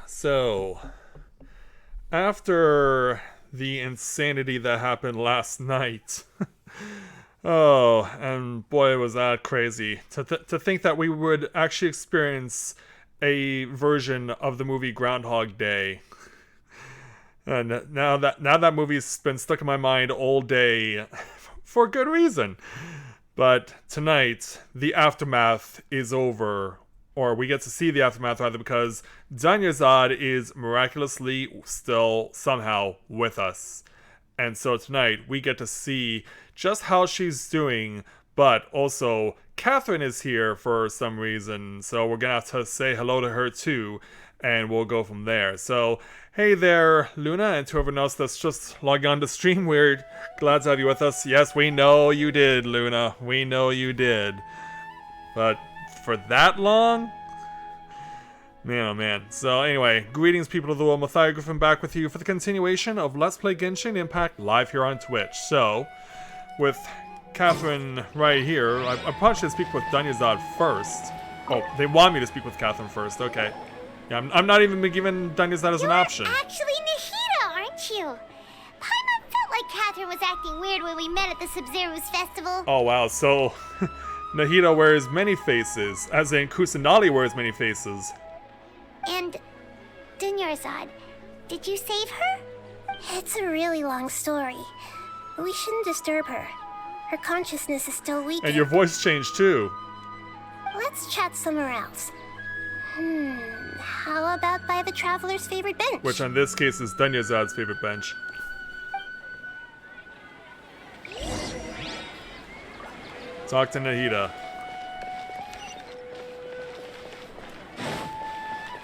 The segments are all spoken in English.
So, after the insanity that happened last night, oh, and boy, was that crazy. To think that we would actually experience a version of the movie Groundhog Day. And now that movie's been stuck in my mind all day for good reason. But tonight, the aftermath is over. Or we get to see the aftermath rather, because Danyazad is miraculously still somehow with us. And so tonight we get to see just how she's doing, but also Catherine is here for some reason. So we're going to have to say hello to her too, and we'll go from there. So hey there, Luna, and to everyone else that's just logging on to stream, we're glad to have you with us. Yes, we know you did, Luna. We know you did. But for that long? Man, oh man. So anyway, greetings people of the world, Matthias Griffin back with you for the continuation of Let's Play Genshin Impact live here on Twitch. So, with Catherine right here, I probably should speak with Danyazad first. Oh, they want me to speak with Catherine first, okay. Yeah, I'm not even giving Danyazad as an option. You're actually Nahida, aren't you? Paimon felt like Catherine was acting weird when we met at the SABZERUZ festival. Oh wow, so Nahida wears many faces, as in Kusanali wears many faces. And Dunyarzad, did you save her? It's a really long story. We shouldn't disturb her. Her consciousness is still weak. And your voice changed too. Let's chat somewhere else. How about by the Traveler's favorite bench? Which in this case is Dunyazad's favorite bench. Talk to Nahida.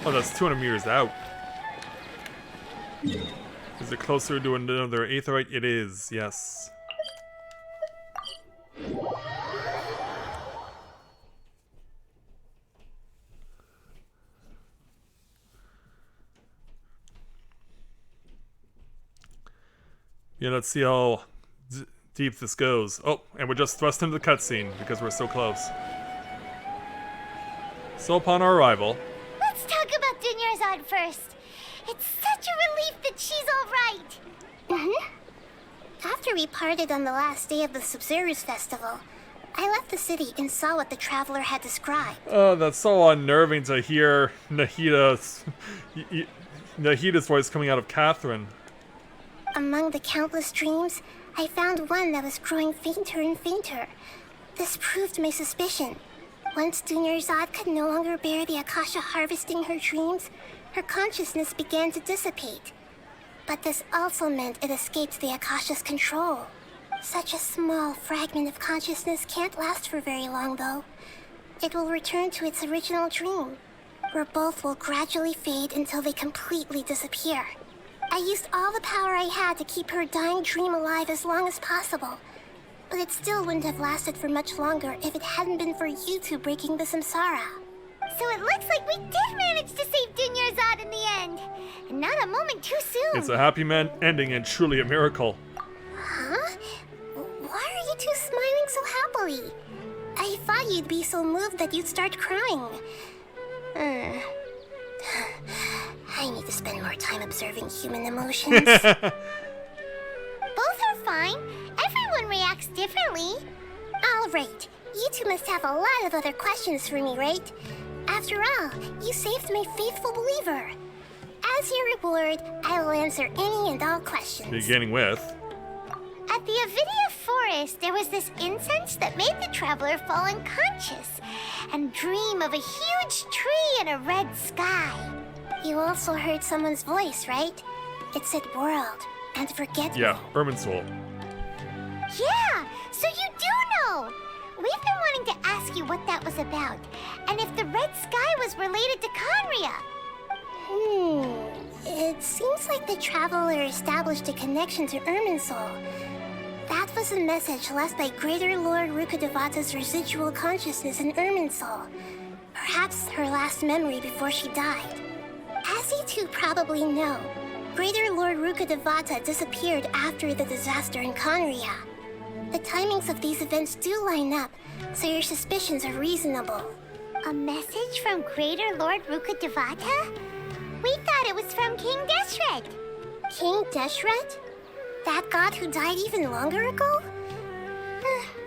Oh, that's 200 meters out. Is it closer to another aetheryte? It is, yes. Yeah, let's see how deep this goes. Oh, and we're just thrust into the cutscene because we're so close. So upon our arrival... Let's talk about Dunyarzad first. It's such a relief that she's alright. After we parted on the last day of the SABZERUZ festival, I left the city and saw what the Traveler had described. Oh, that's so unnerving to hear Nahida's voice coming out of Catherine. Among the countless dreams, I found one that was growing fainter and fainter. This proved my suspicion. Once Dunyarzad could no longer bear the Akasha harvesting her dreams, her consciousness began to dissipate. But this also meant it escaped the Akasha's control. Such a small fragment of consciousness can't last for very long, though. It will return to its original dream, where both will gradually fade until they completely disappear. I used all the power I had to keep her dying dream alive as long as possible. But it still wouldn't have lasted for much longer if it hadn't been for you two breaking the samsara. So it looks like we did manage to save Dunyarzad in the end. And not a moment too soon. It's a happy ending and truly a miracle. Huh? Why are you two smiling so happily? I thought you'd be so moved that you'd start crying. I need to spend more time observing human emotions. Both are fine. Everyone reacts differently. All right. You two must have a lot of other questions for me, right? After all, you saved my faithful believer. As your reward, I will answer any and all questions. Beginning with... At the Avidia forest, there was this incense that made the Traveler fall unconscious and dream of a huge tree and a red sky. You also heard someone's voice, right? It said world and forget me. Yeah, Irminsul. Yeah, so you do know! We've been wanting to ask you what that was about, and if the red sky was related to Conria. It seems like the Traveler established a connection to Irminsul. That was a message left by Greater Lord Rukkhadevata's residual consciousness in Irminsul. Perhaps her last memory before she died. As you two probably know, Greater Lord Rukkhadevata disappeared after the disaster in Conria. The timings of these events do line up, so your suspicions are reasonable. A message from Greater Lord Rukkhadevata? We thought it was from King Deshret. King Deshret? That god who died even longer ago?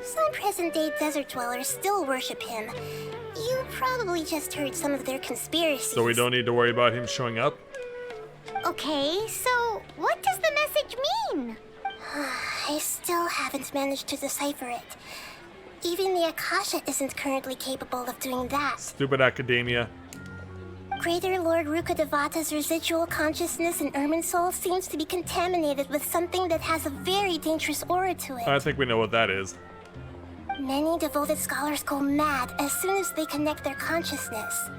Some present-day desert dwellers still worship him. You probably just heard some of their conspiracies. So we don't need to worry about him showing up? Okay, so what does the message mean? I still haven't managed to decipher it. Even the Akasha isn't currently capable of doing that. Stupid academia. Greater Lord Rukkhadevata's residual consciousness in Irminsul seems to be contaminated with something that has a very dangerous aura to it. I think we know what that is. Many devoted scholars go mad as soon as they connect their consciousness.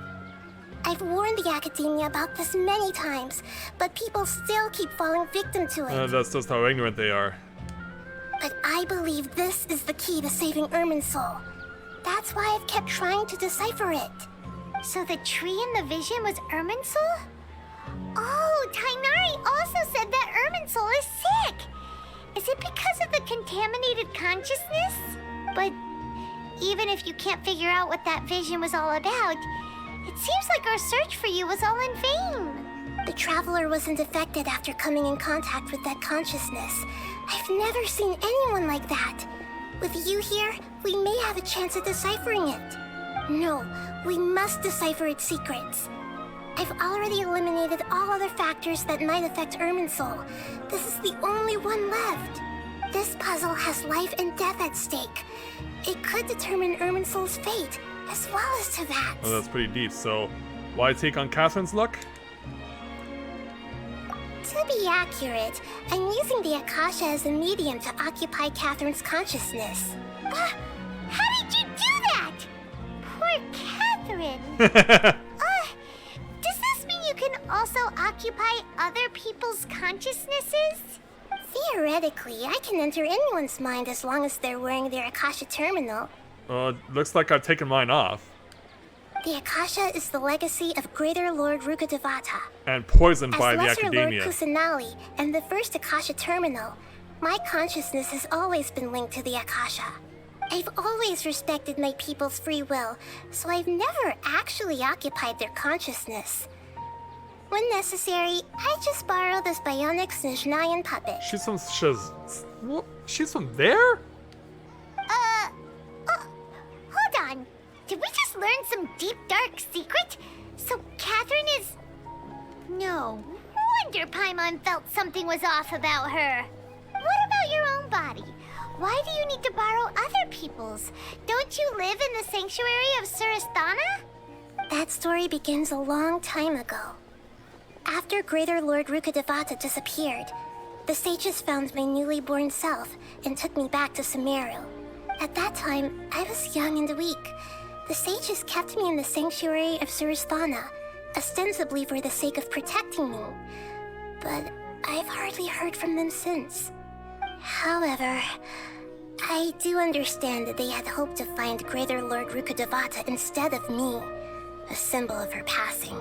I've warned the academia about this many times, but people still keep falling victim to it. That's just how ignorant they are. But I believe this is the key to saving Irminsul. That's why I've kept trying to decipher it. So the tree in the vision was Irminsul? Oh, Tainari also said that Irminsul is sick. Is it because of the contaminated consciousness? But even if you can't figure out what that vision was all about, it seems like our search for you was all in vain. The traveler wasn't affected after coming in contact with that consciousness. I've never seen anyone like that. With you here, we may have a chance at deciphering it. No, we must decipher its secrets. I've already eliminated all other factors that might affect Irminsul. This is the only one left. This puzzle has life and death at stake. It could determine Irminsul's fate, as well as Teyvat's. Oh, that's pretty deep. So, why take on Catherine's luck? To be accurate, I'm using the Akasha as a medium to occupy Catherine's consciousness. How did you do that? Poor Catherine. Does this mean you can also occupy other people's consciousnesses? Theoretically, I can enter anyone's mind as long as they're wearing their Akasha terminal. Looks like I've taken mine off. The Akasha is the legacy of Greater Lord Rukkhadevata. And poisoned As by the Lesser academia. Lord Kusanali and the first Akasha terminal, my consciousness has always been linked to the Akasha. I've always respected my people's free will, so I've never actually occupied their consciousness. When necessary, I just borrow this bionic Snezhnayan puppet. She's from there? Hold on. Did we just learn some deep, dark secret? So Catherine is... No wonder Paimon felt something was off about her. What about your own body? Why do you need to borrow other people's? Don't you live in the sanctuary of Surasthana? That story begins a long time ago. After Greater Lord Rukkhadevata disappeared, the sages found my newly born self and took me back to Sumeru. At that time, I was young and weak. The sages kept me in the sanctuary of Surasthana, ostensibly for the sake of protecting me. But I've hardly heard from them since. However, I do understand that they had hoped to find Greater Lord Rukkhadevata instead of me, a symbol of her passing.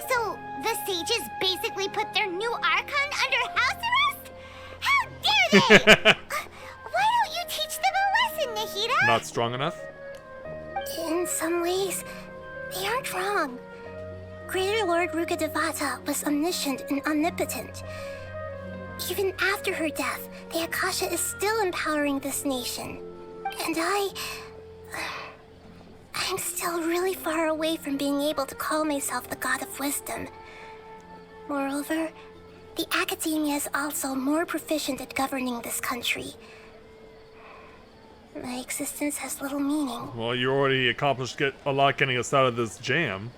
So, the sages basically put their new Archon under house arrest? How dare they! Why don't you teach them a lesson, Nahida? Not strong enough? In some ways, they aren't wrong. Greater Lord Rukkhadevata was omniscient and omnipotent. Even after her death, the Akasha is still empowering this nation. And I'm still really far away from being able to call myself the God of Wisdom. Moreover, the academia is also more proficient at governing this country. My existence has little meaning. Well, you already accomplished a lot getting us out of this jam.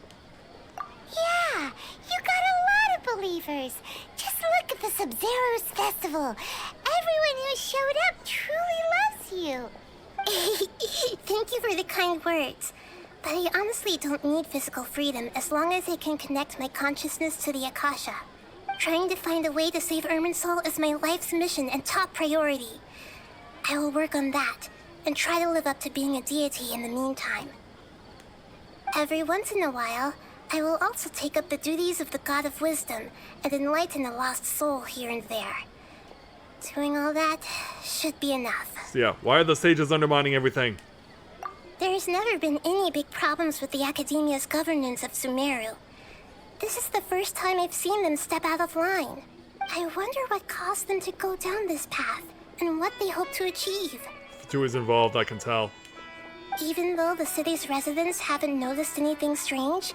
Yeah, you got a lot of believers. Just look at the SABZERUZ festival. Everyone who showed up truly loves you. Thank you for the kind words. But I honestly don't need physical freedom as long as I can connect my consciousness to the Akasha. Trying to find a way to save Irminsul is my life's mission and top priority. I will work on that and try to live up to being a deity in the meantime. Every once in a while, I will also take up the duties of the God of Wisdom and enlighten a lost soul here and there. Doing all that should be enough. So yeah, why are the sages undermining everything? There's never been any big problems with the Academia's governance of Sumeru. This is the first time I've seen them step out of line. I wonder what caused them to go down this path, and what they hope to achieve. The two is involved, I can tell. Even though the city's residents haven't noticed anything strange,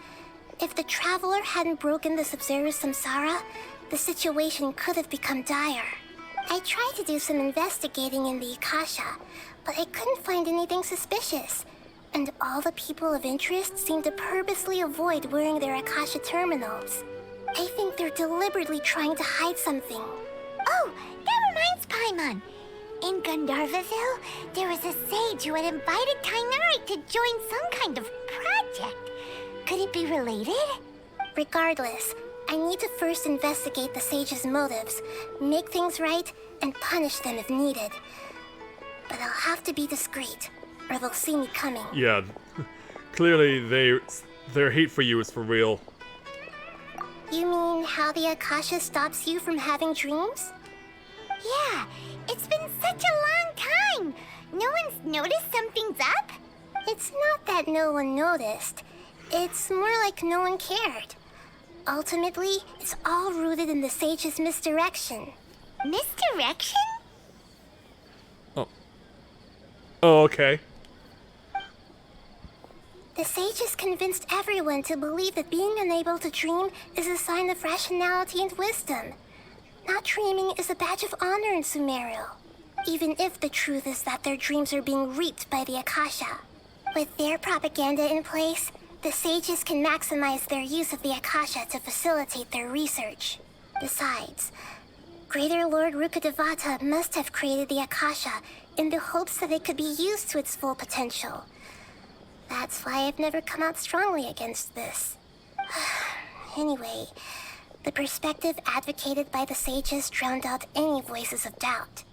if the traveler hadn't broken the SABZERUZ samsara, the situation could have become dire. I tried to do some investigating in the Akasha, but I couldn't find anything suspicious. And all the people of interest seem to purposely avoid wearing their Akasha terminals. I think they're deliberately trying to hide something. Oh, that reminds Paimon. In Gandharvaville, there was a sage who had invited Tainari to join some kind of project. Could it be related? Regardless, I need to first investigate the sage's motives, make things right, and punish them if needed. But I'll have to be discreet, or they'll see me coming. Yeah, clearly their hate for you is for real. You mean how the Akasha stops you from having dreams? Yeah, it's been such a long time. No one's noticed something's up? It's not that no one noticed. It's more like no one cared. Ultimately, it's all rooted in the sage's misdirection. Misdirection? Oh, okay. The sage has convinced everyone to believe that being unable to dream is a sign of rationality and wisdom. Not dreaming is a badge of honor in Sumeru, even if the truth is that their dreams are being reaped by the Akasha. With their propaganda in place, the sages can maximize their use of the Akasha to facilitate their research. Besides, Greater Lord Rukkhadevata must have created the Akasha in the hopes that it could be used to its full potential. That's why I've never come out strongly against this. Anyway, the perspective advocated by the sages drowned out any voices of doubt.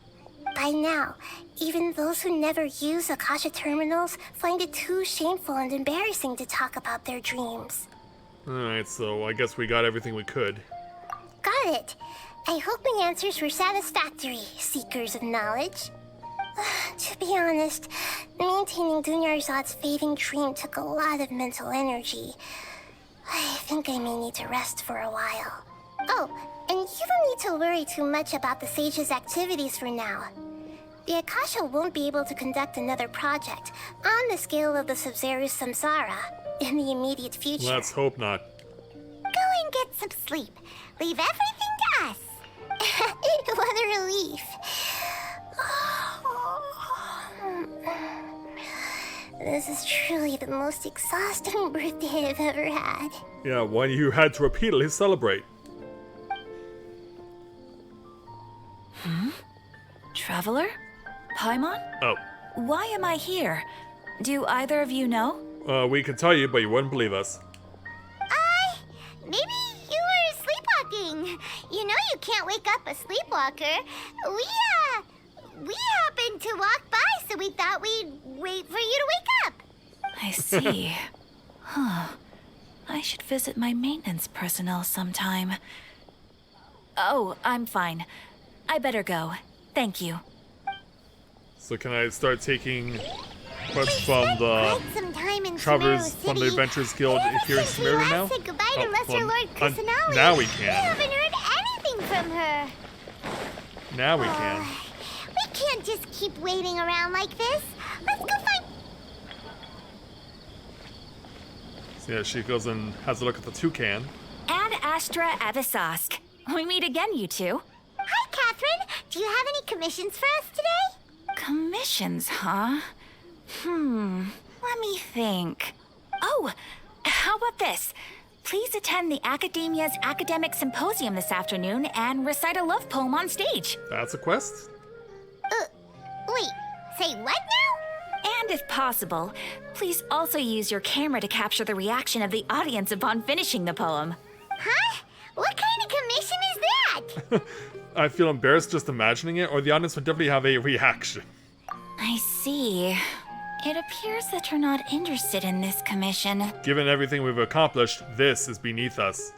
By now, even those who never use Akasha terminals find it too shameful and embarrassing to talk about their dreams. Alright, so I guess we got everything we could. Got it. I hope my answers were satisfactory, seekers of knowledge. To be honest, maintaining Dunyarzad's fading dream took a lot of mental energy. I think I may need to rest for a while. Oh, and you don't need to worry too much about the sage's activities for now. The Akasha won't be able to conduct another project on the scale of the SABZERUZ samsara in the immediate future. Let's hope not. Go and get some sleep. Leave everything to us. What a relief. This is truly the most exhausting birthday I've ever had. Yeah, one you had to repeatedly celebrate. Traveler? Paimon? Oh, Why am I here? Do either of you know? we could tell you, but you wouldn't believe us. Maybe you were sleepwalking. You know you can't wake up a sleepwalker. We happened to walk by, so we thought we'd wait for you to wake up. I see. Huh. I should visit my maintenance personnel sometime. Oh, I'm fine. I better go. Thank you. So can I start taking quests We from spent the quite some time in Travelers Sumeru from the City. Adventurers Guild Ever here in since we Sumeru last now? said goodbye to Oh, Lesser well, Lord Kusanali. now we We can. haven't heard anything from her. Now we can. We can't just keep waiting around like this. Let's go find... So yeah, she goes and has a look at the toucan. Ad Astra Avisask. We meet again, you two. Hi, Catherine. Do you have any commissions for us today? Commissions, huh? Let me think. Oh, how about this? Please attend the Academia's Academic Symposium this afternoon and recite a love poem on stage. That's a quest? Wait, say what now? And if possible, please also use your camera to capture the reaction of the audience upon finishing the poem. Huh? What kind of commission is that? I feel embarrassed just imagining it, or the audience would definitely have a reaction. I see. It appears that you're not interested in this commission. Given everything we've accomplished, this is beneath us.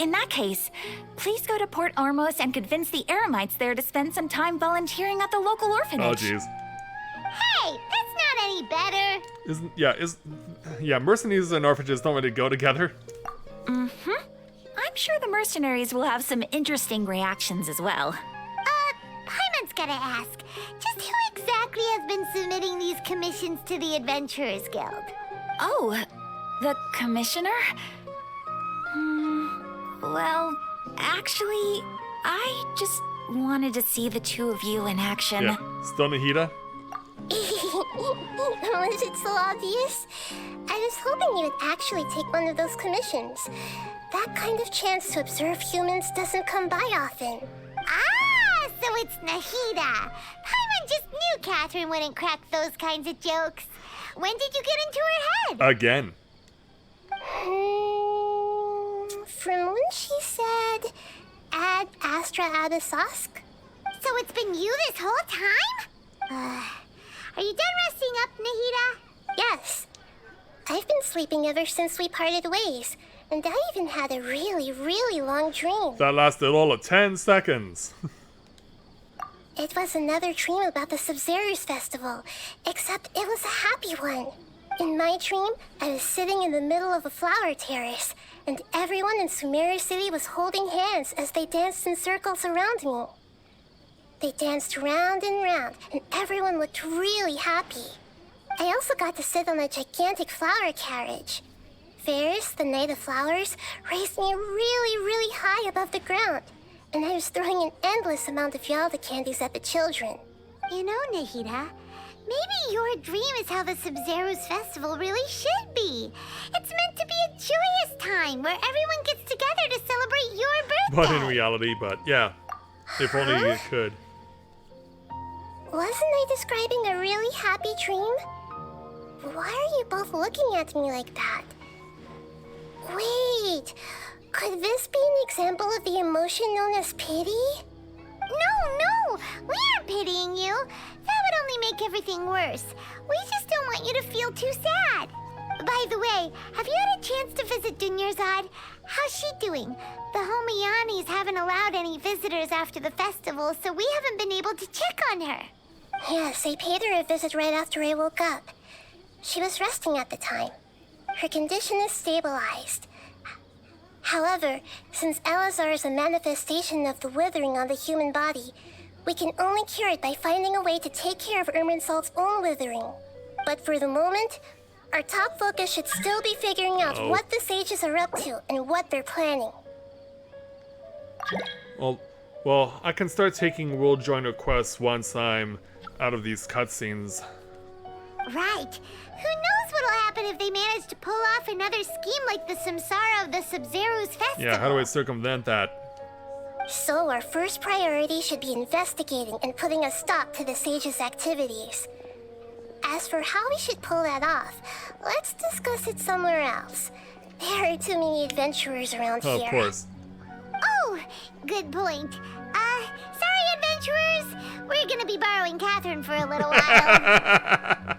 In that case, please go to Port Ormos and convince the Eremites there to spend some time volunteering at the local Oh orphanage. jeez. Hey, that's not any better. Mercenaries and orphanages don't really go together. Mm-hmm. I'm sure the mercenaries will have some interesting reactions as well. Paimon's gotta ask, just who exactly has been submitting these commissions to the Adventurers Guild? Oh, the commissioner? Well, actually, I just wanted to see the two of you in action. Yeah. Still Nahida? Was it so obvious? I was hoping you would actually take one of those commissions. That kind of chance to observe humans doesn't come by often. Ah, so it's Nahida. Paimon just knew Catherine wouldn't crack those kinds of jokes. When did you get into her head? Again. From when she said, "Ad Astra ad Asask." So it's been you this whole time? Are you done resting up, Nahida? Yes. I've been sleeping ever since we parted ways, and I even had a really, really long dream. That lasted all of 10 seconds. It was another dream about the SABZERUZ festival, except it was a happy one. In my dream, I was sitting in the middle of a flower terrace, and everyone in Sumeru City was holding hands as they danced in circles around me. They danced round and round, and everyone looked really happy. I also got to sit on a gigantic flower carriage. Ferris, the Knight of Flowers, raised me really, really high above the ground, and I was throwing an endless amount of Yalda candies at the children. You know, Nahida, maybe your dream is how the SABZERUZ festival really should be. It's meant to be a joyous time where everyone gets together to celebrate your birthday. But in reality, yeah. If only you could. Wasn't I describing a really happy dream? Why are you both looking at me like that? Wait, could this be an example of the emotion known as pity? No, we aren't pitying you. That would only make everything worse. We just don't want you to feel too sad. By the way, have you had a chance to visit Dunyarzad? How's she doing? The Homiyanis haven't allowed any visitors after the festival, so we haven't been able to check on her. Yes, I paid her a visit right after I woke up. She was resting at the time. Her condition is stabilized. However, since Elazar is a manifestation of the withering on the human body, we can only cure it by finding a way to take care of Irminsul's own withering. But for the moment, our top focus should still be figuring out what the sages are up to and what they're planning. Well, I can start taking world join requests once I'm out of these cutscenes. Right. Who knows what'll happen if they manage to pull off another scheme like the Samsara of the SABZERUZ festival? Yeah, how do I circumvent that? So our first priority should be investigating and putting a stop to the sages' activities. As for how we should pull that off, let's discuss it somewhere else. There are too many adventurers around Oh, here. of course. Oh, good point. Sorry, adventurers. We're gonna be borrowing Catherine for a little while.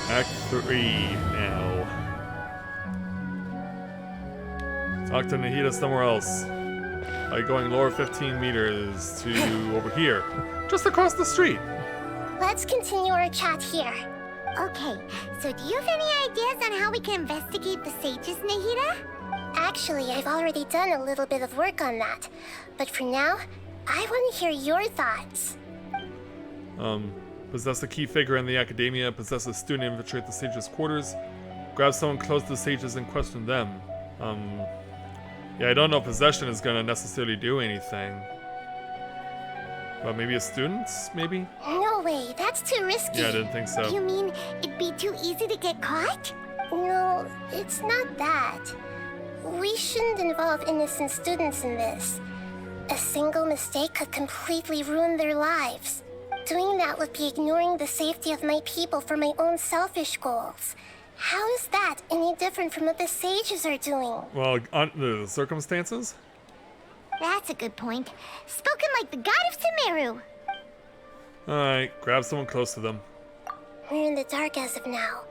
Act 3 now. Talk to Nahida somewhere else. By going lower 15 meters to over here. Just across the street. Let's continue our chat here. Okay, so do you have any ideas on how we can investigate the sages, Nahida? Actually, I've already done a little bit of work on that. But for now, I want to hear your thoughts. Possess a key figure in the academia, possess a student, infiltrate the sages' quarters, grab someone close to the sages and question them. Yeah, I don't know if possession is gonna necessarily do anything. But maybe a student, maybe? No way, that's too risky. Yeah, I didn't think so. You mean it'd be too easy to get caught? No, it's not that. We shouldn't involve innocent students in this. A single mistake could completely ruin their lives. Doing that would be ignoring the safety of my people for my own selfish goals. How is that any different from what the sages are doing? Well, on the circumstances? That's a good point. Spoken like the god of Sumeru. Alright, grab someone close to them. We're in the dark as of now.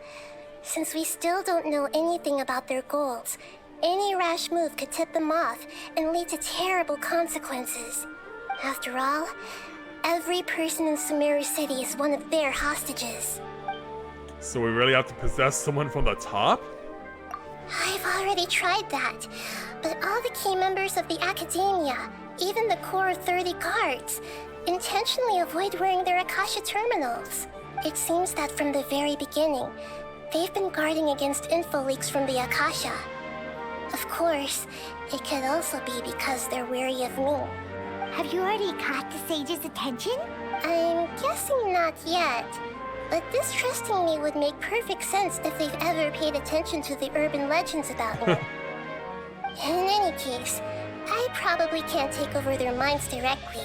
Since we still don't know anything about their goals, any rash move could tip them off and lead to terrible consequences. After all, every person in Sumeru City is one of their hostages. So we really have to possess someone from the top? I've already tried that, but all the key members of the Academia, even the core 30 guards, intentionally avoid wearing their Akasha terminals. It seems that from the very beginning, they've been guarding against info leaks from the Akasha. Of course, it could also be because they're wary of me. Have you already caught the sage's attention? I'm guessing not yet, but distrusting me would make perfect sense if they've ever paid attention to the urban legends about me. In any case, I probably can't take over their minds directly.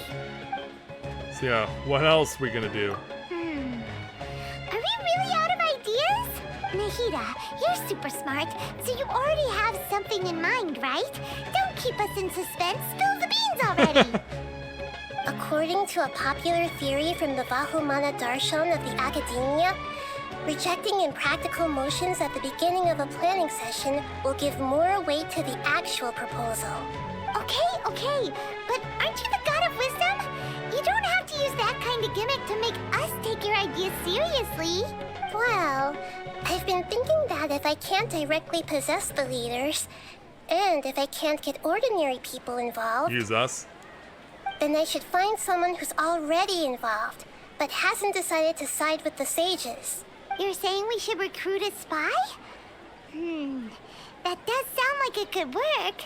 So yeah, what else we gonna do? Are we really out of ideas? Nahida, you're super smart, so you already have something in mind, right? Don't keep us in suspense. Spill the beans already. According to a popular theory from the Vahumana Darshan of the Academia, rejecting impractical motions at the beginning of a planning session will give more weight to the actual proposal. Okay, but aren't you the god of wisdom? You don't have to use that kind of gimmick to make us take your ideas seriously. Well, I've been thinking that if I can't directly possess the leaders, and if I can't get ordinary people involved, Use us? then I should find someone who's already involved, but hasn't decided to side with the sages. You're saying we should recruit a spy? That does sound like it could work.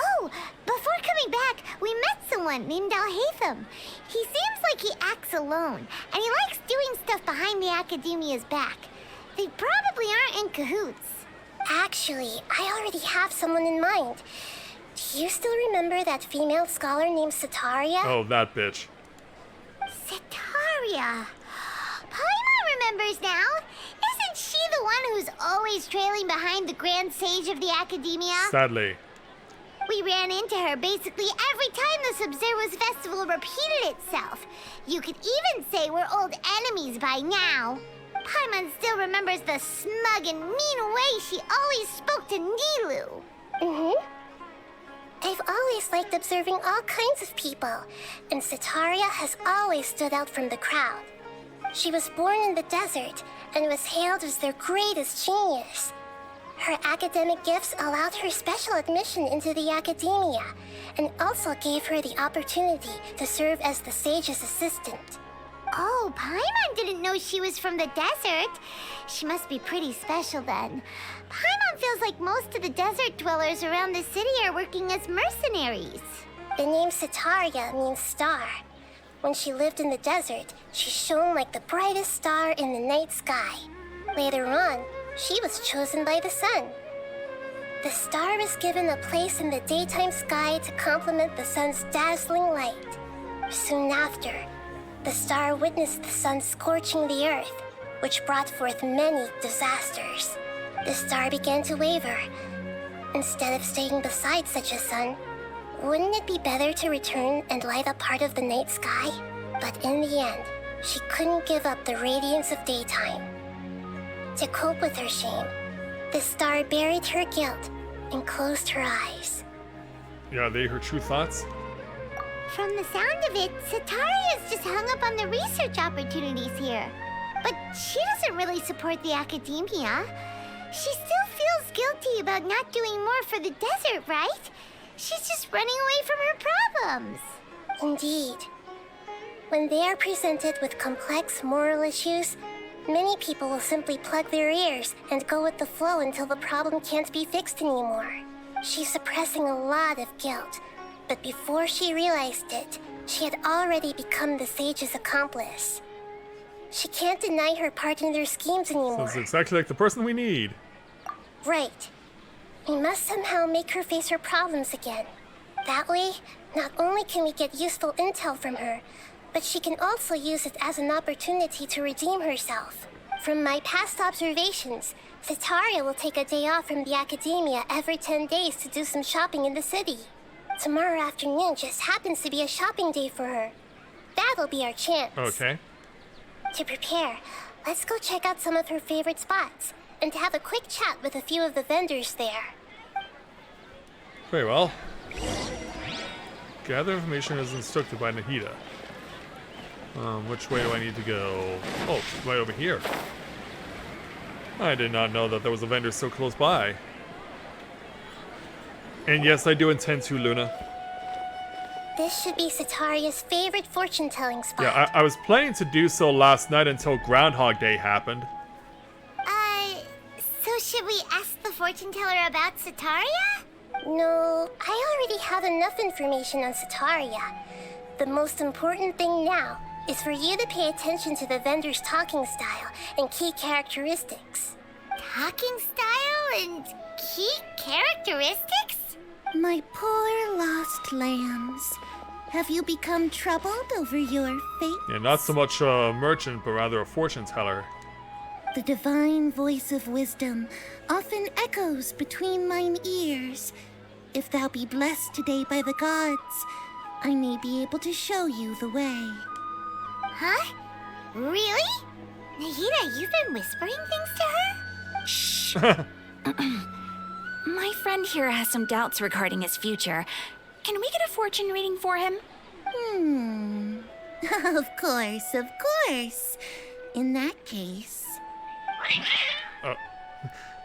Oh, before coming back, we met someone named Alhaitham. He seems like he acts alone, and he likes doing stuff behind the Academia's back. They probably aren't in cahoots. Actually, I already have someone in mind. Do you still remember that female scholar named Sataria? Oh, that bitch. Sataria. Paimon remembers now. Isn't she the one who's always trailing behind the Grand Sage of the Academia? Sadly. We ran into her basically every time the SABZERUZ festival repeated itself. You could even say we're old enemies by now. Paimon still remembers the smug and mean way she always spoke to Nilu. I've always liked observing all kinds of people, and Sataria has always stood out from the crowd. She was born in the desert and was hailed as their greatest genius. Her academic gifts allowed her special admission into the Academia, and also gave her the opportunity to serve as the sage's assistant. Oh, Paimon didn't know she was from the desert. She must be pretty special then. Paimon feels like most of the desert dwellers around the city are working as mercenaries. The name Sataria means star. When she lived in the desert, she shone like the brightest star in the night sky. Later on, she was chosen by the sun. The star was given a place in the daytime sky to complement the sun's dazzling light. Soon after, the star witnessed the sun scorching the earth, which brought forth many disasters. The star began to waver. Instead of staying beside such a sun, wouldn't it be better to return and light up part of the night sky? But in the end, she couldn't give up the radiance of daytime. To cope with her shame, the star buried her guilt and closed her eyes. Yeah, are they her true thoughts? From the sound of it, Sataria's just hung up on the research opportunities here. But she doesn't really support the Academia. She still feels guilty about not doing more for the desert, right? She's just running away from her problems. Indeed. When they are presented with complex moral issues, many people will simply plug their ears and go with the flow until the problem can't be fixed anymore. She's suppressing a lot of guilt, but before she realized it, she had already become the sage's accomplice. She can't deny her part in their schemes anymore. Sounds exactly like the person we need. Right. We must somehow make her face her problems again. That way, not only can we get useful intel from her, but she can also use it as an opportunity to redeem herself. From my past observations, Sataria will take a day off from the Academia every 10 days to do some shopping in the city. Tomorrow afternoon just happens to be a shopping day for her. That'll be our chance. Okay. To prepare, let's go check out some of her favorite spots and have a quick chat with a few of the vendors there. Very well. Gather information as instructed by Nahida. Which way do I need to go? Oh, right over here. I did not know that there was a vendor so close by. And yes, I do intend to, Luna. This should be Sataria's favorite fortune-telling spot. Yeah, I was planning to do so last night until Groundhog Day happened. So should we ask the fortune teller about Sataria? No, I already have enough information on Sataria. The most important thing now is for you to pay attention to the vendor's talking style and key characteristics. Talking style and key characteristics? My poor lost lambs. Have you become troubled over your fate? Yeah, not so much a merchant, but rather a fortune teller. The divine voice of wisdom often echoes between mine ears. If thou be blessed today by the gods, I may be able to show you the way. Huh? Really? Nahida, you've been whispering things to her? Shh. My friend here has some doubts regarding his future. Can we get a fortune reading for him? Of course, of course. In that case...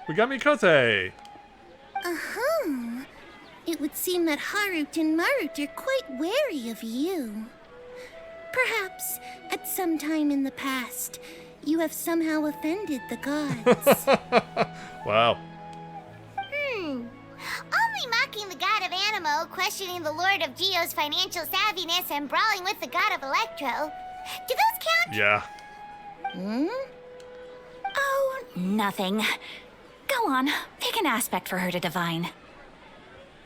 We got Mikote! It would seem that Harut and Marut are quite wary of you. Perhaps, at some time in the past, you have somehow offended the gods. Wow. Only mocking the god of Animo, questioning the lord of Geo's financial savviness, and brawling with the god of Electro. Do those count? Yeah. Oh, nothing. Go on, pick an aspect for her to divine.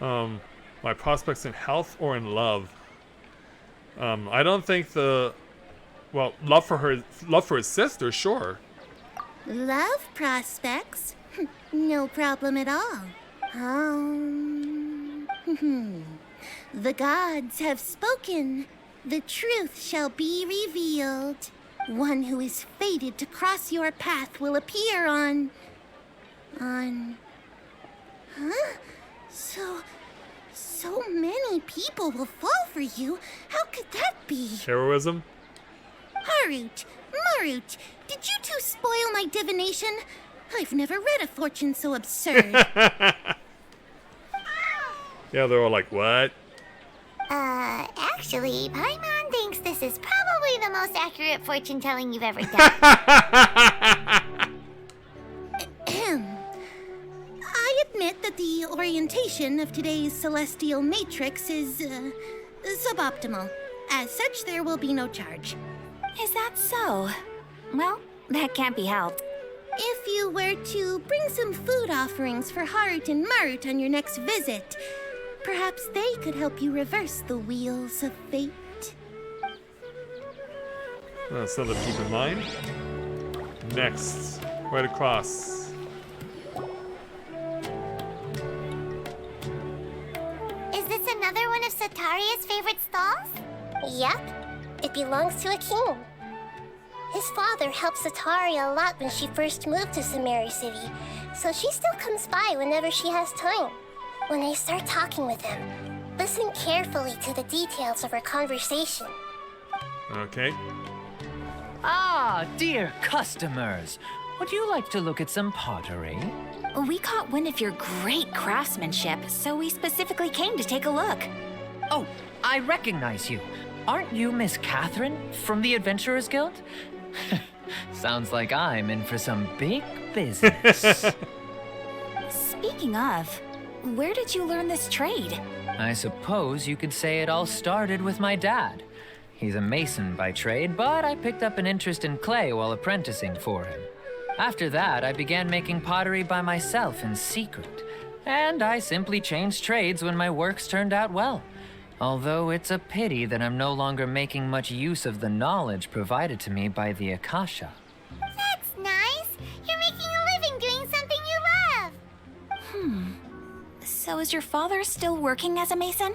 My prospects in health or in love? I don't think well, love for his sister, sure. Love prospects? No problem at all. The gods have spoken. The truth shall be revealed. One who is fated to cross your path will appear on... Huh? So many people will fall for you. How could that be? Heroism? Harut, Marut, did you two spoil my divination? I've never read a fortune so absurd. Yeah, they're all like, what? Actually, Paimon thinks this is probably the most accurate fortune telling you've ever done. I admit that the orientation of today's celestial matrix is suboptimal. As such, there will be no charge. Is that so? Well, that can't be helped. If you were to bring some food offerings for Harut and Marut on your next visit, perhaps they could help you reverse the wheels of fate. That's something to keep in mind. Next, right across. Is this another one of Sataria's favorite stalls? Yep, it belongs to a king. His father helped Sataria a lot when she first moved to Samari City, so she still comes by whenever she has time. When I start talking with him, listen carefully to the details of our conversation. Okay. Ah, dear customers. Would you like to look at some pottery? We caught wind of your great craftsmanship, so we specifically came to take a look. Oh, I recognize you. Aren't you Miss Catherine from the Adventurers Guild? Sounds like I'm in for some big business. Speaking of, where did you learn this trade? I suppose you could say it all started with my dad. He's a mason by trade, but I picked up an interest in clay while apprenticing for him. After that, I began making pottery by myself in secret. And I simply changed trades when my works turned out well. Although it's a pity that I'm no longer making much use of the knowledge provided to me by the Akasha. That's nice. You're making a living doing something you love. So is your father still working as a mason?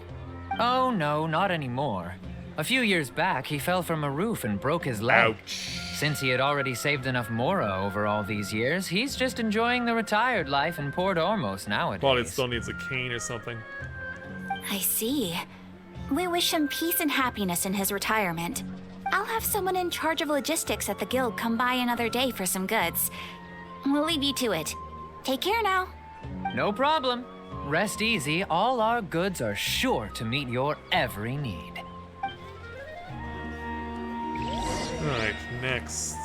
Oh no, not anymore. A few years back, he fell from a roof and broke his leg. Ouch. Since he had already saved enough Mora over all these years, he's just enjoying the retired life in Port Ormos nowadays. Probably still needs a cane or something. I see. We wish him peace and happiness in his retirement. I'll have someone in charge of logistics at the guild come by another day for some goods. We'll leave you to it. Take care now. No problem. Rest easy, all our goods are sure to meet your every need. Alright, next.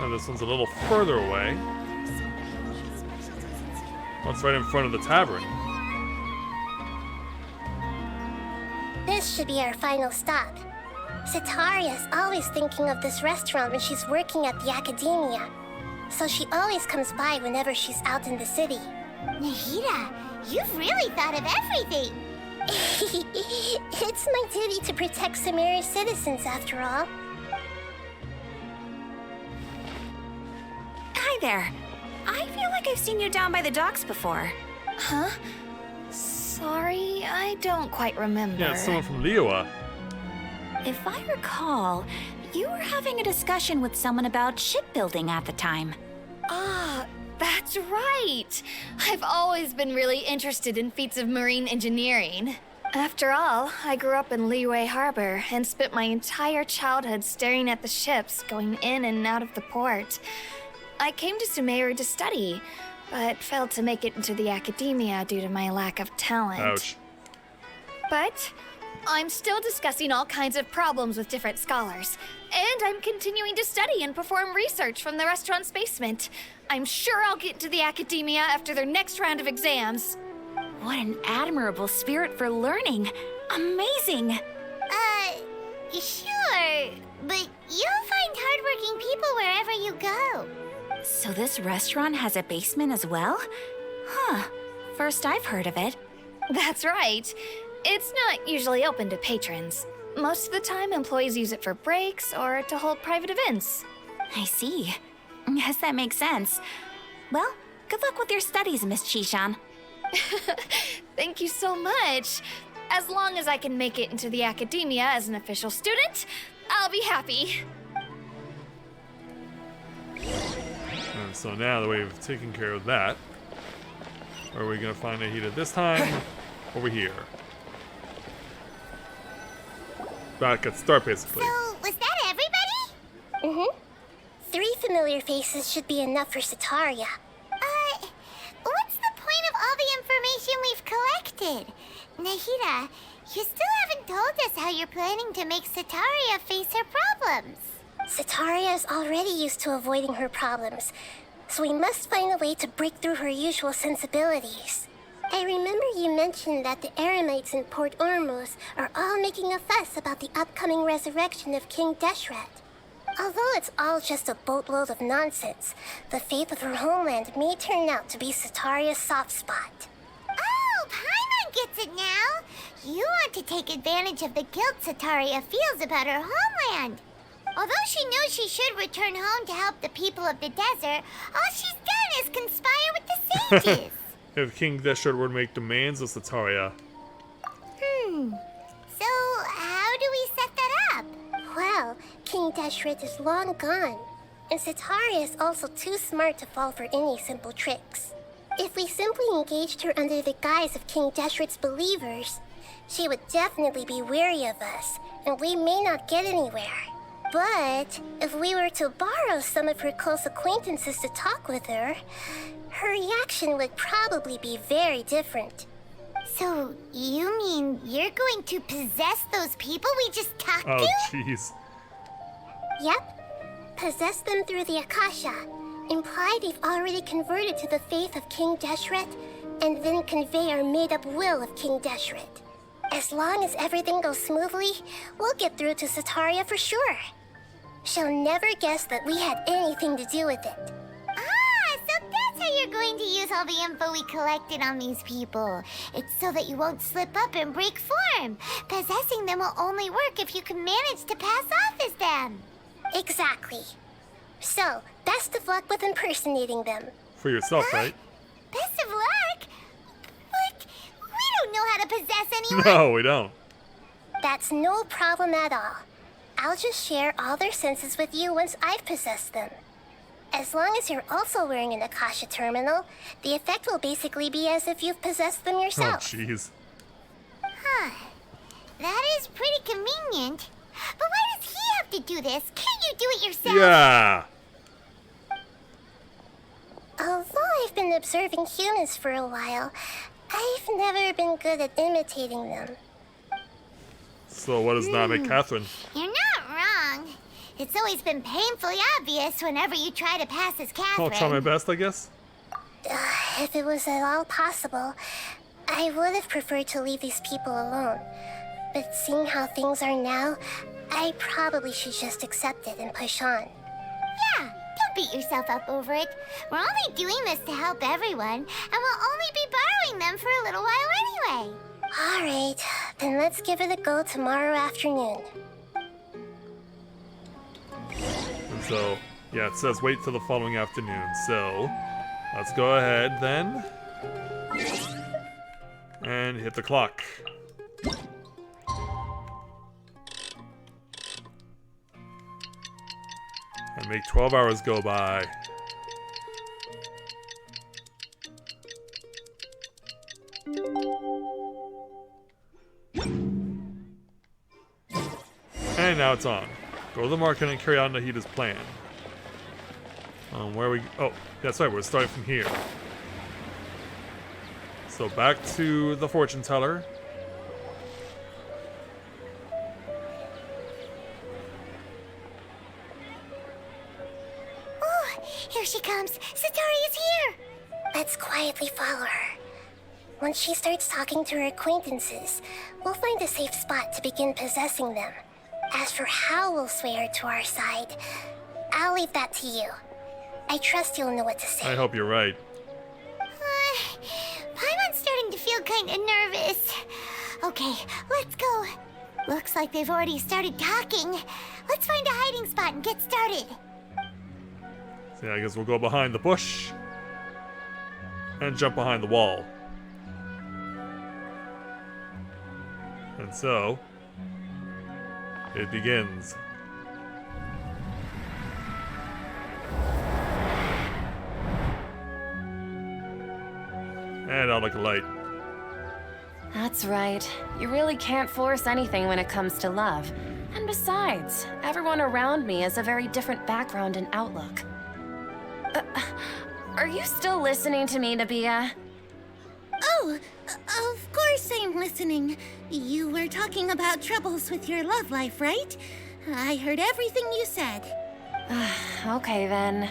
Oh, this one's a little further away. Oh, it's right in front of the tavern. This should be our final stop. Sataria's always thinking of this restaurant when she's working at the academia. So she always comes by whenever she's out in the city. Nahida, you've really thought of everything. It's my duty to protect Sumeru's citizens, after all. Hi there. I feel like I've seen you down by the docks before. Huh? Sorry, I don't quite remember. Yeah, it's someone from Liyue. If I recall, you were having a discussion with someone about shipbuilding at the time. Ah, that's right. I've always been really interested in feats of marine engineering. After all, I grew up in Liyue Harbor and spent my entire childhood staring at the ships going in and out of the port. I came to Sumeru to study, but failed to make it into the academia due to my lack of talent. Ouch. But I'm still discussing all kinds of problems with different scholars, and I'm continuing to study and perform research from the restaurant's basement. I'm sure I'll get into the academia after their next round of exams. What an admirable spirit for learning. Amazing. Sure, but you'll find hardworking people wherever you go. So this restaurant has a basement as well? Huh. First I've heard of it. That's right. It's not usually open to patrons. Most of the time, employees use it for breaks or to hold private events. I see. Yes, that makes sense. Well, good luck with your studies, Miss Chishan. Thank you so much. As long as I can make it into the academia as an official student, I'll be happy. And so now that we've taken care of that, where are we going to find Nahida this time? Over here. Back at start, basically. So, was that everybody? 3 familiar faces should be enough for Sataria. What's the point of all the information we've collected? Nahida, you still haven't told us how you're planning to make Sataria face her problems. Sataria is already used to avoiding her problems, so we must find a way to break through her usual sensibilities. I remember you mentioned that the Eremites in Port Ormuz are all making a fuss about the upcoming resurrection of King Deshret. Although it's all just a boatload of nonsense, the fate of her homeland may turn out to be Sataria's soft spot. Oh, Paimon gets it now. You want to take advantage of the guilt Sataria feels about her homeland. Although she knows she should return home to help the people of the desert, all she's done is conspire with the sages. If King Deshret would make demands of Sataria. So, how do we set that up? Well, King Deshret is long gone, and Sataria is also too smart to fall for any simple tricks. If we simply engaged her under the guise of King Deshret's believers, she would definitely be wary of us, and we may not get anywhere. But if we were to borrow some of her close acquaintances to talk with her, her reaction would probably be very different. So, you mean you're going to possess those people we just talked Oh, to? jeez. Yep. Possess them through the Akasha. Imply they've already converted to the faith of King Deshret, and then convey our made-up will of King Deshret. As long as everything goes smoothly, we'll get through to Sataria for sure. She'll never guess that we had anything to do with it. So that's how you're going to use all the info we collected on these people. It's so that you won't slip up and break form. Possessing them will only work if you can manage to pass off as them. Exactly. So, best of luck with impersonating them. For yourself, right? Best of luck? But we don't know how to possess anyone. No, we don't. That's no problem at all. I'll just share all their senses with you once I've possessed them. As long as you're also wearing an Akasha terminal, the effect will basically be as if you've possessed them Oh, yourself. jeez. That is pretty convenient. But why does he have to do this? Can't you do it yourself? Yeah. Although I've been observing humans for a while, I've never been good at imitating them. So what does that make Catherine? You're not wrong. It's always been painfully obvious whenever you try to pass as Catherine. I'll try my best, I guess. If it was at all possible, I would have preferred to leave these people alone. But seeing how things are now, I probably should just accept it and push on. Yeah, don't beat yourself up over it. We're only doing this to help everyone, and we'll only be borrowing them for a little while anyway. Alright, then let's give it a go tomorrow afternoon. And so, yeah, it says wait till the following afternoon. So, let's go ahead then. And hit the clock. And make 12 hours go by. And now it's on. Go to the market and carry out Nahida's plan. Where we... Oh, that's right, we're starting from here. So back to the fortune teller. Oh, here she comes. Satori is here. Let's quietly follow her. Once she starts talking to her acquaintances, we'll find a safe spot to begin possessing them. As for how we'll sway her to our side, I'll leave that to you. I trust you'll know what to say. I hope you're right. Paimon's starting to feel kind of nervous. Okay, let's go. Looks like they've already started talking. Let's find a hiding spot and get started. So yeah, I guess we'll go behind the bush. And jump behind the wall. And so... it begins. And I'll look a light. That's right. You really can't force anything when it comes to love. And besides, everyone around me has a very different background and outlook. Are you still listening to me, Nabia? Oh, of course I'm listening. You were talking about troubles with your love life, right? I heard everything you said. Okay then.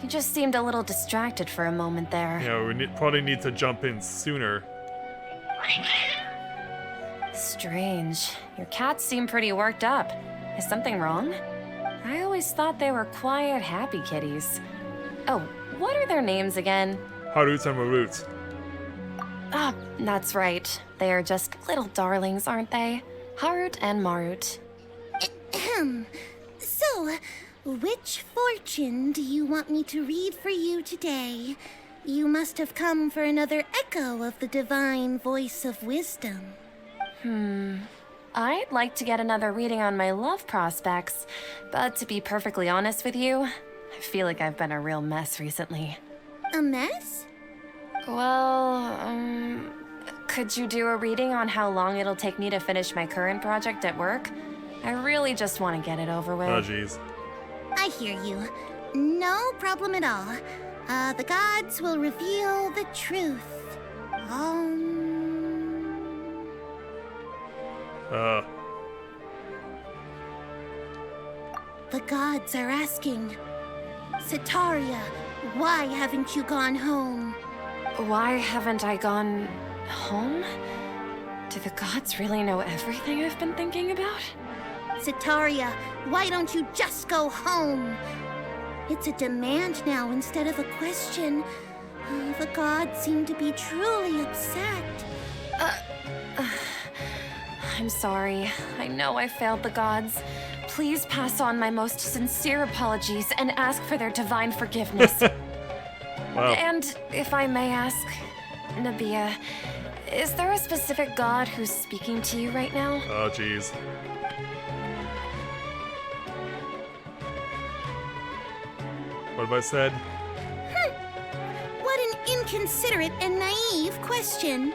You just seemed a little distracted for a moment there. Yeah, we probably need to jump in sooner. Strange. Your cats seem pretty worked up. Is something wrong? I always thought they were quiet, happy kitties. Oh, what are their names again? Harut and Marut. Ah, that's right. They are just little darlings, aren't they? Harut and Marut. Ahem. So, which fortune do you want me to read for you today? You must have come for another echo of the divine voice of wisdom. I'd like to get another reading on my love prospects, but to be perfectly honest with you, I feel like I've been a real mess recently. A mess? Well, could you do a reading on how long it'll take me to finish my current project at work? I really just want to get it over with. Oh, jeez. I hear you. No problem at all. The gods will reveal the truth. The gods are asking, Sataria, why haven't you gone home? Why haven't I gone home? Do the gods really know everything I've been thinking about? Sataria, why don't you just go home? It's a demand now instead of a question. The gods seem to be truly upset. I'm sorry. I know I failed the gods. Please pass on my most sincere apologies and ask for their divine forgiveness. Wow. And if I may ask, Nabia, is there a specific god who's speaking to you right now? Oh, jeez. What have I said? What an inconsiderate and naive question.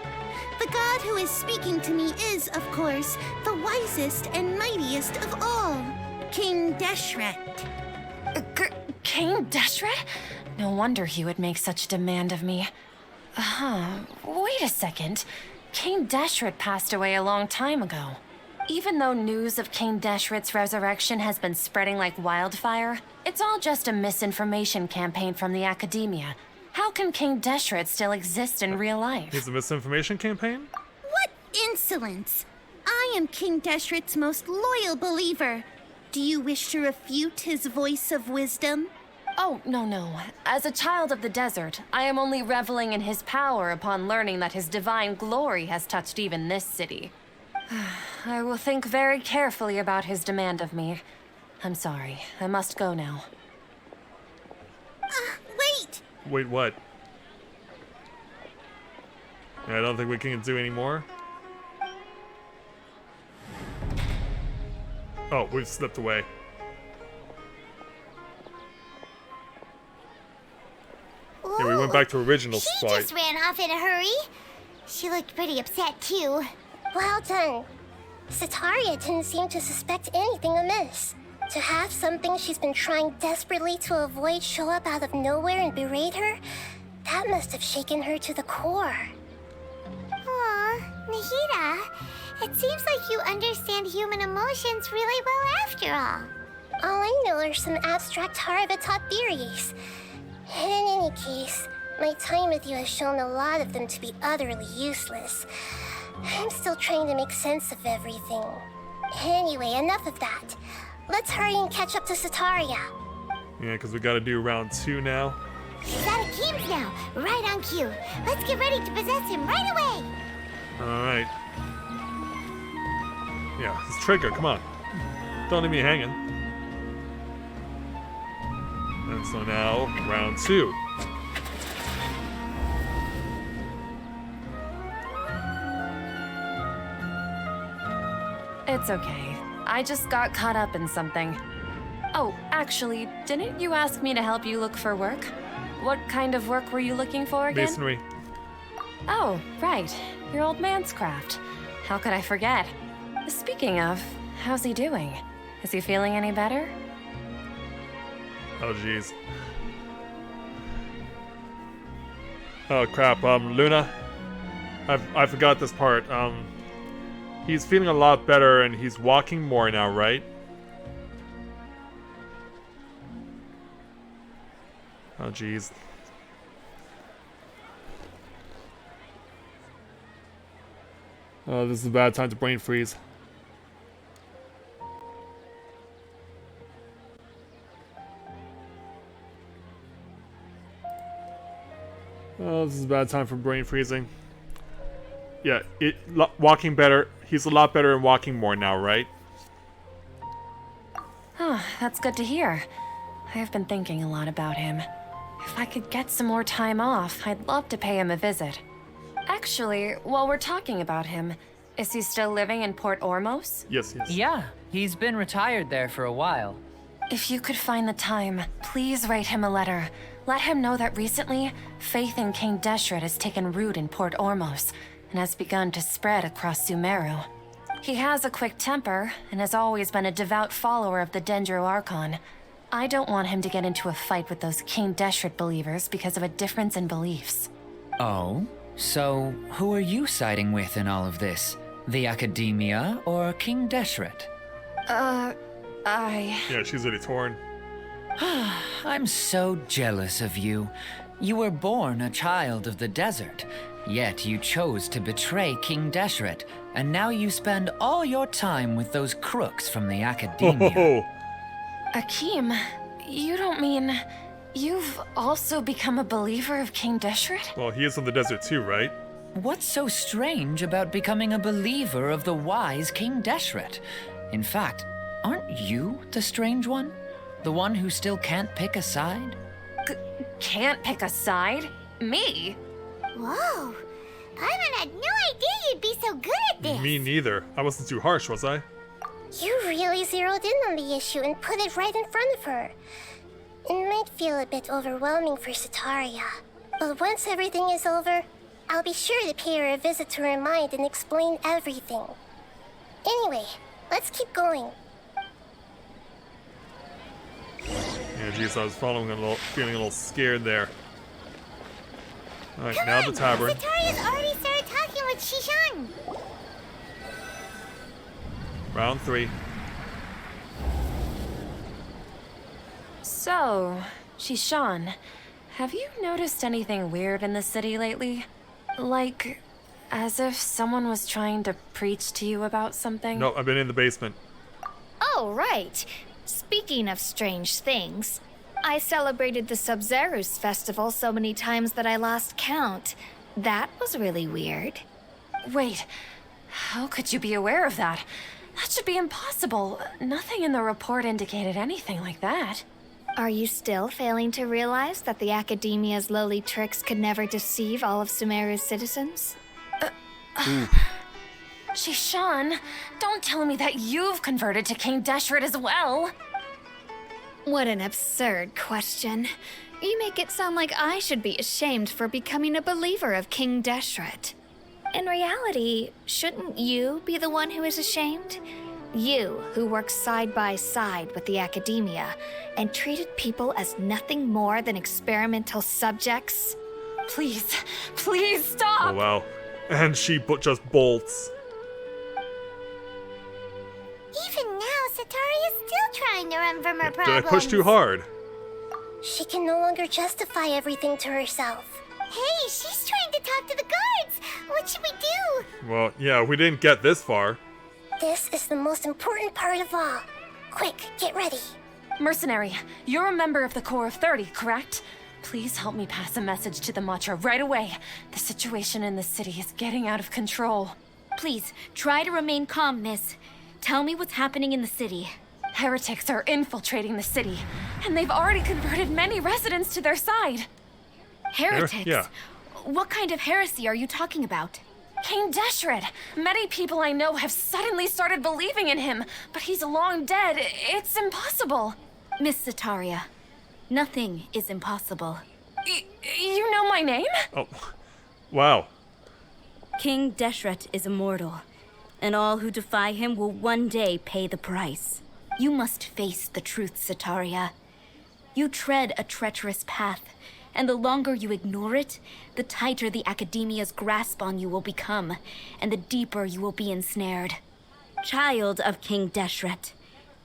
The god who is speaking to me is, of course, the wisest and mightiest of all, King Deshret. King Deshret? No wonder he would make such a demand of me. Wait a second. King Deshret passed away a long time ago. Even though news of King Deshret's resurrection has been spreading like wildfire, it's all just a misinformation campaign from the academia. How can King Deshret still exist in real life? It's a misinformation campaign? What insolence! I am King Deshret's most loyal believer. Do you wish to refute his voice of wisdom? Oh, no. As a child of the desert, I am only reveling in his power upon learning that his divine glory has touched even this city. I will think very carefully about his demand of me. I'm sorry. I must go now. Wait! Wait, what? I don't think we can do any more. Oh, we've slipped away. Yeah, we went back to original She spot. just ran off in a hurry. She looked pretty upset, too. Well done. Sataria didn't seem to suspect anything amiss. To have something she's been trying desperately to avoid show up out of nowhere and berate her, that must have shaken her to the core. Aw, Nahida, it seems like you understand human emotions really well after all. All I know are some abstract Harava-taught theories. In any case, my time with you has shown a lot of them to be utterly useless. I'm still trying to make sense of everything. Anyway, enough of that. Let's hurry and catch up to Sataria. Yeah, because we gotta do round 2 now. He's at Akeem's now, right on cue. Let's get ready to possess him right away. Alright. Yeah, it's Trigger, come on. Don't leave me hanging. And so now, round 2. It's okay. I just got caught up in something. Oh, actually, didn't you ask me to help you look for work? What kind of work were you looking for again? Masonry. Oh, right. Your old man's craft. How could I forget? Speaking of, how's he doing? Is he feeling any better? Oh, jeez. Oh, crap. Luna. I forgot this part. He's feeling a lot better and he's walking more now, right? Oh, jeez. Oh, this is a bad time to brain freeze. Oh, this is a bad time for brain freezing. Yeah, walking better. He's a lot better and walking more now, right? Oh, that's good to hear. I have been thinking a lot about him. If I could get some more time off, I'd love to pay him a visit. Actually, while we're talking about him, is he still living in Port Ormos? Yes. Yeah, he's been retired there for a while. If you could find the time, please write him a letter. Let him know that recently, faith in King Deshret has taken root in Port Ormos and has begun to spread across Sumeru. He has a quick temper and has always been a devout follower of the Dendro Archon. I don't want him to get into a fight with those King Deshret believers because of a difference in beliefs. Oh? So, who are you siding with in all of this? The Academia or King Deshret? Yeah, she's really torn. I'm so jealous of you. You were born a child of the desert, yet you chose to betray King Deshret, and now you spend all your time with those crooks from the Academia. Oh, Akeem, you don't mean you've also become a believer of King Deshret? well, he is in the desert too, right? What's so strange about becoming a believer of the wise King Deshret? In fact, aren't you the strange one? The one who still can't pick a side? Can't pick a side? Me? Whoa, Paimon had no idea you'd be so good at this. Me neither. I wasn't too harsh, was I? You really zeroed in on the issue and put it right in front of her. It might feel a bit overwhelming for Sataria, but once everything is over, I'll be sure to pay her a visit to her mind and explain everything. Anyway, let's keep going. Yeah, energy, so I was feeling a little scared there. Alright, now the tavern. Sataria's already started talking with Shishan. Round 3. So, Shishan, have you noticed anything weird in the city lately? Like, as if someone was trying to preach to you about something? No, I've been in the basement. Oh, right. Speaking of strange things, I celebrated the SABZERUZ festival so many times that I lost count. That was really weird. Wait, how could you be aware of that? That should be impossible. Nothing in the report indicated anything like that. Are you still failing to realize that the Academia's lowly tricks could never deceive all of Sumeru's citizens? Shishan, don't tell me that you've converted to King Deshret as well. What an absurd question. You make it sound like I should be ashamed for becoming a believer of King Deshret. In reality, shouldn't you be the one who is ashamed? You, who worked side by side with the Academia and treated people as nothing more than experimental subjects. Please, please stop! Oh wow. And she just bolts. Even now, Sataria's still trying to run from her Did I problems. push too hard? She can no longer justify everything to herself. Hey, she's trying to talk to the guards. What should we do? Well, yeah, we didn't get this far. This is the most important part of all. Quick, get ready. Mercenary, you're a member of the Corps of 30, correct? Please help me pass a message to the Matcha right away. The situation in the city is getting out of control. Please, try to remain calm, miss. Tell me what's happening in the city. Heretics are infiltrating the city, and they've already converted many residents to their side. Heretics? Yeah. What kind of heresy are you talking about? King Deshret! Many people I know have suddenly started believing in him, but he's long dead. It's impossible. Miss Sataria, nothing is impossible. You know my name? Oh, wow. King Deshret is immortal, and all who defy him will one day pay the price. You must face the truth, Sataria. You tread a treacherous path, and the longer you ignore it, the tighter the Academia's grasp on you will become, and the deeper you will be ensnared. Child of King Deshret,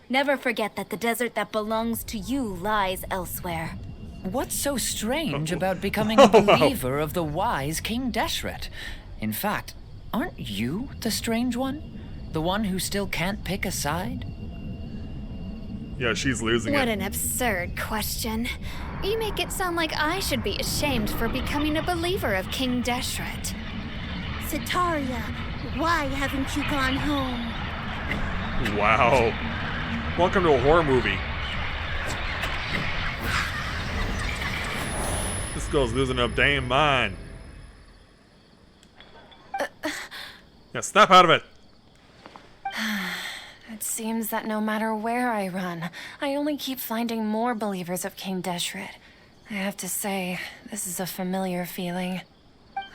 never forget that the desert that belongs to you lies elsewhere. What's so strange about becoming a believer of the wise King Deshret? In fact, aren't you the strange one? The one who still can't pick a side? Yeah, she's losing What it. an absurd question. You make it sound like I should be ashamed for becoming a believer of King Deshret. Sataria, why haven't you gone home? Wow. Welcome to a horror movie. This girl's losing her damn mind. Yeah, snap out of it. It seems that no matter where I run, I only keep finding more believers of King Deshret. I have to say, this is a familiar feeling.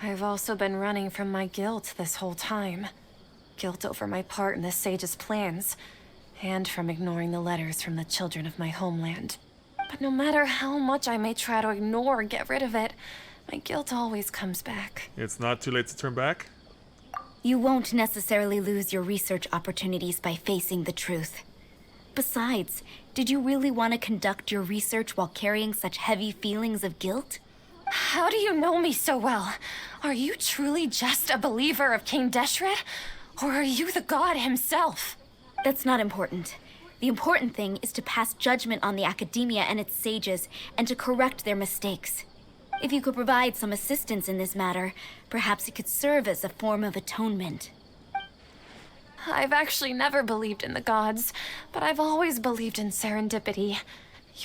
I've also been running from my guilt this whole time. Guilt over my part in the sage's plans, and from ignoring the letters from the children of my homeland. But no matter how much I may try to ignore or get rid of it, my guilt always comes back. It's not too late to turn back. You won't necessarily lose your research opportunities by facing the truth. Besides, did you really want to conduct your research while carrying such heavy feelings of guilt? How do you know me so well? Are you truly just a believer of King Deshret? Or are you the god himself? That's not important. The important thing is to pass judgment on the Academia and its sages, and to correct their mistakes. If you could provide some assistance in this matter, perhaps it could serve as a form of atonement. I've actually never believed in the gods, but I've always believed in serendipity.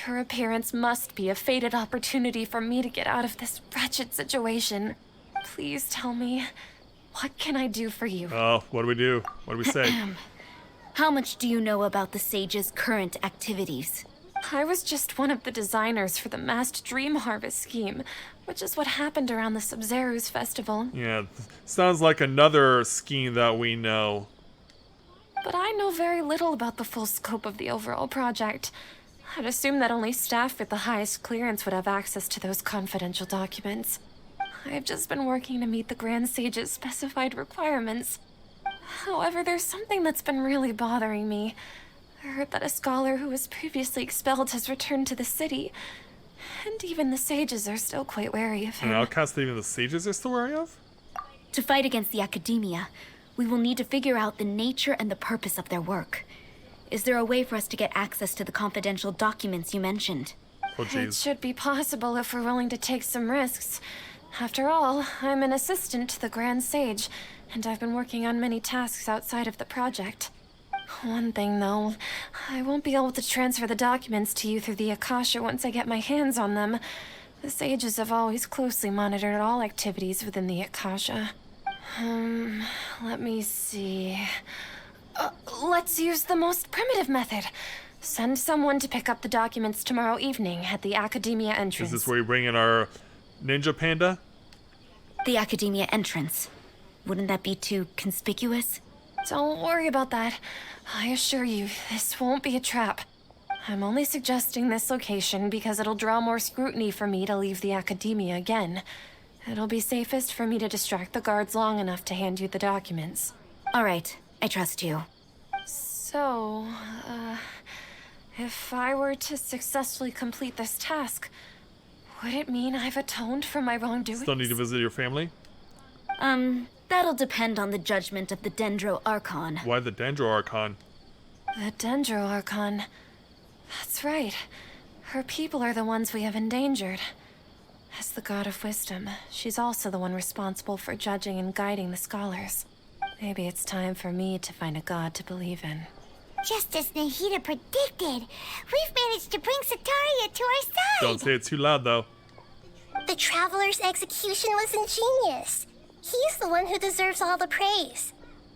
Your appearance must be a fated opportunity for me to get out of this wretched situation. Please tell me, what can I do for you? Oh, what do we do? What do we say? How much do you know about the sage's current activities? I was just one of the designers for the massed dream harvest scheme, which is what happened around the SABZERUZ festival. Yeah, sounds like another scheme that we know. But I know very little about the full scope of the overall project. I'd assume that only staff with the highest clearance would have access to those confidential documents. I've just been working to meet the Grand Sage's specified requirements. However, there's something that's been really bothering me. I heard that a scholar who was previously expelled has returned to the city, and even the sages are still quite wary of him. An outcast that even the sages are still wary of? To fight against the academia, we will need to figure out the nature and the purpose of their work. Is there a way for us to get access to the confidential documents you mentioned? Oh, It jeez. should be possible if we're willing to take some risks. After all, I'm an assistant to the Grand Sage, and I've been working on many tasks outside of the project. One thing, though, I won't be able to transfer the documents to you through the Akasha once I get my hands on them. The sages have always closely monitored all activities within the Akasha. Let me see. Let's use the most primitive method. Send someone to pick up the documents tomorrow evening at the Academia Is entrance. this where we bring in our ninja panda? The academia entrance. Wouldn't that be too conspicuous? Don't worry about that. I assure you, this won't be a trap. I'm only suggesting this location because it'll draw more scrutiny for me to leave the Academia again. It'll be safest for me to distract the guards long enough to hand you the documents. All right, I trust you. So, if I were to successfully complete this task, would it mean I've atoned for my wrongdoings? Still need to visit your family? That'll depend on the judgment of the Dendro Archon. Why the Dendro Archon? The Dendro Archon. That's right. Her people are the ones we have endangered. As the god of wisdom, she's also the one responsible for judging and guiding the scholars. Maybe it's time for me to find a god to believe in. Just as Nahida predicted, we've managed to bring Sataria to our side. Don't say it too loud, though. The Traveler's execution was ingenious. He's the one who deserves all the praise.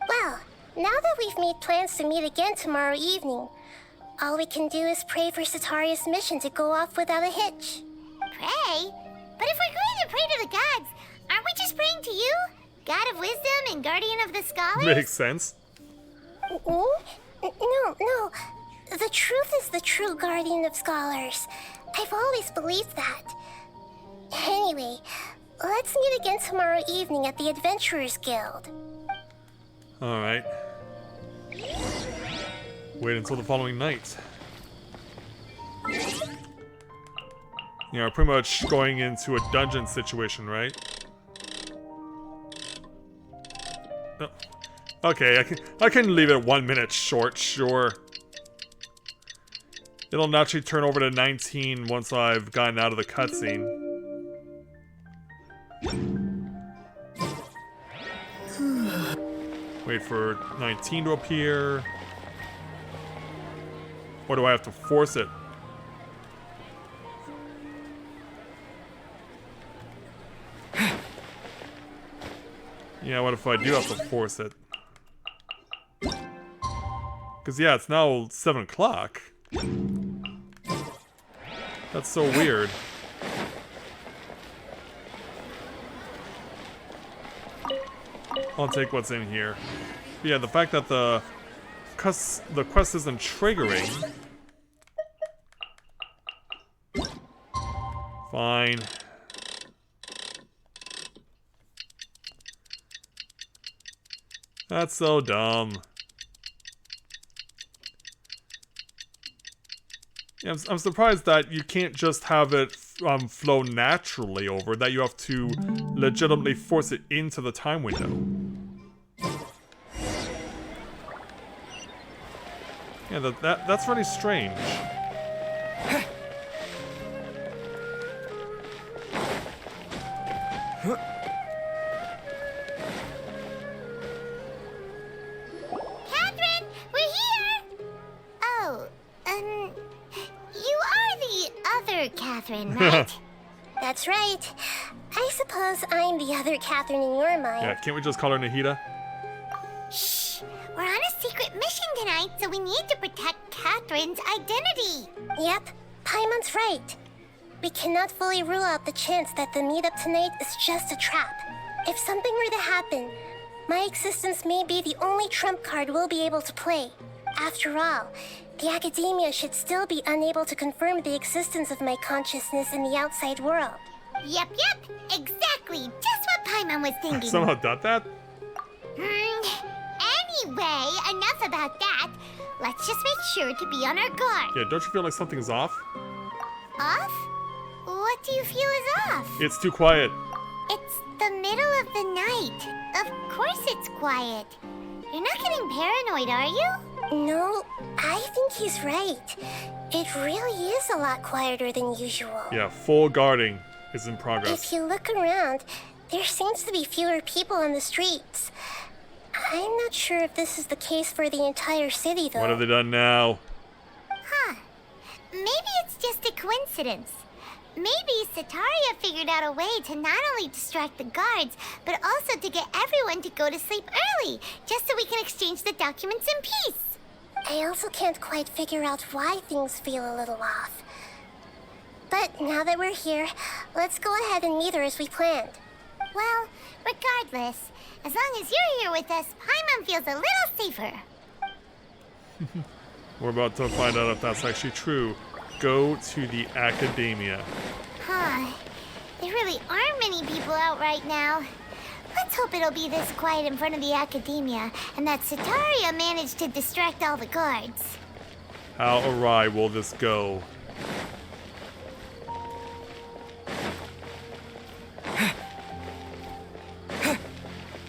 Well, now that we've made plans to meet again tomorrow evening, all we can do is pray for Sataria's mission to go off without a hitch. Pray? But if we're going to pray to the gods, aren't we just praying to you? God of wisdom and guardian of the scholars? Makes sense. No. The truth is the true guardian of scholars. I've always believed that. Anyway, let's meet again tomorrow evening at the Adventurers Guild. Alright. Wait until the following night. You know, pretty much going into a dungeon situation, right? Oh. Okay, I can leave it 1 minute short, sure. It'll naturally turn over to 19 once I've gotten out of the cutscene. Wait for 19 to appear. Or do I have to force it? Yeah, what if I do have to force it? Because, yeah, it's now 7 o'clock. That's so weird. I'll take what's in here. But yeah, the fact that the quest isn't triggering. Fine. That's so dumb. Yeah, I'm surprised that you can't just have it flow naturally over, that you have to legitimately force it into the time window. Yeah, that's really strange. Catherine, we're here! Oh, you are the other Catherine, right? That's right. I suppose I'm the other Catherine in your mind. Yeah, can't we just call her Nahida? Shh! We're on a secret mission tonight, so we need to protect Catherine's identity. Yep, Paimon's right. We cannot fully rule out the chance that the meetup tonight is just a trap. If something were to happen, my existence may be the only trump card we'll be able to play. After all, The academia should still be unable to confirm the existence of my consciousness in the outside world. Yep, exactly. Just what Paimon was thinking. Somehow done that? Anyway, enough about that. Let's just make sure to be on our guard. Yeah, don't you feel like something's off? Off? What do you feel is off? It's too quiet. It's the middle of the night. Of course it's quiet. You're not getting paranoid, are you? No, I think he's right. It really is a lot quieter than usual. Yeah, full guarding is in progress. If you look around, there seems to be fewer people on the streets. I'm not sure if this is the case for the entire city, though. What have they done now? Huh. Maybe it's just a coincidence. Maybe Sataria figured out a way to not only distract the guards, but also to get everyone to go to sleep early, just so we can exchange the documents in peace. I also can't quite figure out why things feel a little off. But now that we're here, let's go ahead and meet her as we planned. Well, regardless, as long as you're here with us, Paimon feels a little safer. We're about to find out if that's actually true. Go to the academia. Huh. There really aren't many people out right now. Let's hope it'll be this quiet in front of the academia, and that Sataria managed to distract all the guards. How awry will this go?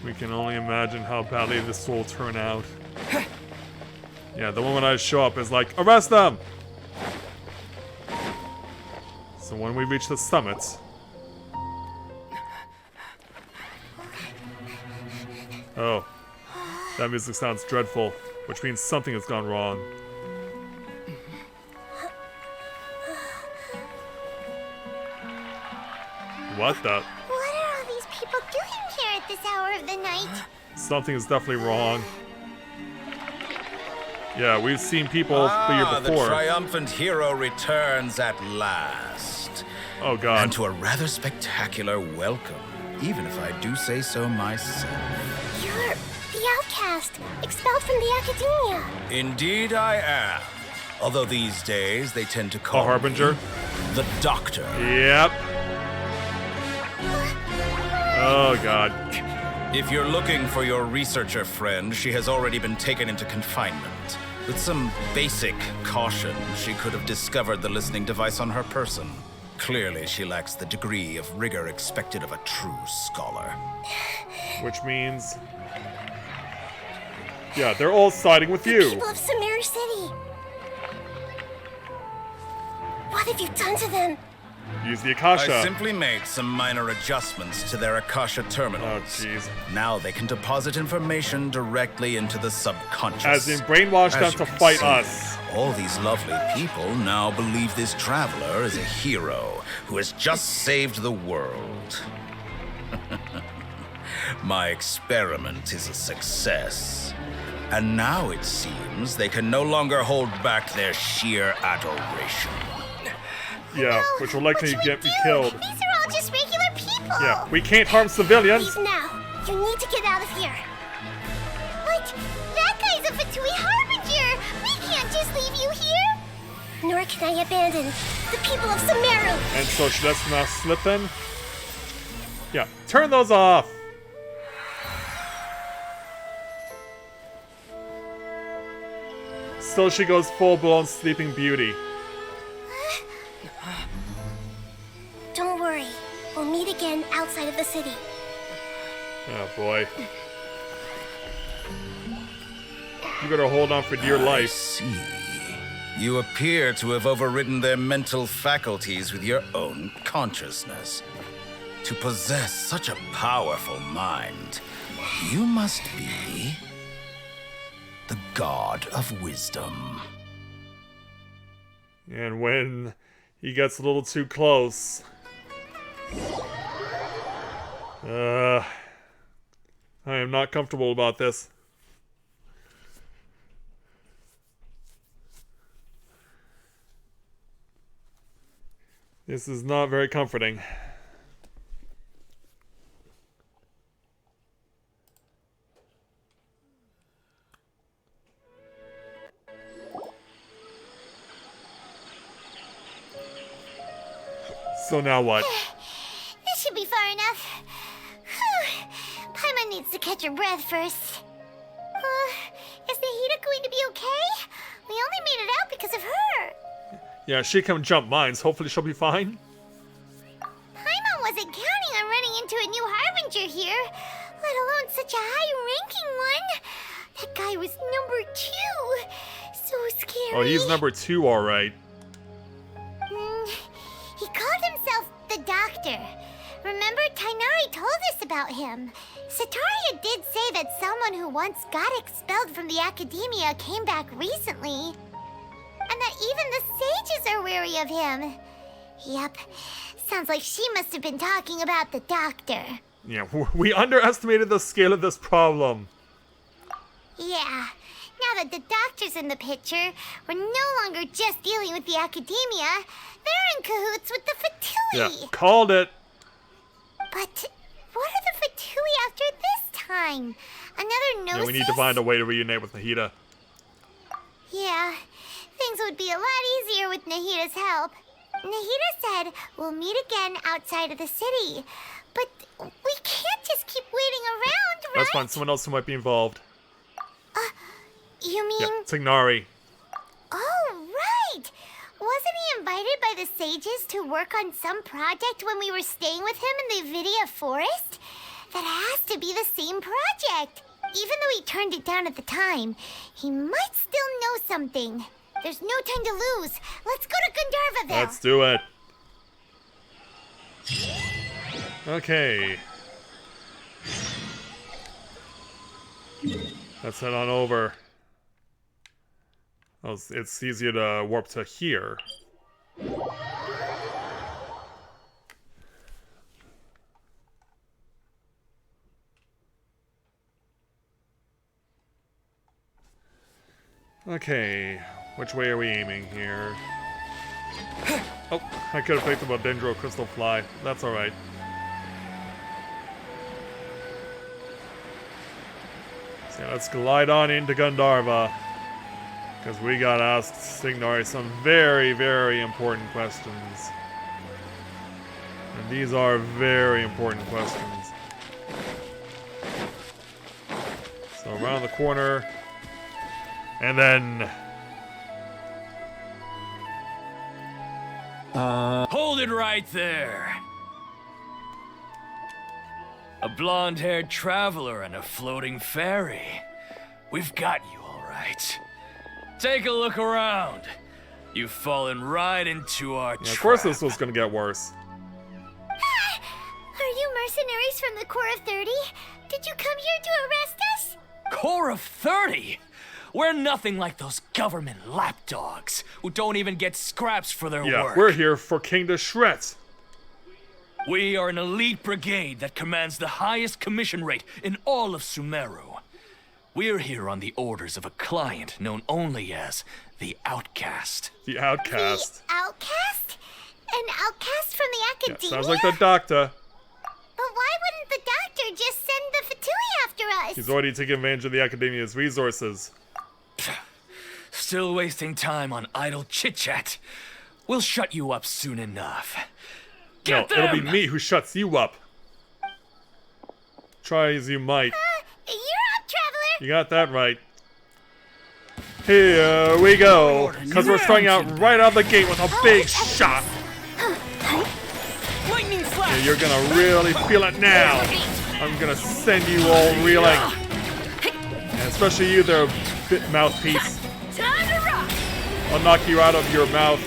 We can only imagine how badly this will turn out. Yeah, the moment I show up is like, arrest them! So when we reach the summit... Oh. That music sounds dreadful, which means something has gone wrong. What the? What are all these people doing here at this hour of the night? Something is definitely wrong. Yeah, we've seen people here before. The triumphant hero returns at last. Oh god. And to a rather spectacular welcome, even if I do say so myself. You're the outcast, expelled from the academia. Indeed I am. Although these days they tend to call A harbinger? me the Doctor. Yep. Oh god. If you're looking for your researcher friend, she has already been taken into confinement. With some basic caution, she could have discovered the listening device on her person. Clearly, she lacks the degree of rigor expected of a true scholar. Which means... Yeah, they're all siding with you. People of Sumeru City. What have you done to them? Use the Akasha. I simply made some minor adjustments to their Akasha terminals. Oh, jeez. Now they can deposit information directly into the subconscious. As in, brainwash them to fight us. All these lovely people now believe this traveler is a hero who has just saved the world. My experiment is a success. And now it seems they can no longer hold back their sheer adoration. Yeah, which will likely get me killed. These are all just regular people. Yeah, we can't harm civilians. Leave now. You need to get out of here. But that guy's a Fatui Harbinger. We can't just leave you here. Nor can I abandon the people of Sumeru. And so should us now slip in? Yeah, turn those off. Still she goes full-blown Sleeping Beauty. Don't worry. We'll meet again outside of the city. Oh boy. You better hold on for dear I life. see. You appear to have overridden their mental faculties with your own consciousness. To possess such a powerful mind, you must be the god of wisdom. And when he gets a little too close... I am not comfortable about this. This is not very comforting. So now what? This should be far enough. Whew. Paimon needs to catch her breath first. Is Nahida going to be okay? We only made it out because of her. Yeah, she can jump mines. Hopefully she'll be fine. Paimon wasn't counting on running into a new Harbinger here, let alone such a high-ranking one. That guy was number 2. So scary. Oh, he's number 2, alright. He called himself the Doctor. Remember, Tainari told us about him. Sataria did say that someone who once got expelled from the academia came back recently. And that even the sages are wary of him. Yep, sounds like she must have been talking about the Doctor. Yeah, we underestimated the scale of this problem. Yeah, now that the Doctor's in the picture, we're no longer just dealing with the academia. They're in cahoots with the Fatui. Yeah, called it. But what are the Fatui after this time? Another Gnosis? Yeah, we need to find a way to reunite with Nahida. Yeah, things would be a lot easier with Nahida's help. Nahida said we'll meet again outside of the city. But we can't just keep waiting around, right? Let's find someone else who might be involved. You mean... Yeah, Tignari. Oh, right! Wasn't he invited by the sages to work on some project when we were staying with him in the Vidia Forest? That has to be the same project. Even though he turned it down at the time, he might still know something. There's no time to lose. Let's go to Gandharvaville. Let's do it. Okay. Let's head on over. Oh, it's easier to warp to here. Okay, which way are we aiming here? Oh, I could have picked up a Dendro Crystal Fly. That's alright. So yeah, let's glide on into Gandharva. Because we gotta ask Tignari some very, very important questions. And these are very important questions. So around the corner. And then... Hold it right there! A blonde-haired traveler and a floating fairy. We've got you, all right. Take a look around. You've fallen right into our trap. Of course this was gonna get worse. Are you mercenaries from the Corps of 30? Did you come here to arrest us? Corps of 30? We're nothing like those government lapdogs who don't even get scraps for their Yeah, work. we're here for King Deshret. We are an elite brigade that commands the highest commission rate in all of Sumeru. We're here on the orders of a client known only as the Outcast. The Outcast. The Outcast? An outcast from the Yeah, academia? sounds like the Doctor. But why wouldn't the Doctor just send the Fatui after us? He's already taking advantage of the Academia's resources. Still wasting time on idle chit-chat. We'll shut you up soon enough. Get No, it'll be them! me who shuts you up. Try as you might. You're up, traveler! You got that right. Here we go. Because we're starting out right out of the gate with a big shot. Lightning slash! Yeah, you're gonna really feel it now. I'm gonna send you all reeling. And especially you there, bit mouthpiece. Time to rock! I'll knock you out of your mouth.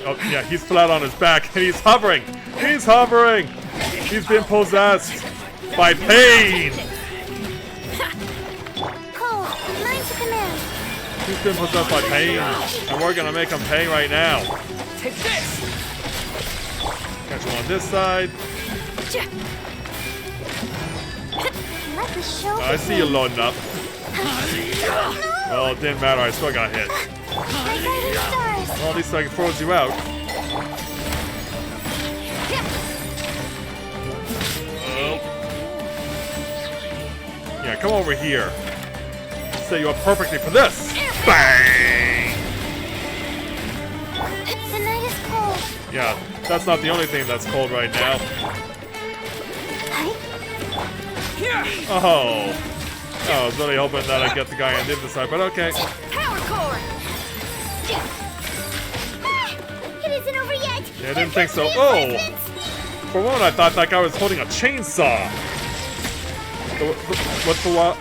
Oh, yeah, he's flat on his back and he's hovering. He's hovering. He's been possessed by pain. Cole, mine to command. He's been possessed by pain. And we're gonna make him pay right now. Take this! Catch him on this side. Let the show I see you loading up. Well, it didn't matter. I still got hit. My guiding stars. Well, at least I froze you out. Yeah, come over here. Set you up perfectly for this. Bang! Yeah, that's not the only thing that's cold right now. Oh. Oh, I was really hoping that I'd get the guy on the other side, but okay. Power core! It isn't over yet! Yeah, I didn't think so. Oh! For a moment I thought that guy was holding a chainsaw.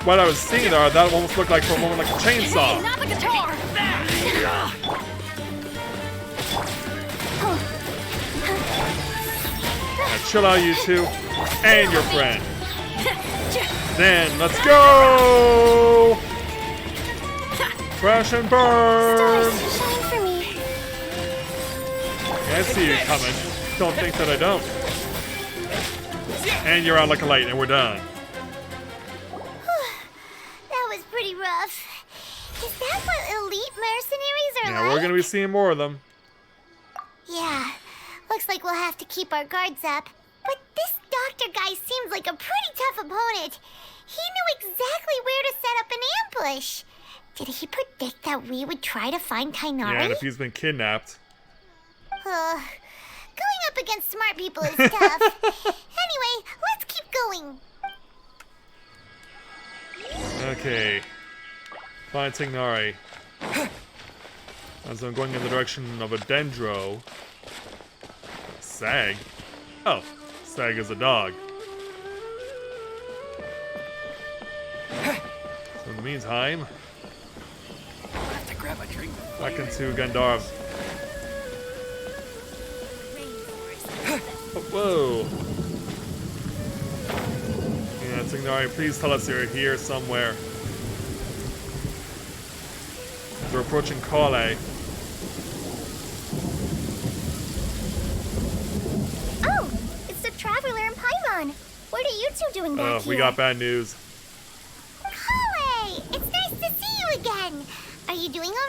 What I was seeing there, that almost looked like for a moment like a chainsaw. Hey, not the guitar! Now chill out, you two. And your friend. Then, let's go! Crash and burn! Stars, shine for me. Yeah, I see you coming. Don't think that I don't. And you're out like a light, and we're done. That was pretty rough. Is that what elite mercenaries are Yeah, like? we're gonna be seeing more of them. Yeah, looks like we'll have to keep our guards up. But this doctor guy seems like a pretty tough opponent. He knew exactly where to set up an ambush. Did he predict that we would try to find Tainari? Yeah, and if he's been kidnapped. Going up against smart people is tough. Anyway, let's keep going. Okay. Find Tainari. As I'm going in the direction of a dendro. Sag? Oh, Sag is a dog. So in the meantime, have to grab a drink. back into Gandharv. Oh, whoa. Yeah, Tainari, please tell us you're here somewhere. We're approaching Kale. Oh, it's the Traveler and Paimon. What are you two doing back here? We got bad news. Kale, it's nice to see you again. Are you doing all right?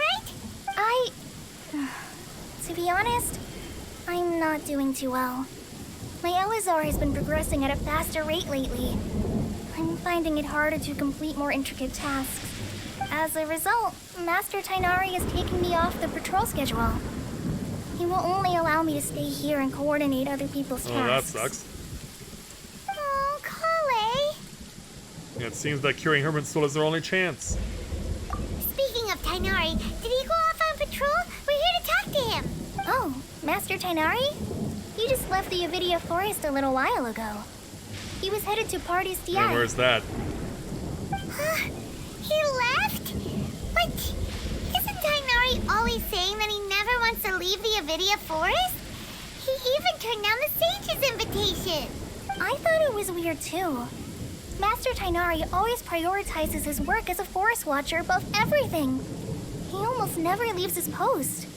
To be honest, I'm not doing too well. My Elazar has been progressing at a faster rate lately. I'm finding it harder to complete more intricate tasks. As a result, Master Tainari is taking me off the patrol schedule. He will only allow me to stay here and coordinate other people's Oh, that tasks. sucks. Oh, Kale. Yeah, it seems that curing Herman's soul is their only chance. Speaking of Tainari, did he go off on patrol? We're here to talk to him. Oh, Master Tainari? He just left the Avidia Forest a little while ago. He was headed to Party's DI. And where's that? He left? But isn't Tainari always saying that he never wants to leave the Avidia Forest? He even turned down the Sage's invitation. I thought it was weird too. Master Tainari always prioritizes his work as a forest watcher above everything. He almost never leaves his post.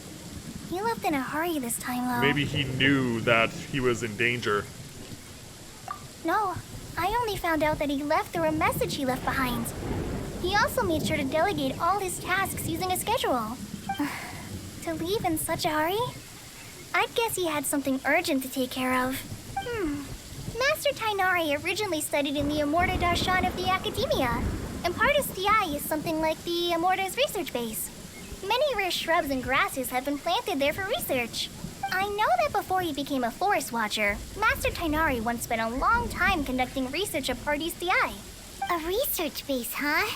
He left in a hurry this time, though. Maybe he knew that he was in danger. No, I only found out that he left through a message he left behind. He also made sure to delegate all his tasks using a schedule. To leave in such a hurry? I'd guess he had something urgent to take care of. Master Tainari originally studied in the Amorta Darshan of the Academia, and Partis DI is something like the Amorta's research base. Many rare shrubs and grasses have been planted there for research. I know that before he became a forest watcher, Master Tainari once spent a long time conducting research at Partis DI. A research base, huh?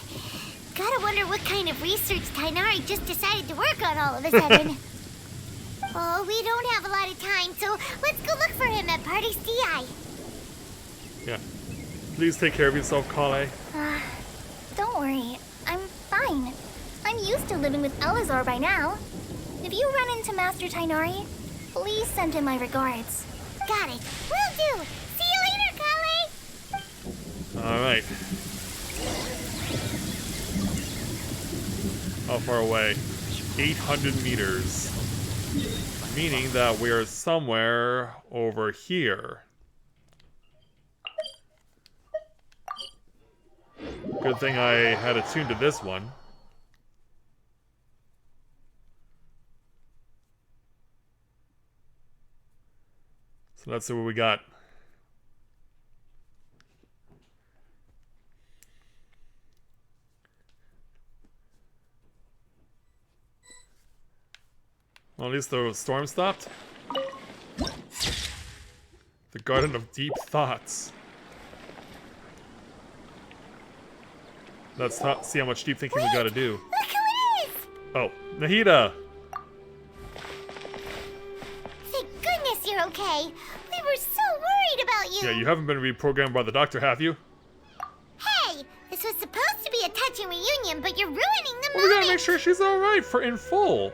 Gotta wonder what kind of research Tainari just decided to work on all of a sudden. Oh, we don't have a lot of time, so let's go look for him at Party's DI. Yeah. Please take care of yourself, Kale. Don't worry, I'm fine. I'm used to living with Elazar by now. If you run into Master Tainari, please send him my regards. Got it. Will do. See you later, Kale. Alright. How far away? 800 meters. Meaning that we're somewhere over here. Good thing I had it tuned to this one. So let's see what we got. Well, at least the storm stopped. The Garden of Deep Thoughts. Let's see how much deep thinking we gotta do. Look who it is! Oh, Nahida! Thank goodness you're okay. We were so worried about you. Yeah, you haven't been reprogrammed by the doctor, have you? Hey, this was supposed to be a touching reunion, but you're ruining the Well, we moment. gotta make sure she's alright in full.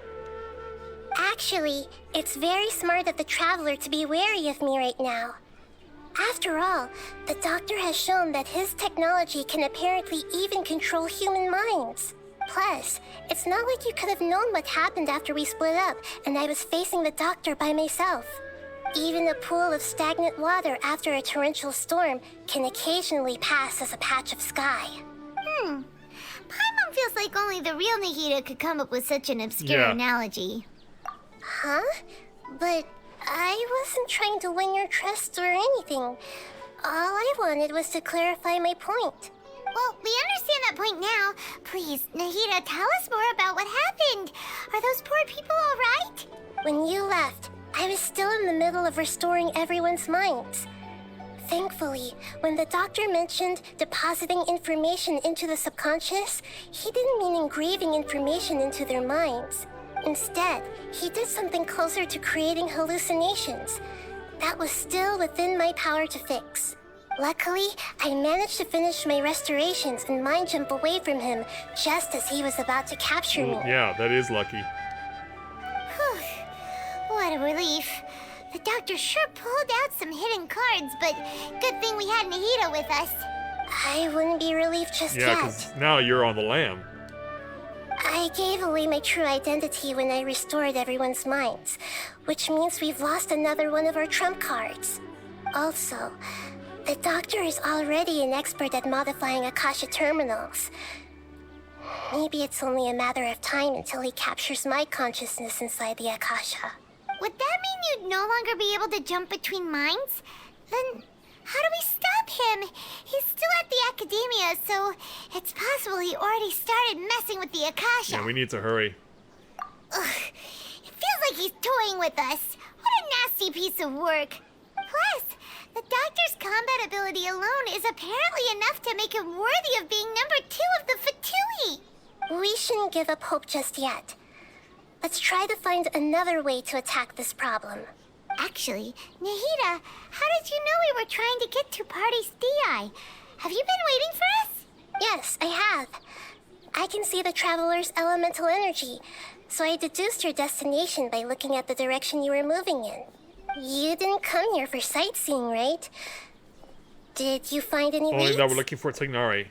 Actually, it's very smart of the traveler to be wary of me right now. After all, the doctor has shown that his technology can apparently even control human minds. Plus, it's not like you could have known what happened after we split up and I was facing the doctor by myself. Even a pool of stagnant water after a torrential storm can occasionally pass as a patch of sky. Paimon feels like only the real Nahida could come up with such an obscure analogy. Huh? But I wasn't trying to win your trust or anything. All I wanted was to clarify my point. Well, we understand that point now. Please, Nahida, tell us more about what happened. Are those poor people all right? When you left, I was still in the middle of restoring everyone's minds. Thankfully, when the doctor mentioned depositing information into the subconscious, he didn't mean engraving information into their minds. Instead, he did something closer to creating hallucinations. That was still within my power to fix. Luckily, I managed to finish my restorations and mind jump away from him just as he was about to capture me. Yeah, that is lucky. Whew. What a relief. The doctor sure pulled out some hidden cards, but good thing we had Nahida with us. I wouldn't be relieved just Yeah, yet. because now you're on the lam. I gave away my true identity when I restored everyone's minds, which means we've lost another one of our trump cards. Also, the doctor is already an expert at modifying Akasha terminals. Maybe it's only a matter of time until he captures my consciousness inside the Akasha. Would that mean you'd no longer be able to jump between minds? Then how do we stop him? He's still at the academia, so it's possible he already started messing with the Akasha. Yeah, we need to hurry. Ugh, it feels like he's toying with us. What a nasty piece of work. Plus, the doctor's combat ability alone is apparently enough to make him worthy of being number 2 of the Fatui. We shouldn't give up hope just yet. Let's try to find another way to attack this problem. Actually, Nahida, how did you know we were trying to get to Party's DI? Have you been waiting for us? Yes, I have. I can see the traveler's elemental energy, so I deduced your destination by looking at the direction you were moving in. You didn't come here for sightseeing, right? Did you find any Only leads? that we're looking for Tignari.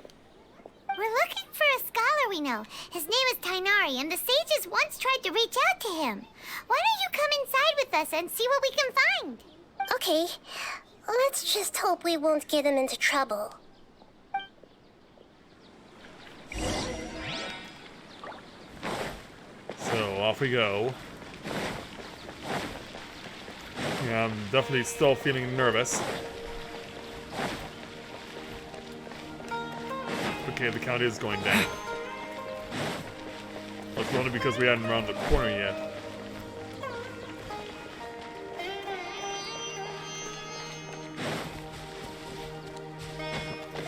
We're looking for a scholar we know. His name is Tainari, and the sages once tried to reach out to him. Why don't you come inside with us and see what we can find? Okay, let's just hope we won't get him into trouble. So off we go. Yeah, I'm definitely still feeling nervous. Okay, the count is going down. That's only because we hadn't rounded the corner yet.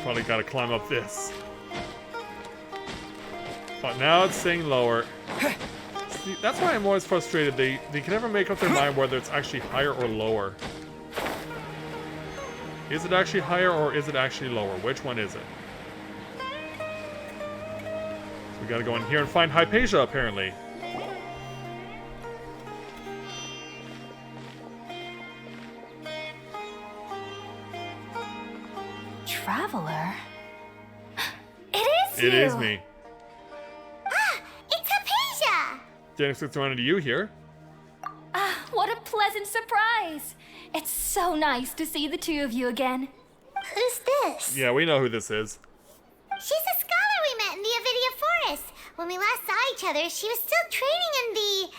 Probably gotta climb up this. But now it's staying lower. See, that's why I'm always frustrated. They can never make up their mind whether it's actually higher or lower. Is it actually higher or is it actually lower? Which one is it? So we gotta go in here and find Hypatia, apparently. Traveler? It is you! It is me. Ah, it's Hypatia! Didn't expect to run into you here. Ah, what a pleasant surprise! It's so nice to see the two of you again. Who's this? Yeah, we know who this is. She's a scholar we met in the Avidia Forest. When we last saw each other, she was still training in the,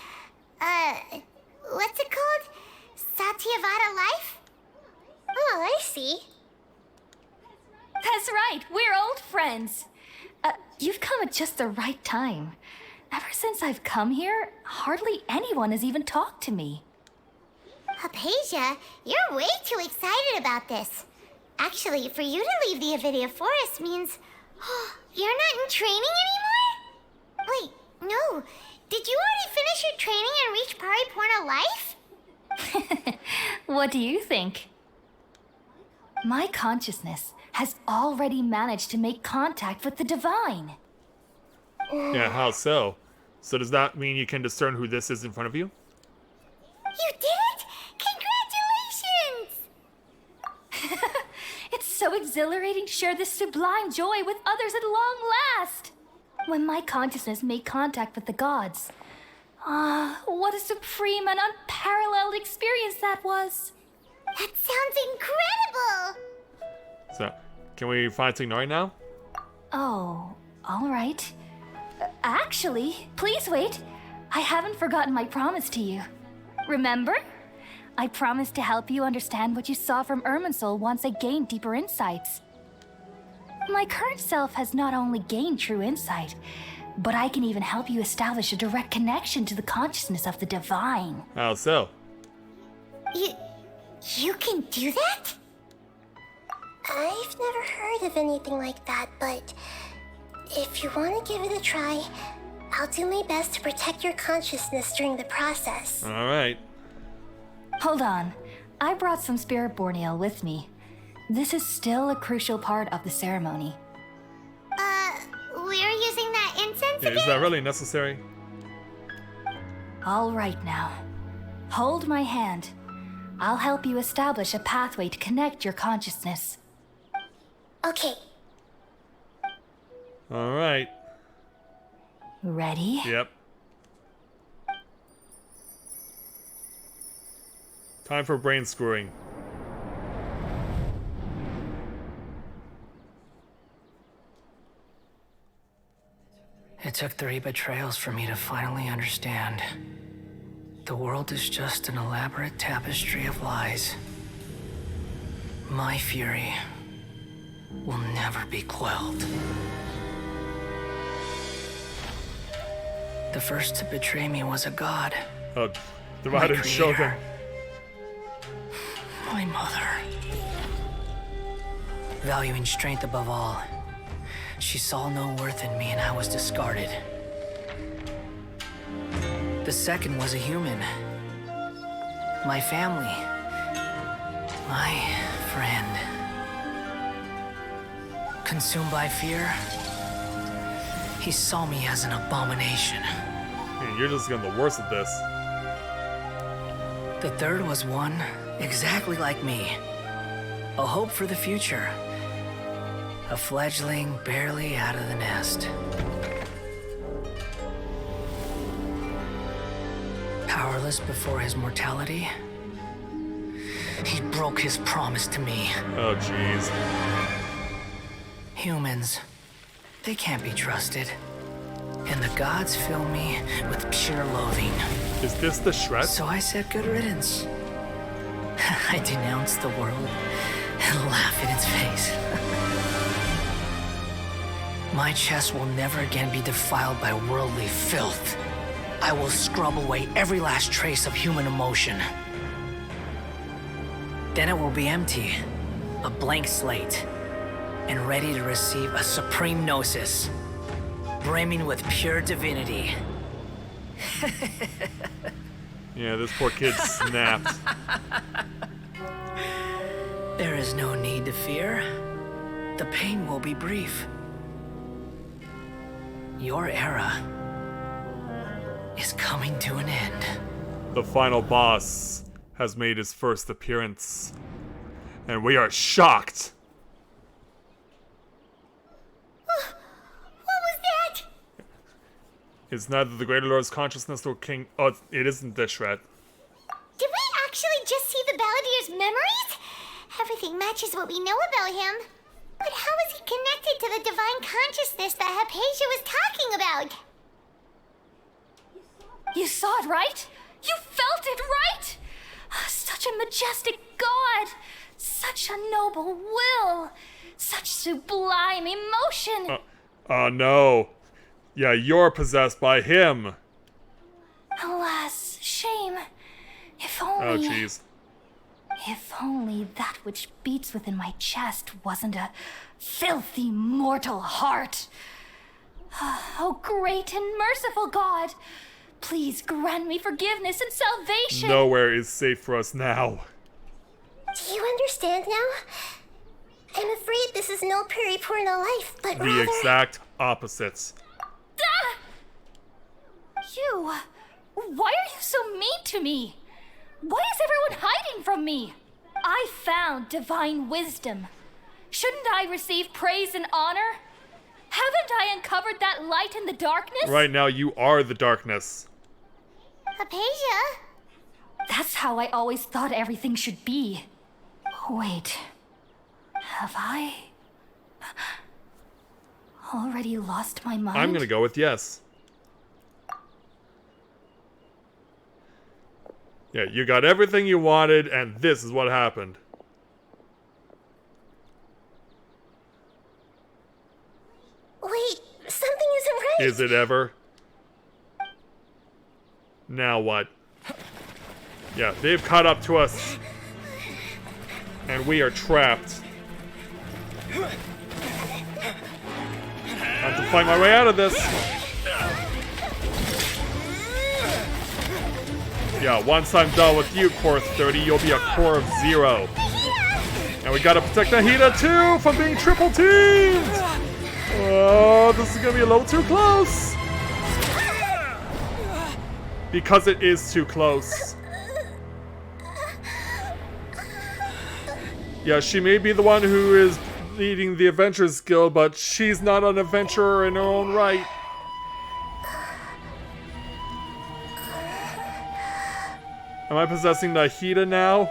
what's it called? Satyavada life? Oh, I see. That's right, we're old friends. You've come at just the right time. Ever since I've come here, hardly anyone has even talked to me. Hypatia, you're way too excited about this. Actually, for you to leave the Avidia Forest means... you're not in training anymore? Wait, no. Did you already finish your training and reach Pariporn life? What do you think? My consciousness has already managed to make contact with the divine. Yeah, how so? So does that mean you can discern who this is in front of you? You did it! Congratulations! It's so exhilarating to share this sublime joy with others at long last. When my consciousness made contact with the gods. What a supreme and unparalleled experience that was. That sounds incredible! So, can we find Tignari now? Oh, all right. Actually, please wait. I haven't forgotten my promise to you. Remember? I promised to help you understand what you saw from Irminsul once I gained deeper insights. My current self has not only gained true insight, but I can even help you establish a direct connection to the consciousness of the divine. How so? You can do that? I've never heard of anything like that, but if you want to give it a try, I'll do my best to protect your consciousness during the process. Alright. Hold on. I brought some spirit borneal with me. This is still a crucial part of the ceremony. We're using that incense Yeah, again? is that really necessary? All right now. Hold my hand. I'll help you establish a pathway to connect your consciousness. Okay. Alright. Ready? Yep. Time for brain screwing. It took 3 betrayals for me to finally understand. The world is just an elaborate tapestry of lies. My fury will never be quelled. The first to betray me was a god. Oh, divided Shogun. My mother. Valuing strength above all, she saw no worth in me and I was discarded. The second was a human. My family. My friend. Consumed by fear, he saw me as an abomination. Man, you're just getting the worst of this. The third was one exactly like me. A hope for the future. A fledgling barely out of the nest. Powerless before his mortality, he broke his promise to me. Oh, jeez. Humans, they can't be trusted. And the gods fill me with pure loathing. Is this the shred? So I said good riddance. I denounced the world and laugh in its face. My chest will never again be defiled by worldly filth. I will scrub away every last trace of human emotion. Then it will be empty, a blank slate, and ready to receive a supreme gnosis, brimming with pure divinity. Yeah, this poor kid snapped. There is no need to fear. The pain will be brief. Your era is coming to an end. The final boss has made his first appearance. And we are shocked. What was that? It's neither the Greater Lord's consciousness nor King... Oh, it isn't the shred. Did we actually just see the Balladier's memories? Everything matches what we know about him. But how is he connected to the divine consciousness that Hypatia was talking about? You saw it, right? You felt it, right? Such a majestic god! Such a noble will! Such sublime emotion! No. Yeah, you're possessed by him. Alas, shame. If Oh, only... jeez. If only that which beats within my chest wasn't a filthy mortal heart. Oh, great and merciful God, please grant me forgiveness and salvation. Nowhere is safe for us now. Do you understand now? I'm afraid this is no periporno life, but The rather... exact opposites. You... Why are you so mean to me? Why is everyone hiding from me? I found divine wisdom. Shouldn't I receive praise and honor? Haven't I uncovered that light in the darkness? Right now, you are the darkness. Apasia? That's how I always thought everything should be. Wait. Have I... already lost my mind? I'm gonna go with yes. Yeah, you got everything you wanted, and this is what happened. Wait, something isn't right. Is it ever? Now what? Yeah, they've caught up to us. And we are trapped. I have to find my way out of this. Yeah, once I'm done with you, Core 30, you'll be a Core of 0. And we gotta protect Nahida too from being triple teamed! Oh, this is gonna be a little too close! Because it is too close. Yeah, she may be the one who is leading the Adventurers Guild, but she's not an adventurer in her own right. Am I possessing Nahida now?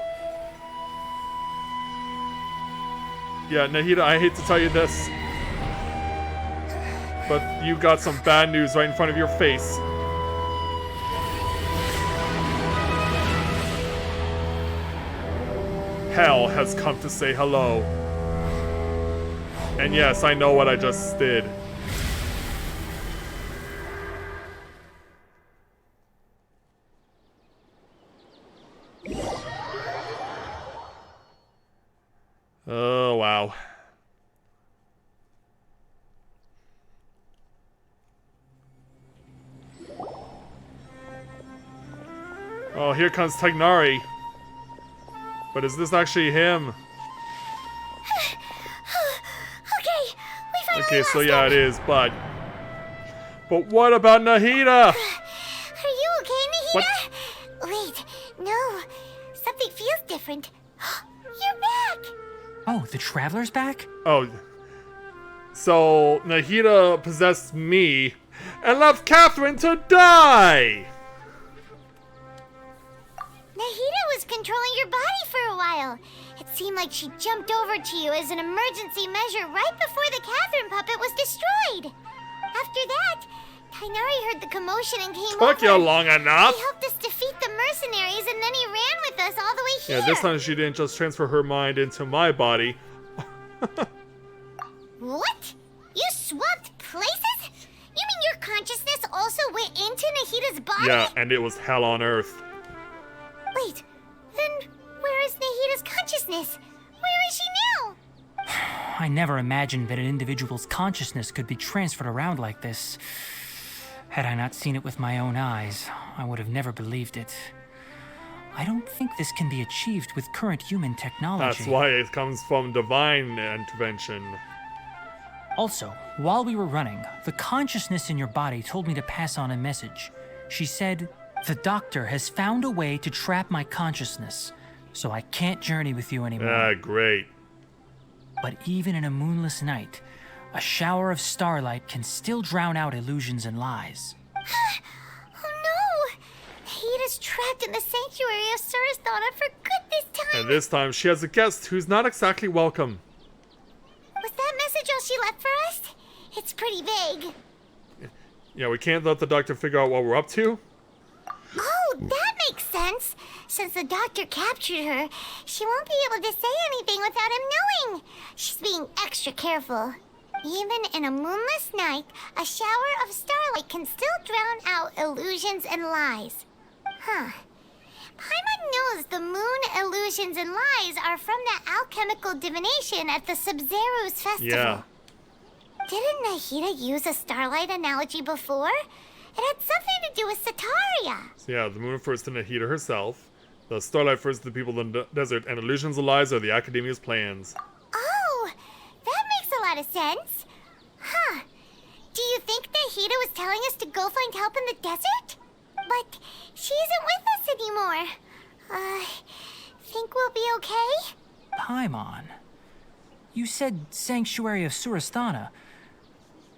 Yeah, Nahida, I hate to tell you this, but you got some bad news right in front of your face. Hell has come to say hello. And yes, I know what I just did. Oh, wow. Oh, here comes Tagnari. But is this actually him? Okay, so yeah, it is, but what about Nahida? Are you okay, Nahida? Wait, no. Something feels different. You're back! Oh, the Traveler's back? Oh. So, Nahida possessed me and left Catherine to die! Nahida was controlling your body for a while. It seemed like she jumped over to you as an emergency measure right before the Catherine puppet was destroyed. After that, Tainari heard the commotion and came over. Took you long enough. He helped us defeat the mercenaries and then he ran with us all the way here. Yeah, this time she didn't just transfer her mind into my body. What? You swapped places? You mean your consciousness also went into Nahida's body? Yeah, and it was hell on earth. Wait, then where is Nahida's consciousness? Where is she now? I never imagined that an individual's consciousness could be transferred around like this. Had I not seen it with my own eyes, I would have never believed it. I don't think this can be achieved with current human technology. That's why it comes from divine intervention. Also, while we were running, the consciousness in your body told me to pass on a message. She said, "The doctor has found a way to trap my consciousness, so I can't journey with you anymore." Ah, great. But even in a moonless night, a shower of starlight can still drown out illusions and lies. Oh no! Nahida's trapped in the sanctuary of Surasthana for good this time! And this time she has a guest who's not exactly welcome. Was that message all she left for us? It's pretty vague. Yeah, we can't let the doctor figure out what we're up to. Oh, that makes sense. Since the doctor captured her, she won't be able to say anything without him knowing. She's being extra careful. Even in a moonless night, a shower of starlight can still drown out illusions and lies. Huh. Paimon knows the moon illusions and lies are from the alchemical divination at the SABZERUZ festival. Yeah. Didn't Nahida use a starlight analogy before? It had something to do with Sataria. So yeah, the moon refers to Nahida herself. The starlight refers to the people in the desert, and illusions and lies are the Academia's plans. Oh, that makes a lot of sense. Huh. Do you think Nahida was telling us to go find help in the desert? But she isn't with us anymore. Think we'll be okay? Paimon, you said Sanctuary of Surasthana.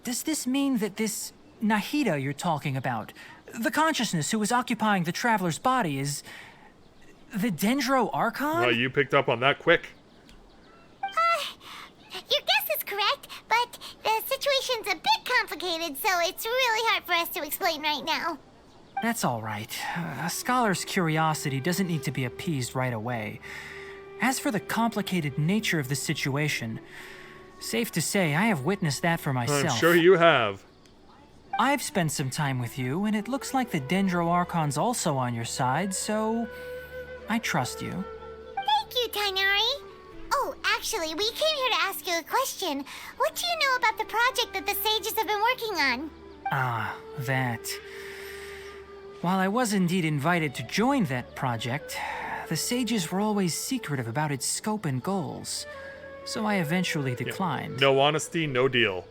Does this mean that this Nahida you're talking about, the consciousness who was occupying the traveler's body, is the Dendro Archon? Well, you picked up on that quick. Your guess is correct, but the situation's a bit complicated, so it's really hard for us to explain right now. That's all right. A scholar's curiosity doesn't need to be appeased right away. As for the complicated nature of the situation, safe to say I have witnessed that for myself. I'm sure you have. I've spent some time with you, and it looks like the Dendro Archon's also on your side, so I trust you. Thank you, Tainari. Oh, actually, we came here to ask you a question. What do you know about the project that the sages have been working on? Ah, that. While I was indeed invited to join that project, the sages were always secretive about its scope and goals, so I eventually declined. No honesty, no deal.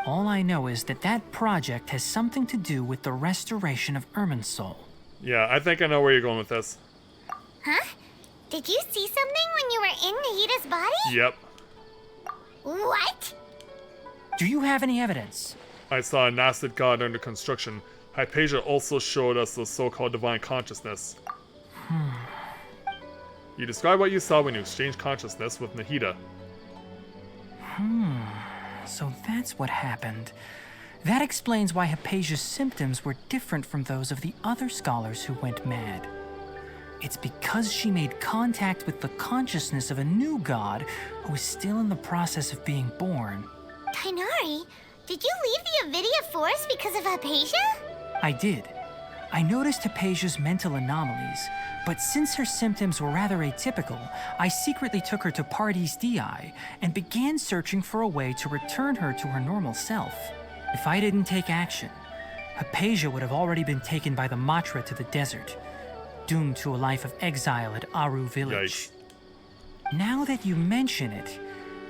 All I know is that that project has something to do with the restoration of Irminsul. Yeah, I think I know where you're going with this. Huh? Did you see something when you were in Nahida's body? Yep. What? Do you have any evidence? I saw an acid god under construction. Hypatia also showed us the so-called divine consciousness. You describe what you saw when you exchanged consciousness with Nahida. So that's what happened. That explains why Hypatia's symptoms were different from those of the other scholars who went mad. It's because she made contact with the consciousness of a new god who is still in the process of being born. Tainari, did you leave the Avidia Forest because of Hypatia? I did. I noticed Hypatia's mental anomalies, but since her symptoms were rather atypical, I secretly took her to Pardis Dii and began searching for a way to return her to her normal self. If I didn't take action, Hypatia would have already been taken by the Matra to the desert, doomed to a life of exile at Aru village. Yikes. Now that you mention it,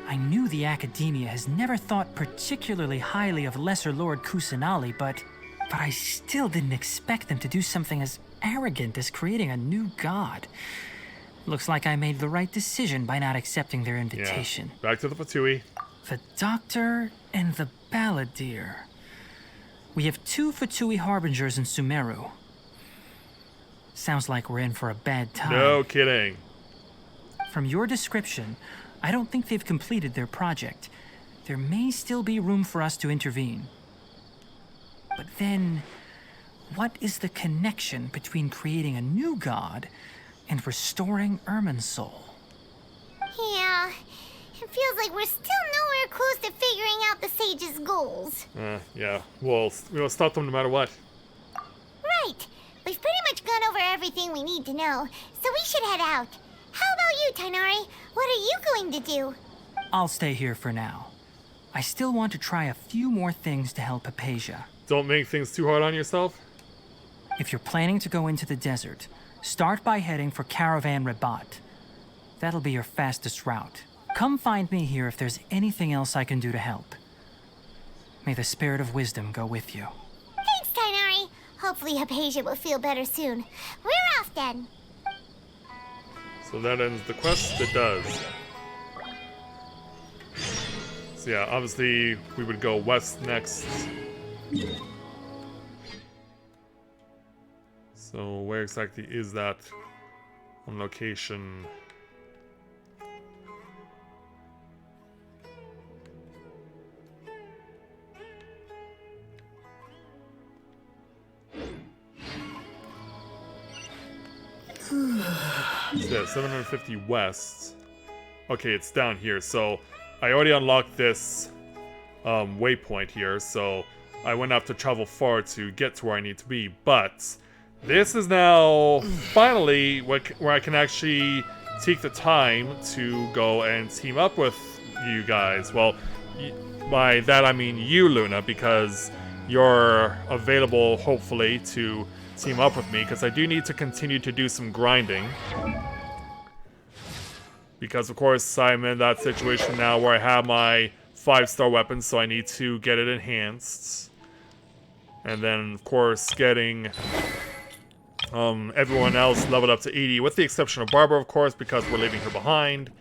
I knew the Academia has never thought particularly highly of Lesser Lord Kusanali, but I still didn't expect them to do something as arrogant as creating a new god. Looks like I made the right decision by not accepting their invitation. Yeah. Back to the Fatui. The Doctor and the Balladeer. We have 2 Fatui Harbingers in Sumeru. Sounds like we're in for a bad time. No kidding. From your description, I don't think they've completed their project. There may still be room for us to intervene. But then, what is the connection between creating a new god and restoring Irminsul? Yeah, it feels like we're still nowhere close to figuring out the sage's goals. Yeah. We'll stop them no matter what. Right. We've pretty much gone over everything we need to know, so we should head out. How about you, Tainari? What are you going to do? I'll stay here for now. I still want to try a few more things to help Hypatia. Don't make things too hard on yourself. If you're planning to go into the desert, start by heading for Caravan Rabat. That'll be your fastest route. Come find me here if there's anything else I can do to help. May the spirit of wisdom go with you. Thanks, Tainari. Hopefully Hypatia will feel better soon. We're off then. So that ends the quest. It does. So yeah, obviously we would go west next. So where exactly is that on location? Yeah, 750 west. Okay, it's down here. So I already unlocked this waypoint here, so I wouldn't have to travel far to get to where I need to be. But this is now finally where I can actually take the time to go and team up with you guys. Well, by that I mean you, Luna, because you're available, hopefully, to team up with me, because I do need to continue to do some grinding. Because, of course, I'm in that situation now where I have my 5-star weapon, so I need to get it enhanced. And then, of course, getting everyone else leveled up to 80, with the exception of Barbara, of course, because we're leaving her behind,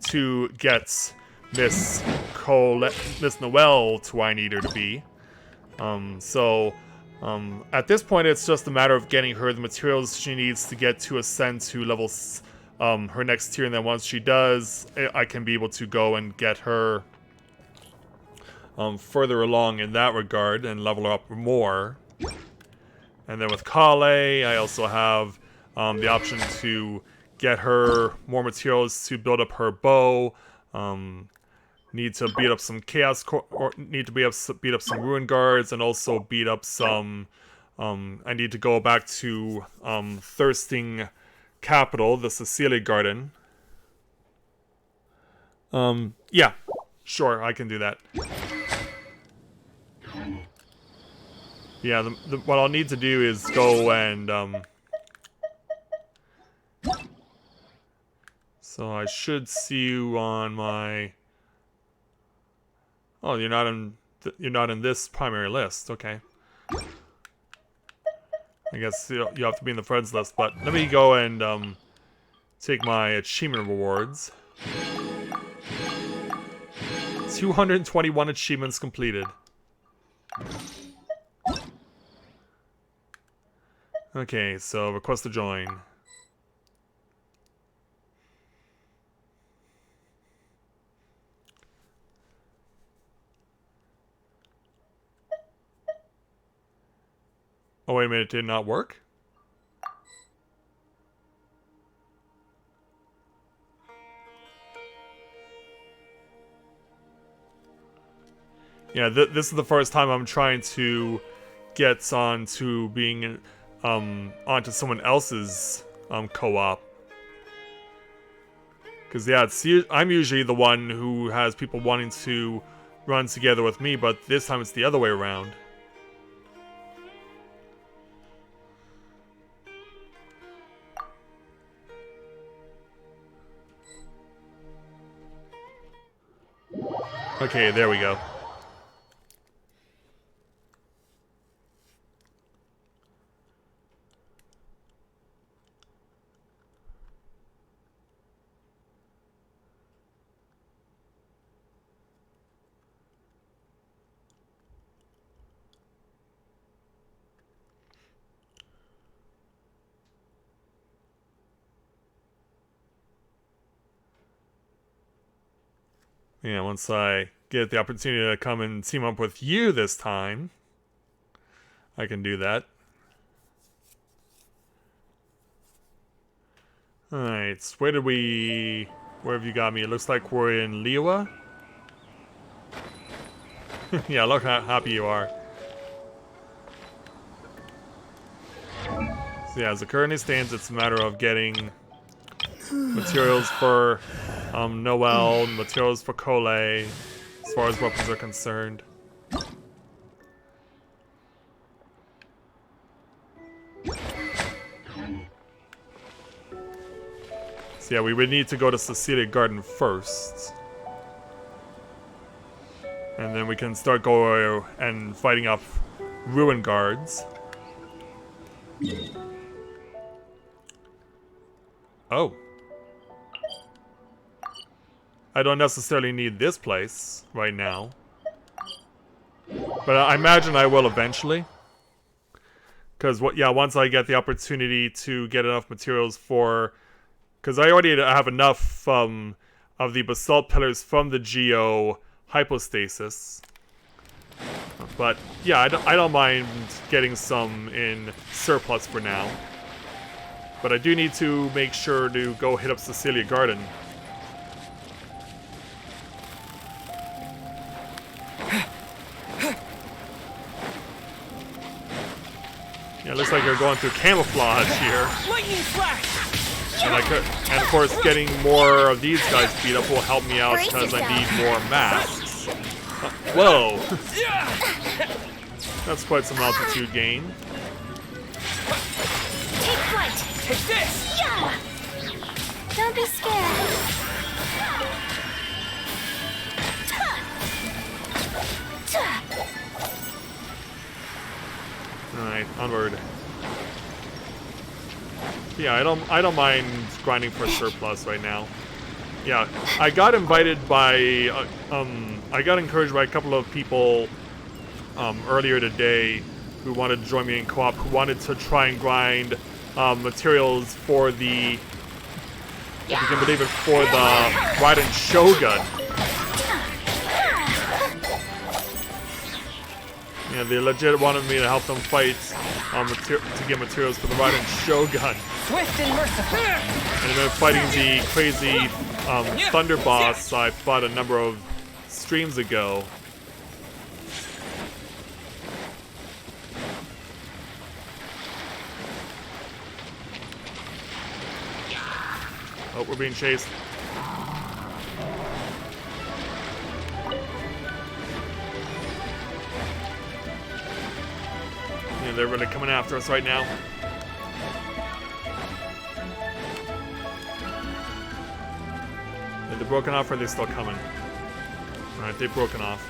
to get Miss Noelle to where I need her to be. At this point, it's just a matter of getting her the materials she needs to get to ascend to level her next tier, and then once she does, I can be able to go and get her further along in that regard and level her up more. And then with Kale, I also have the option to get her more materials to build up her bow. Need to beat up some need to beat up some ruin guards, and also beat up some. I need to go back to Thirsting Capital, the Cecilia Garden. Yeah, sure, I can do that. Yeah, what I'll need to do is go and so I should see you on my. Oh, you're not in this primary list. Okay. I guess you have to be in the friends list, but let me go and take my achievement rewards. 221 achievements completed. Okay, so request to join. Oh, wait a minute, it did not work? Yeah, this is the first time I'm trying to get onto being onto someone else's co-op. Because yeah, I'm usually the one who has people wanting to run together with me, but this time it's the other way around. Okay, there we go. Yeah, once I get the opportunity to come and team up with you this time, I can do that. Alright, so where have you got me? It looks like we're in Liwa. Yeah, look how happy you are. So yeah, as it currently stands, it's a matter of getting materials for Noelle, materials for Cole, as far as weapons are concerned. So yeah, we would need to go to Cecilia Garden first. And then we can start going and fighting up ruin guards. Oh. I don't necessarily need this place right now. But I imagine I will eventually. Because, yeah, once I get the opportunity to get enough materials for... Because I already have enough of the basalt pillars from the Geo hypostasis. But, yeah, I don't mind getting some in surplus for now. But I do need to make sure to go hit up Cecilia Garden. Yeah, let's looks like you're going through camouflage here. Lightning flash! And of course, getting more of these guys beat up will help me out because I need more masks. Whoa! That's quite some altitude gain. Take flight! Take this! Yeah! Don't be scared. Alright, onward. Yeah, I don't mind grinding for surplus right now. Yeah, I got invited by I got encouraged by a couple of people earlier today who wanted to join me in co-op, who wanted to try and grind materials for the, if you can believe it, for the Raiden Shogun. Yeah, they legit wanted me to help them fight to get materials for the Raiden Shogun. Swift and merciful. And then fighting the crazy Thunder boss I fought a number of streams ago. Oh, we're being chased. Yeah, they're really coming after us right now. Are they broken off or are they still coming? Alright, they've broken off.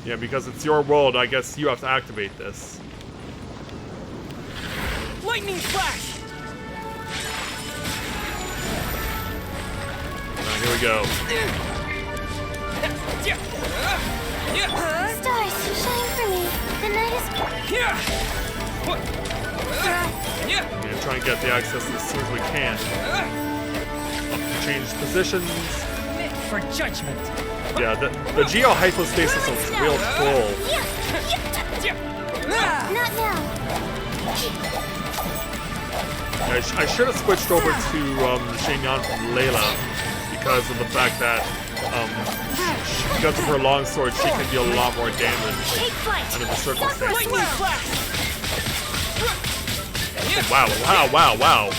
Yeah, because it's your world, I guess you have to activate this. Lightning flash! Alright, here we go. Stars, shine for me. The night is... Yeah, try and get the access as soon as we can. Change positions. For judgment. Yeah, the geo-hypostasis is real cool. Not now. Yeah, I should have switched over to Shenyan from Layla because of the fact that because of her long sword, she can deal a lot more damage under the circumstances. Wow, wow, wow, wow.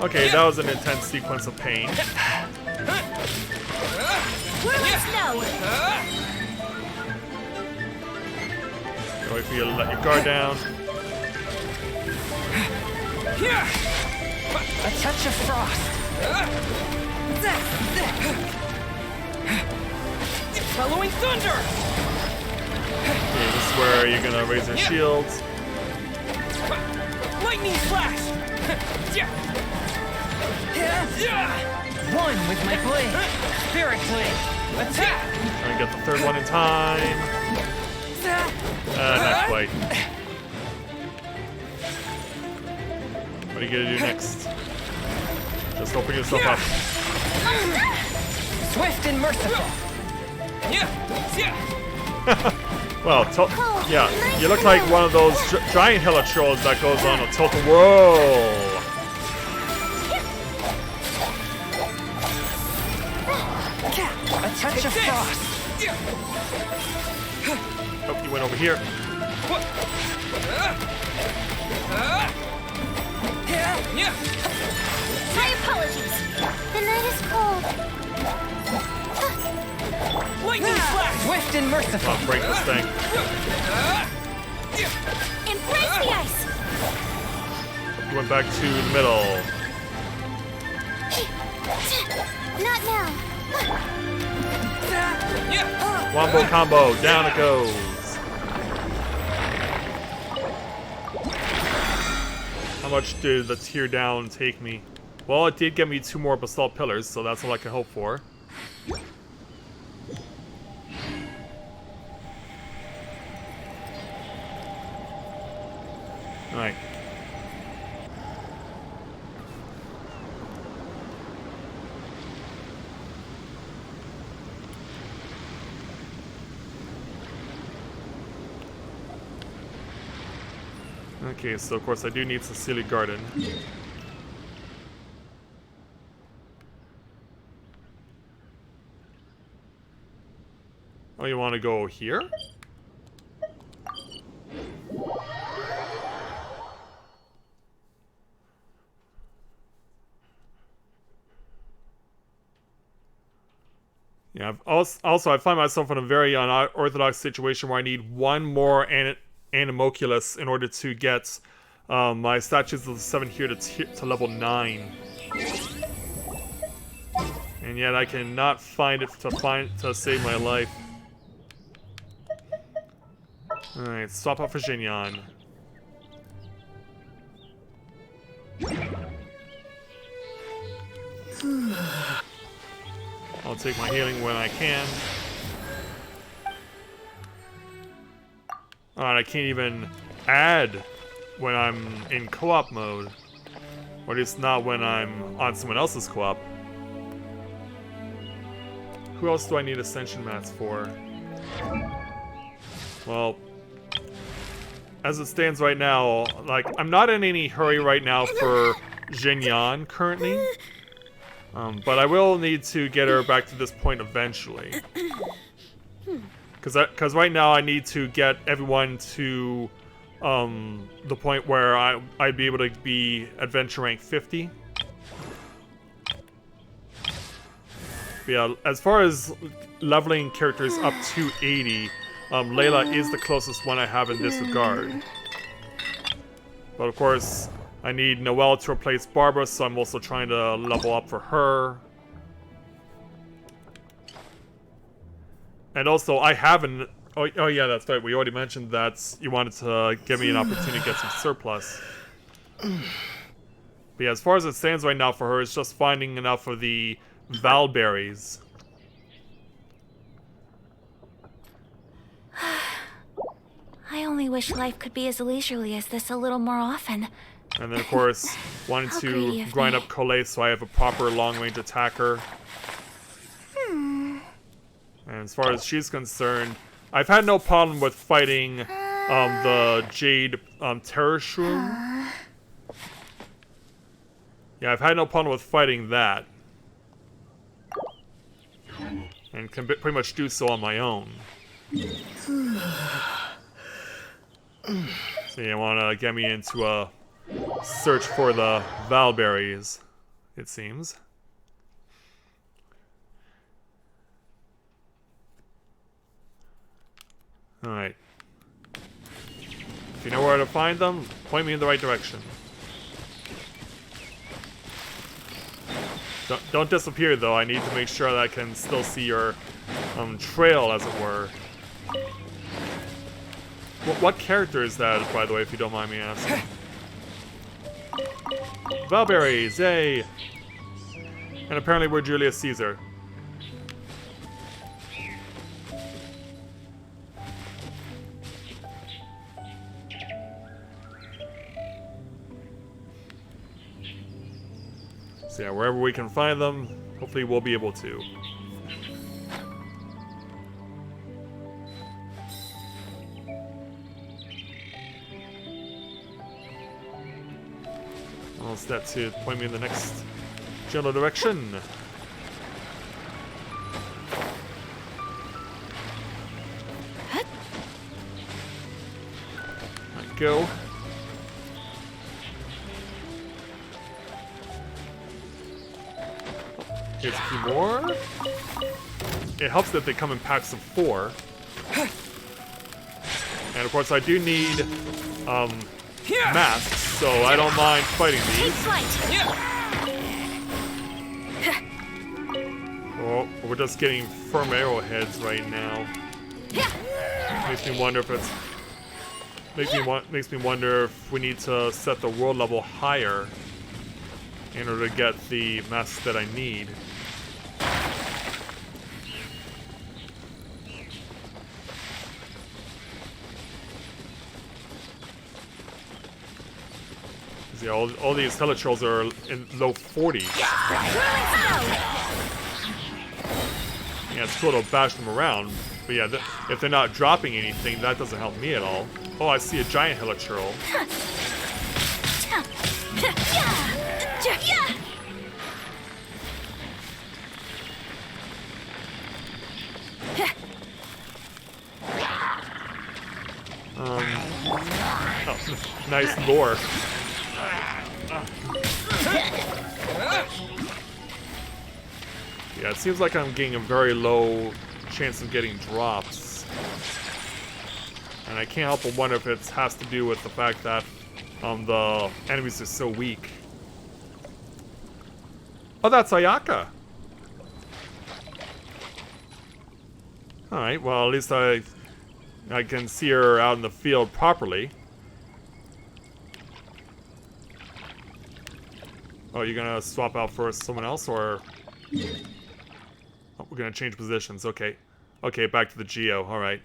Okay, that was an intense sequence of pain. Wait for you to let your guard down. A touch of frost. Following thunder. Okay, this is where you're gonna raise your shields. Lightning flash. One with my blade. Spirit blade. Attack. Try and get the third one in time. Not quite. What are you gonna do next? Just open yourself up. Swift and merciful. Well, yeah, you look like one of those giant helitrolls that goes on a tilt-a-whirl. A touch of frost. Oh, you went over here. My apologies. The night is cold. Lightning flash. Swift and merciful. I'll break this thing. Embrace the ice. You went back to the middle. Not now. Wombo combo, down it goes. How much did the tear down take me? Well, it did get me 2 more basalt pillars, so that's all I can hope for. Alright. Okay, so of course I do need Cecilia Garden. Oh, you want to go here? Yeah, also I find myself in a very unorthodox situation where I need one more Animalculus in order to get my Statues of the Seven here to level 9. And yet I cannot find it to save my life. Alright, swap out for Xinyan. I'll take my healing when I can. Alright, I can't even add when I'm in co-op mode. Or at least not when I'm on someone else's co-op. Who else do I need Ascension Mats for? Well, as it stands right now, like, I'm not in any hurry right now for Xinyan currently. But I will need to get her back to this point eventually. Because right now I need to get everyone to the point where I'd be able to be adventure rank 50. But yeah, as far as leveling characters up to 80, Layla is the closest one I have in this regard. But of course, I need Noelle to replace Barbara, so I'm also trying to level up for her. And also, I haven't... Oh yeah, that's right. We already mentioned that you wanted to give me an opportunity to get some surplus. But yeah, as far as it stands right now for her, it's just finding enough of the Valberries. I only wish life could be as leisurely as this a little more often. And then, of course, wanting to grind up Colette so I have a proper long-range attacker. And as far as she's concerned, I've had no problem with fighting the Jade Terror Shroom. Yeah, I've had no problem with fighting that. And can pretty much do so on my own. So you want to get me into a search for the Valberries, it seems. Alright. If you know where to find them, point me in the right direction. Don't disappear though, I need to make sure that I can still see your trail, as it were. What character is that, by the way, if you don't mind me asking? Valberries, yay! And apparently we're Julius Caesar. So yeah, wherever we can find them, hopefully we'll be able to. I'll step to point me in the next general direction. There we go. Here's a few more. It helps that they come in packs of 4. And of course I do need masks, so I don't mind fighting these. Oh, we're just getting firm arrowheads right now. Makes me wonder if it's makes me wonder if we need to set the world level higher in order to get the masks that I need. Yeah, all these helitrolls are in low 40s. Yeah, it's cool to bash them around, but yeah, if they're not dropping anything, that doesn't help me at all. Oh, I see a giant helitroll. Oh, nice lore. Yeah, it seems like I'm getting a very low chance of getting drops. And I can't help but wonder if it has to do with the fact that the enemies are so weak. Oh, that's Ayaka. Alright, well, at least I can see her out in the field properly. Oh, you're gonna swap out for someone else, or... Oh, we're gonna change positions, okay. Okay, back to the Geo, alright.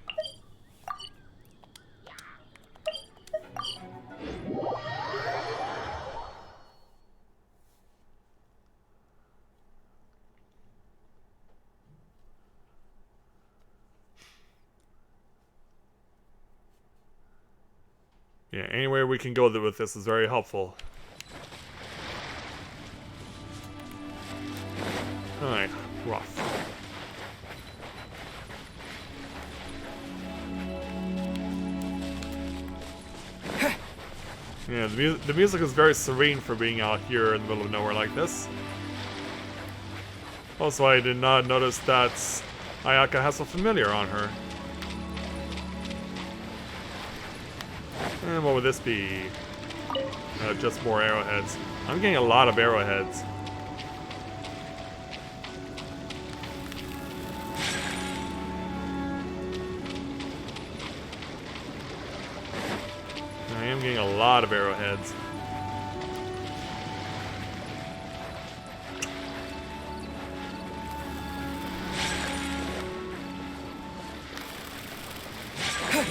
Yeah, anywhere we can go with this is very helpful. Alright, rough. Yeah, the music is very serene for being out here in the middle of nowhere like this. Also, I did not notice that Ayaka has a familiar on her. And what would this be? Just more arrowheads. I'm getting a lot of arrowheads. I am getting a lot of arrowheads.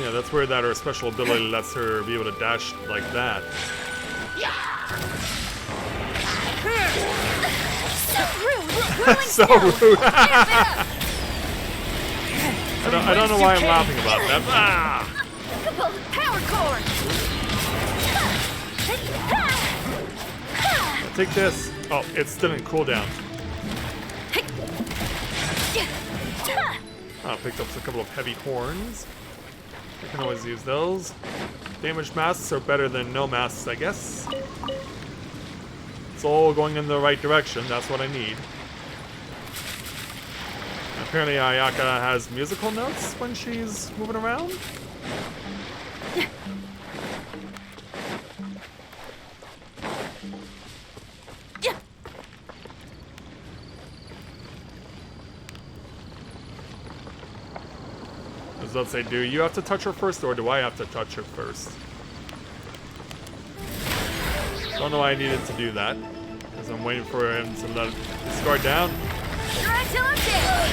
Yeah, that's weird that her special ability lets her be able to dash like that. So rude! I don't know why I'm laughing about that. Ah! Power cord! Take this. Oh, it's still in cooldown. Oh, picked up a couple of heavy horns. I can always use those. Damage masks are better than no masks, I guess. It's all going in the right direction. That's what I need. Apparently Ayaka has musical notes when she's moving around. Let's say, do you have to touch her first, or do I have to touch her first? Don't know why I needed to do that, because I'm waiting for him to let his guard down. Try till I'm dead.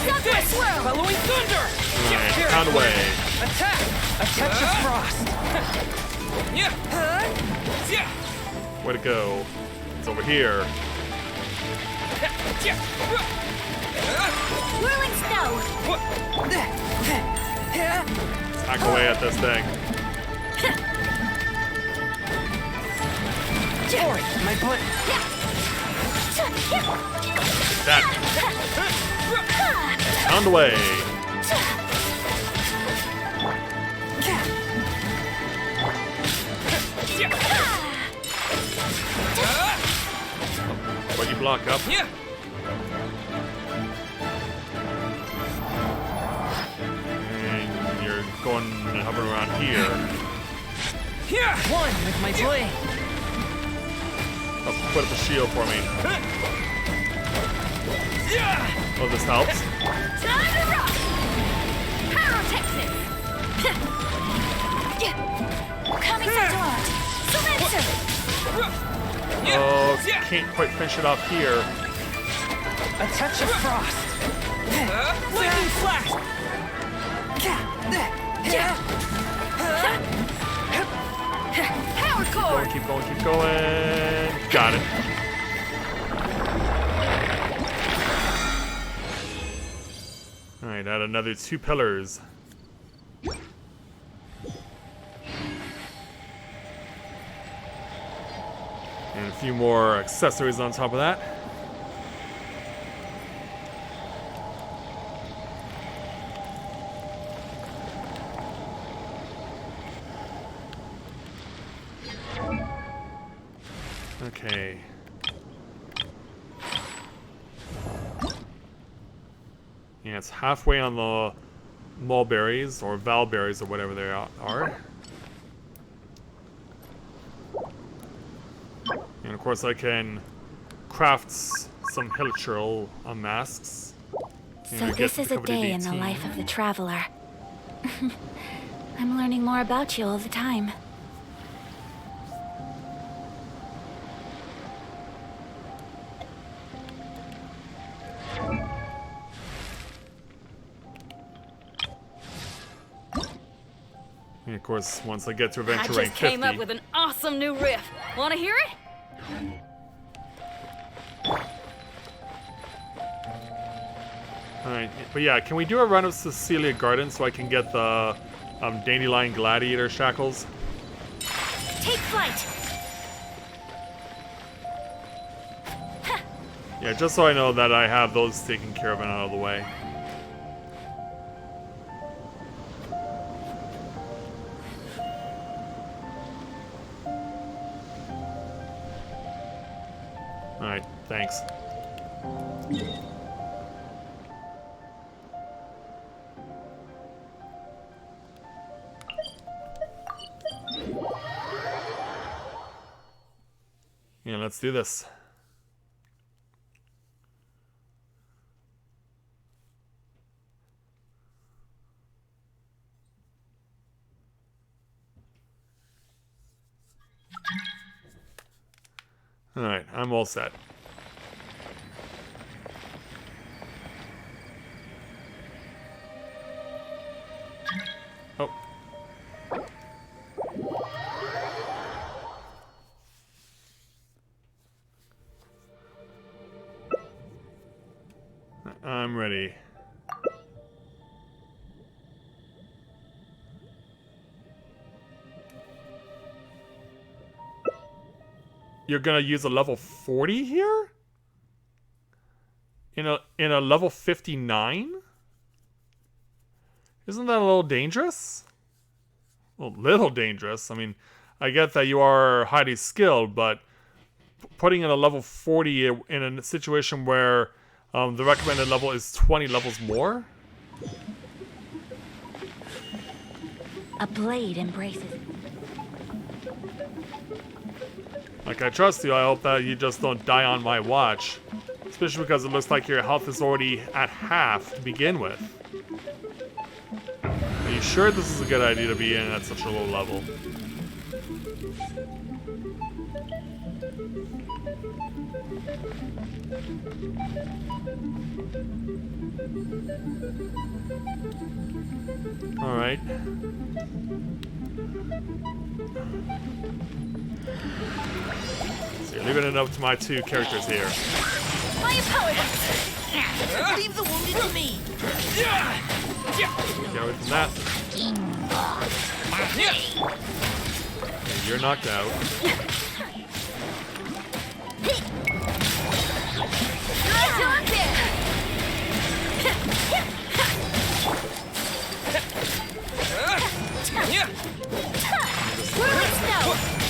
Southwest swirl. Following thunder! Alright, pound away. Attack! A touch of frost! Way to go. It's over here. Whirling snow. Hack away at this thing. Sorry, my butt. That. Pound away. What you block up? Yeah. And you're going and hovering around here. Yeah. One with my blade. Oh, put up a shield for me. Oh, this helps. Time to rock. Pyrotechnic. Coming from Dorot. Oh, can't quite finish it off here. A touch of frost. Lightning flash. Power cord. Keep going, keep going. Got it. Alright, add another 2 pillars. And a few more accessories on top of that. Okay. Yeah, it's halfway on the mulberries, or valberries, or whatever they are. And of course I can craft some hilichurl masks. So this is a day in the life of the traveler. I'm learning more about you all the time. And of course, once I get to adventure I rank just 50... came up with an awesome new riff. Wanna hear it? Alright, but yeah, can we do a run of Cecilia Garden so I can get the Dandelion Gladiator shackles? Take flight! Yeah, just so I know that I have those taken care of and out of the way. Alright, thanks. Yeah, let's do this. Alright, I'm all set. Oh. I'm ready. You're gonna use a level 40 here? In a level 59? Isn't that a little dangerous? Well, little dangerous. I mean, I get that you are highly skilled, but putting in a level 40 in a situation where the recommended level is 20 levels more? A blade embraces. Like, I trust you. I hope that you just don't die on my watch. Especially because it looks like your health is already at half to begin with. Are you sure this is a good idea to be in at such a low level? Alright. So you're leaving it up to my two characters here. Fire power! Leave the wounded to me. Get away from that. Okay, you're knocked out.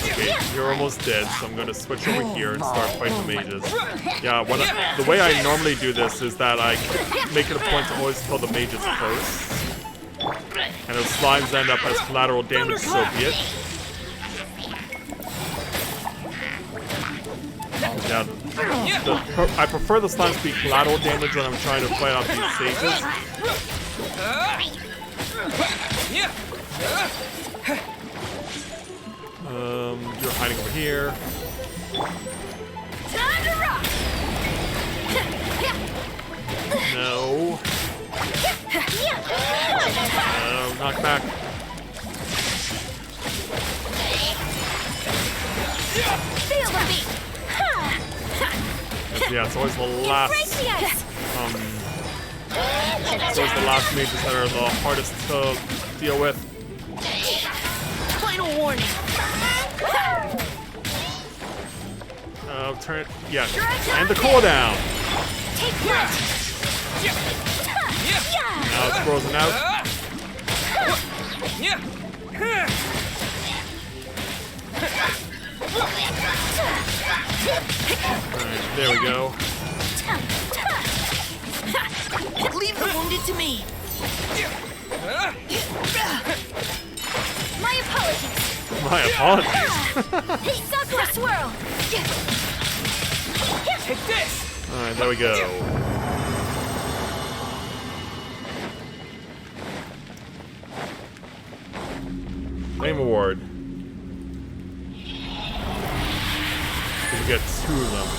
Okay, you're almost dead, so I'm gonna switch over here and start fighting the mages. Yeah, the way I normally do this is that I make it a point to always kill the mages first. And if slimes end up as collateral damage, so be it. Yeah, I prefer the slimes to be collateral damage when I'm trying to fight off these sages. You're hiding over here. No. Knock back. Yeah, it's always the last. It's always the last mages that are the hardest to deal with. Final warning. Turn it. Yeah. And the cooldown. Take that. Now it's frozen out. There we go. Leave the wounded to me. My apologies. My apologies. Sakura swirl. Take this! Alright, there we go. Flame Award. We get 2 of them.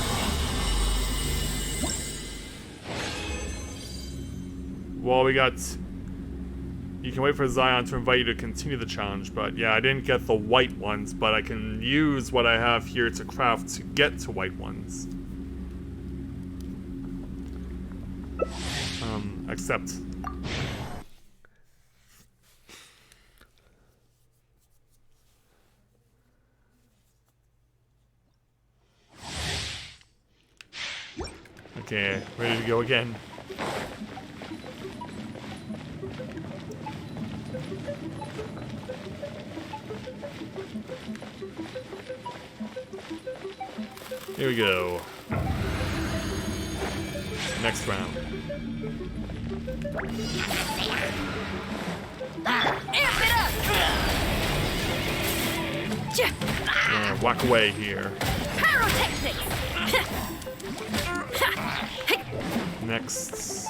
Well, we got... You can wait for Zion to invite you to continue the challenge, but yeah, I didn't get the white ones, but I can use what I have here to craft to get to white ones. Accept. Okay, ready to go again. Here we go. Next round. Walk away here. Next.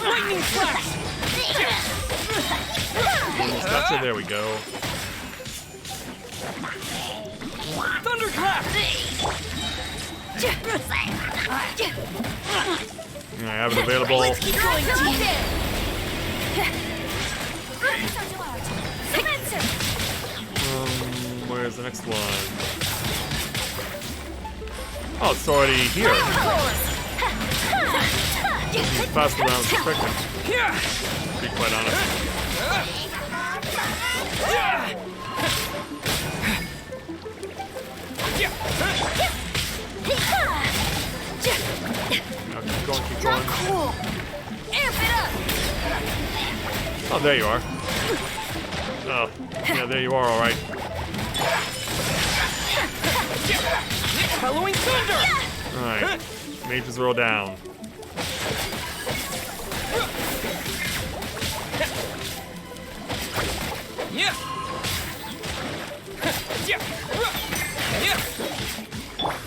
Lightning flash! Almost got you. There we go. Thunderclap! I have it available. Let's keep going, team. Where's the next one? Oh, it's already here. Faster than I was expecting. To be quite honest. No, keep going, keep going. Cool. Amp it up. Oh, there you are. Oh, yeah, there you are, alright. Halloween thunder! Alright, mages roll down. Yeah.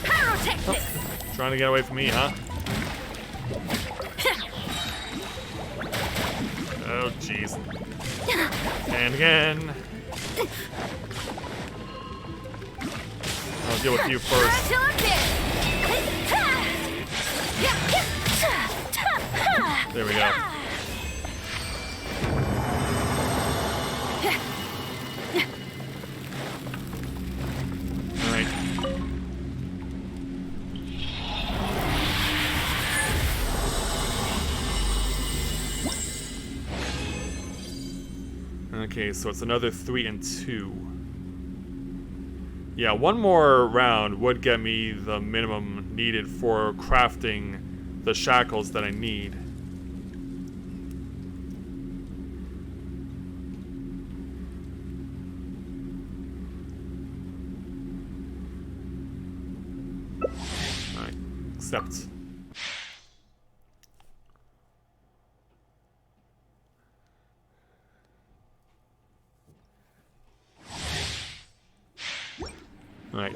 Pyrotechnics. Trying to get away from me, huh? Oh, jeez. And again. I'll deal with you first. There we go. Alright. Okay, so it's another 3 and 2. Yeah, one more round would get me the minimum needed for crafting the shackles that I need. Alright, accept. Right.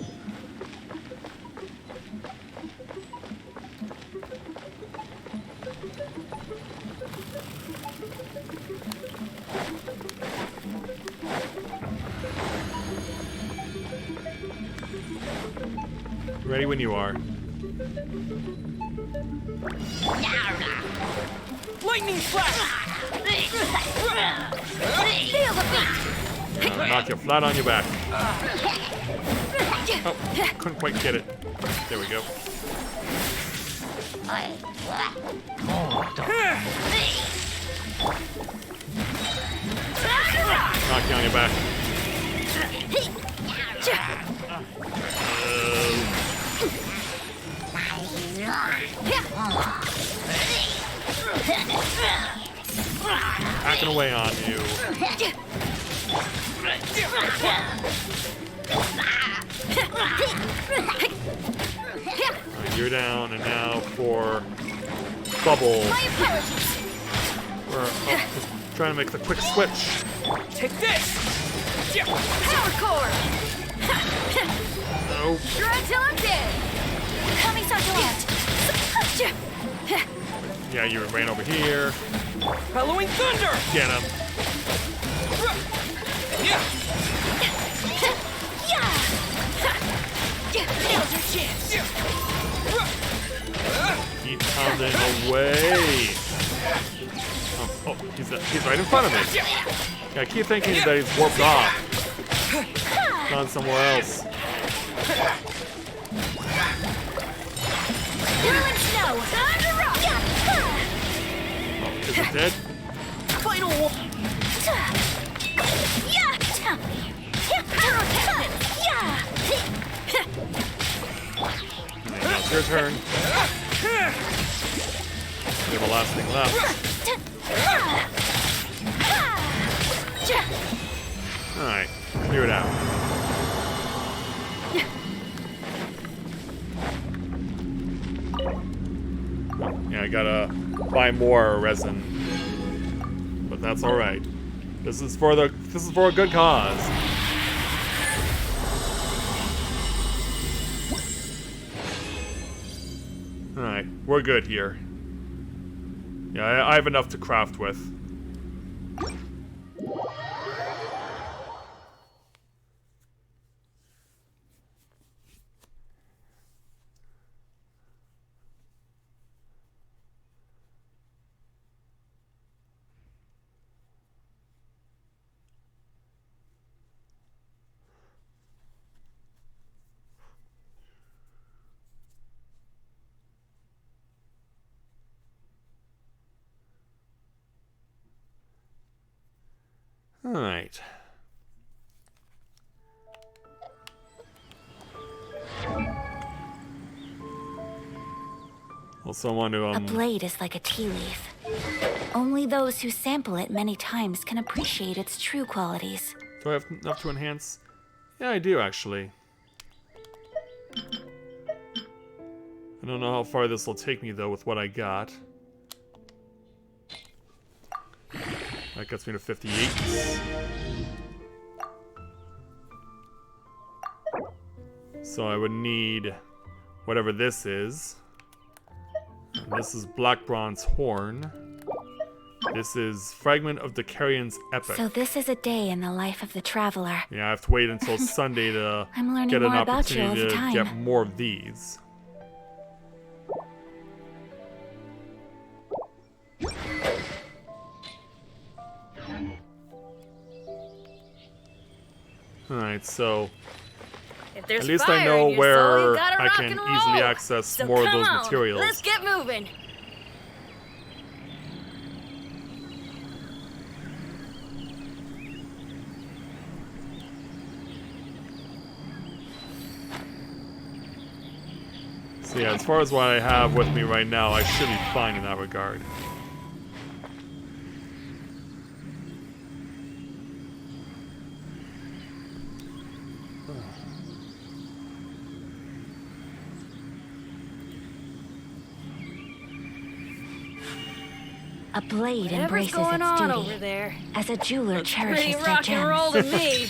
Ready when you are. Lightning flash! Feel the beat. Knock you flat on your back. Oh, couldn't quite get it. There we go. Knock you on your back. hacking away on you. Alright, you're down, and now for Bubble. We're trying to make the quick switch. Take this! Power core! No. Try until I'm dead! Coming Succulent! Yeah, you ran over here. Bellowing thunder! Get him. Yeah! Now's your chance! Keep pounding away. Oh, he's right in front of me. Yeah, I keep thinking that he's warped off. Gone somewhere else. Whirling snow! Time to rock! Oh, is it dead? Final one! Alright, now it's your turn. We have a last thing left. Alright, clear it out. Yeah, I gotta buy more resin. But that's alright. This is for a good cause. Alright, we're good here. Yeah, I have enough to craft with. Alright. Also, I want to, A blade is like a tea leaf. Only those who sample it many times can appreciate its true qualities. Do I have enough to enhance? Yeah, I do, actually. I don't know how far this will take me, though, with what I got. That gets me to 58. So I would need whatever this is. And this is Black Bronze Horn. This is Fragment of the Carrion's Epic. So this is a day in the life of the traveler. Yeah, I have to wait until Sunday to I'm learning get an more about you all opportunity the to time. get more of these. Alright, so If there's at least fire I know in your soul, you where gotta I rock can and easily roll. access So more of come those on, materials. Let's get moving. So yeah, as far as what I have with me right now, I should be fine in that regard. A blade Whatever's embraces going its on duty. over there? As a jeweler Pretty cherishes their rock and roll to gems. me.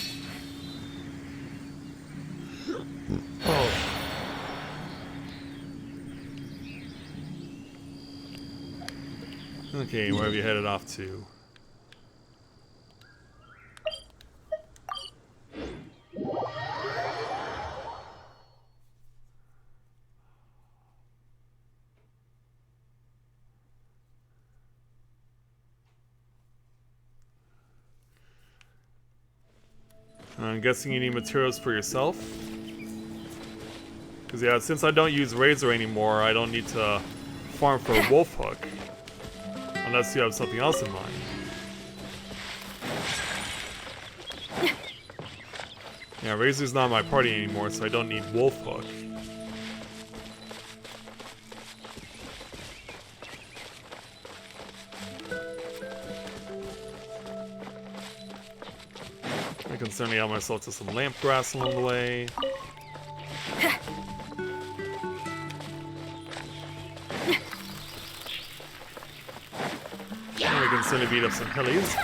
Oh. Okay, where have you headed off to? I'm guessing you need materials for yourself? Because yeah, since I don't use Razor anymore, I don't need to farm for a wolf hook. Unless you have something else in mind. Yeah, Razor's not my party anymore, so I don't need wolf hook. can certainly help myself to some lamp grass along the way. And we can certainly beat up some hillies.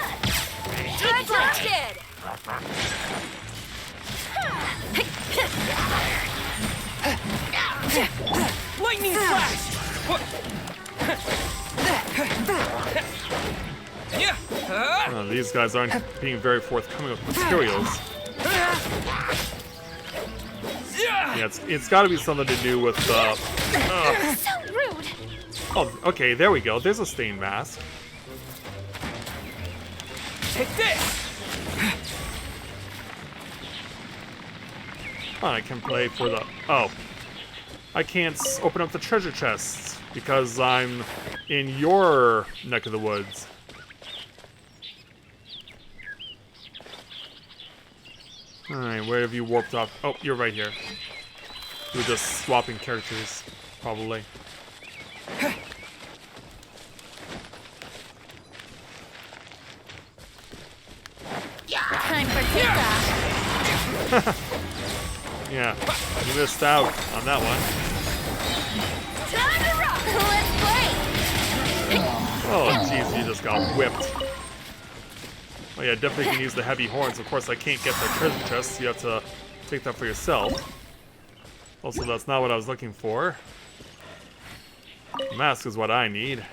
Lightning flash! Oh, these guys aren't being very forthcoming with materials. Yeah, it's got to be something to do with So rude. Oh, okay, there we go. There's a stained mask. Take this! Oh, I can play for the... Oh. I can't open up the treasure chests because I'm in your neck of the woods. Alright, where have you warped off? Oh, you're right here. You were just swapping characters, probably. Time for takeoff. Yeah, you missed out on that one. Time to rock. Let's play. Oh, jeez, you just got whipped. Oh yeah, definitely can use the heavy horns. Of course, I can't get the treasure chests. So you have to take that for yourself. Also, that's not what I was looking for. The mask is what I need.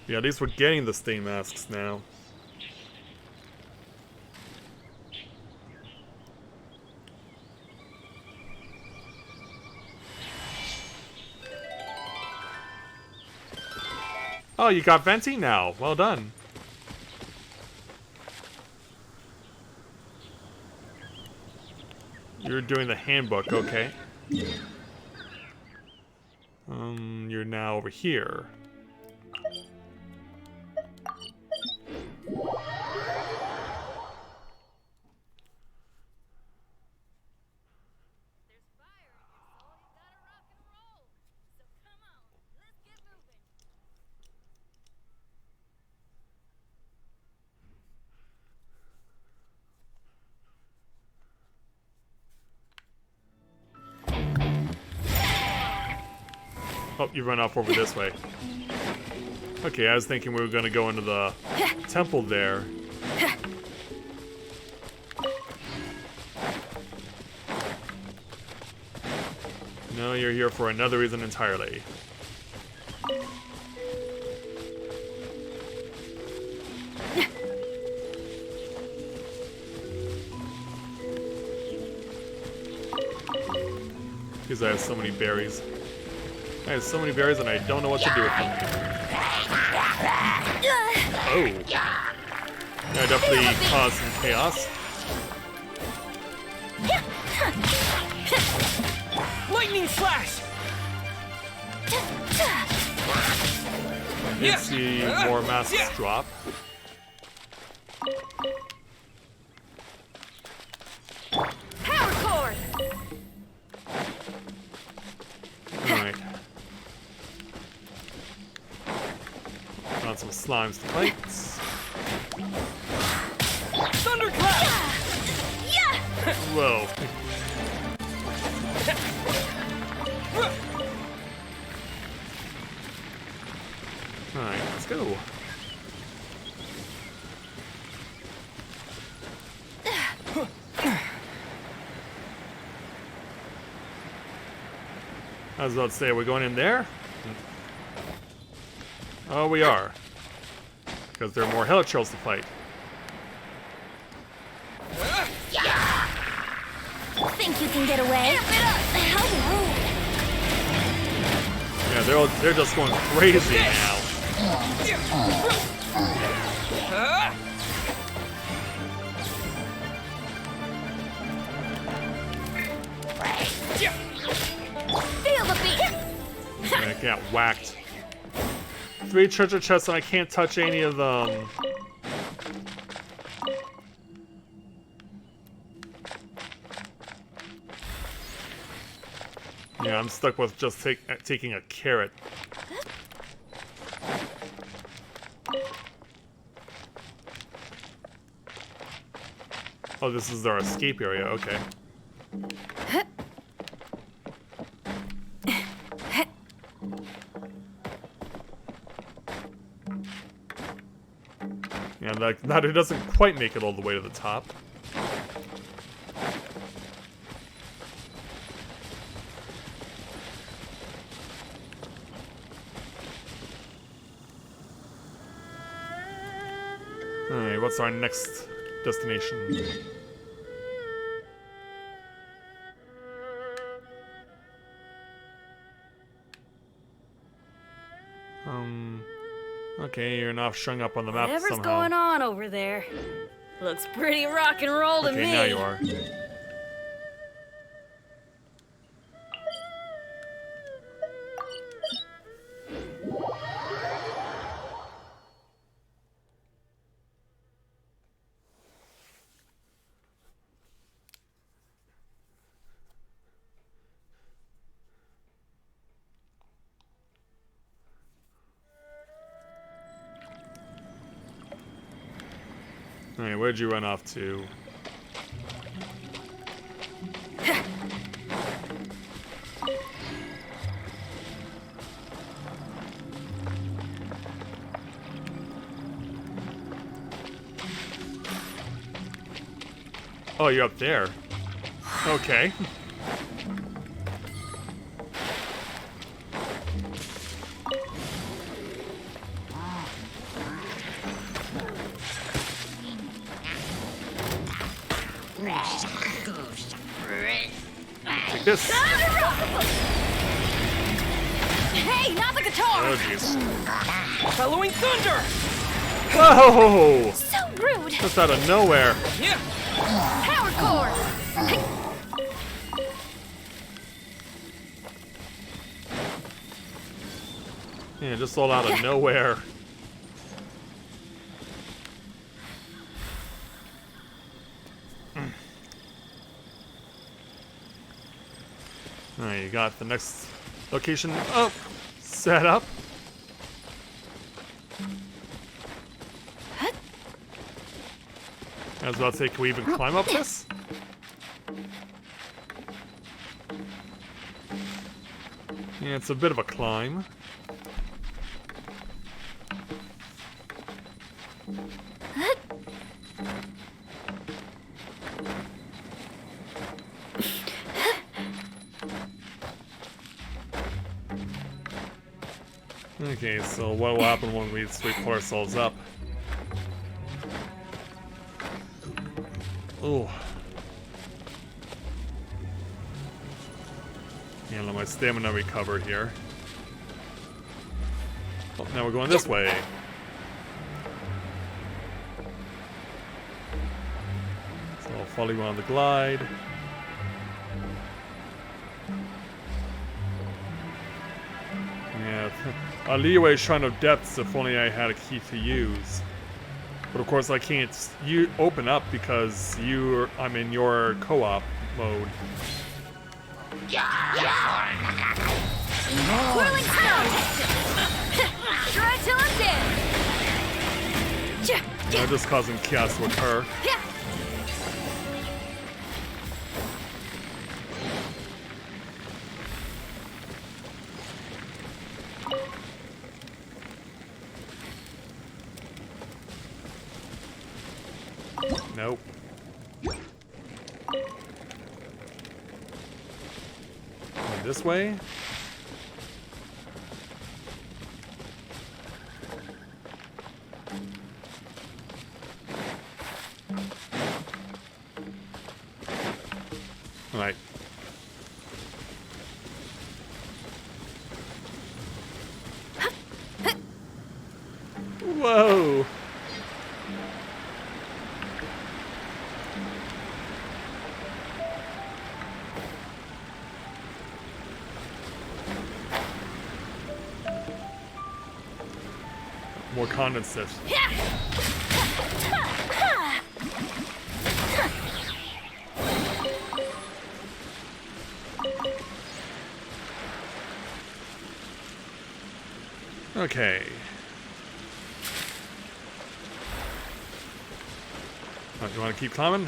Yeah, at least we're getting the stain masks now. Oh, you got Venti now. Well done. You're doing the handbook, okay. You're now over here. Oh, you run off over this way. Okay, I was thinking we were gonna go into the temple there. No, you're here for another reason entirely. Because I have so many berries. I have so many berries and I don't know what to do with them. Oh. Yeah, definitely caused some chaos. Lightning flash! I did see more masks drop. Power cord. Alright. Found some slimes to fight. Thunderclap! Yeah. Whoa. Alright, let's go. I was about to say, are we going in there? Oh, we are. Because there are more helichurls to fight. Think you can get away? How rude. Yeah, they're just going crazy now. Feel the beat. I got whacked. 3 treasure chests and I can't touch any of them. Yeah, I'm stuck with just taking a carrot. Oh, this is our escape area, okay. Yeah, that it doesn't quite make it all the way to the top. Alright, what's our next destination? Okay, you're not showing up on the map Whatever's somehow. going on over there. Looks pretty rock and roll to me. Okay, now you are. Alright, where'd you run off to? Oh, you're up there. Okay. Take this. Hey, not the guitar! Oh, jeez. Following thunder! Whoa! So rude! Just out of nowhere. Yeah. Power core! Yeah, just all out of nowhere. Alright, you got the next location up, set up. I was about to say, can we even climb up this? Yeah, it's a bit of a climb. Okay, so what will happen when we pull ourselves up? Oh. Yeah, let my stamina recover here. Oh, now we're going this way. So I'll follow you on the glide. Yeah, leeway shrine of depths. If only I had a key to use. But of course, I can't open up because I'm in your co-op mode. Whirling sound! Try till I'm dead! I'm just causing chaos to occur. Nope. This way? Right. Whoa! More condensate. Okay. Oh, you want to keep climbing?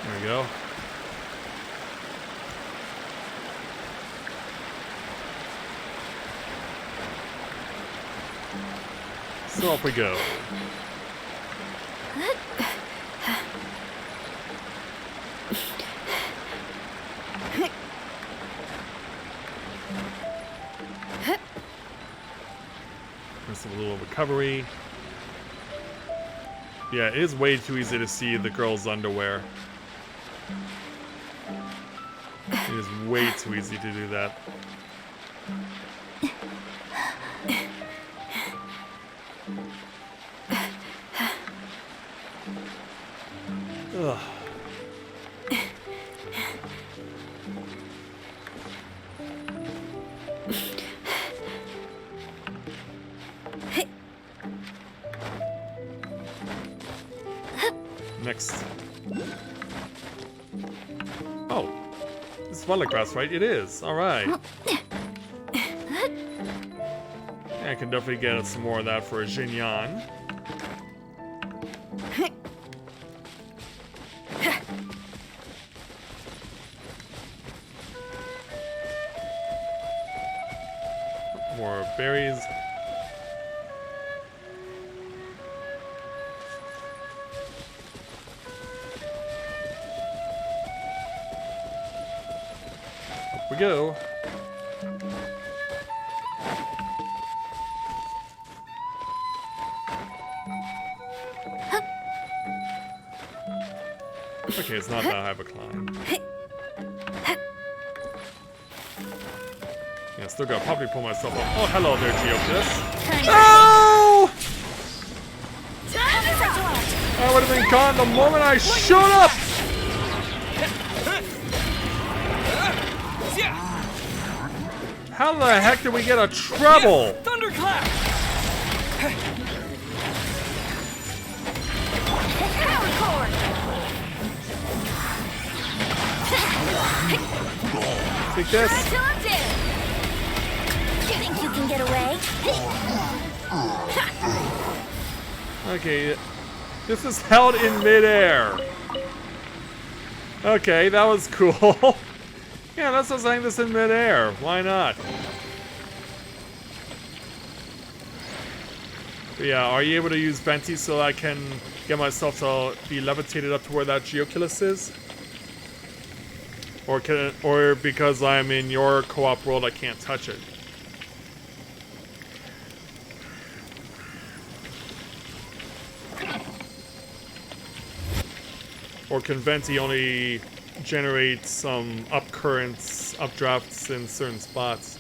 There we go. So up we go. There's a little recovery. Yeah, it is way too easy to see the girl's underwear. It is way too easy to do that. Ugh. Next. Oh. This is Wonder Grass, right? It is. Alright. Yeah, I can definitely get some more of that for Xinyan. More berries. Up we go. Okay, it's not that high of a climb. Yeah, still gotta probably pull myself up. Oh, hello there, Geoculus. Oh! I would have been gone the moment I showed up! How the heck did we get a treble? Thunderclap! Take this. You think you can get away? Okay, this is held in midair. Okay, that was cool. Yeah, let's just hang this in midair. Why not? But yeah, are you able to use Venti so I can get myself to be levitated up to where that Geoculus is? Or because I'm in your co-op world, I can't touch it? Or can Venti only generate some up currents, updrafts in certain spots?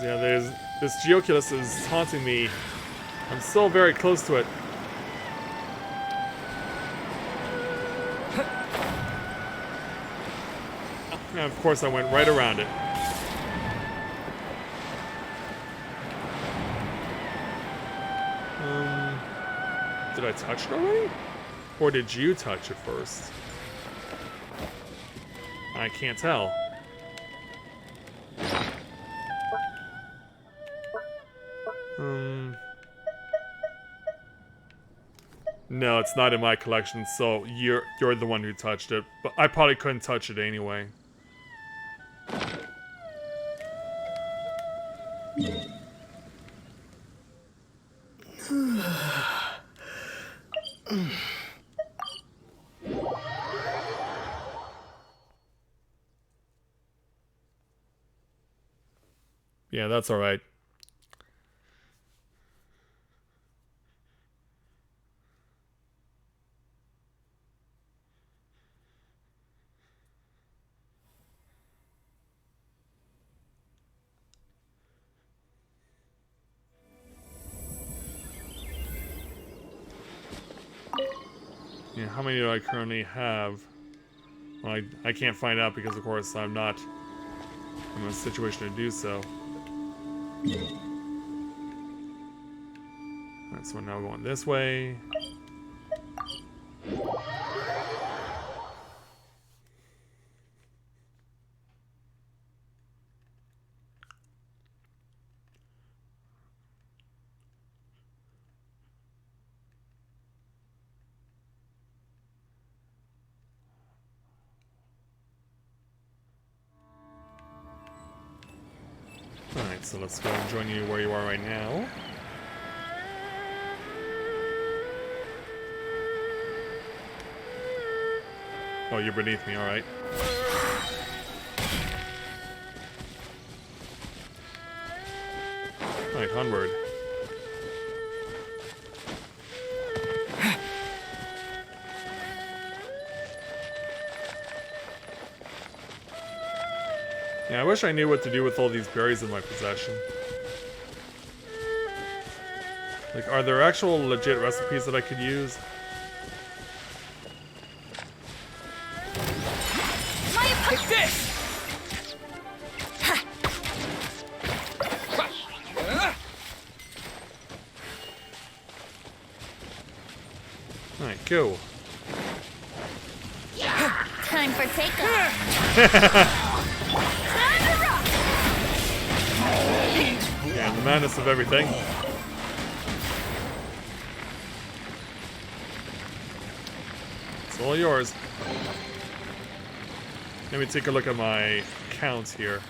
Yeah, this Geoculus is taunting me. I'm still very close to it. And of course I went right around it. Did I touch it already? Or did you touch it first? I can't tell. No, it's not in my collection, so you're the one who touched it. But I probably couldn't touch it anyway. Yeah, that's alright. Yeah, how many do I currently have? Well, I can't find out because, of course, I'm not in a situation to do so. Alright, so we're now going this way. Alright, so let's go and join you where you are right now. Oh, you're beneath me, alright. Alright, onward. Yeah, I wish I knew what to do with all these berries in my possession. Like, are there actual legit recipes that I could use? Take this! Alright, go. Time for takeoff. Yeah, the madness of everything. It's all yours. Let me take a look at my count here.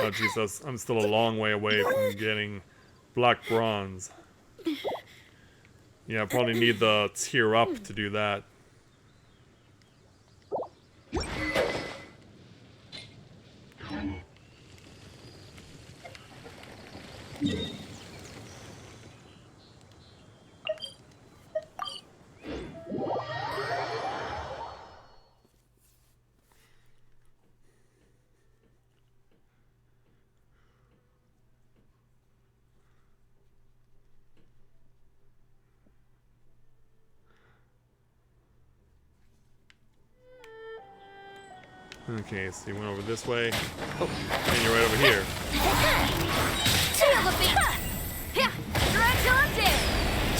Oh Jesus, I'm still a long way away from getting black bronze. Yeah, I probably need the tier up to do that. Okay, so you went over this way. Oh, and you're right over here.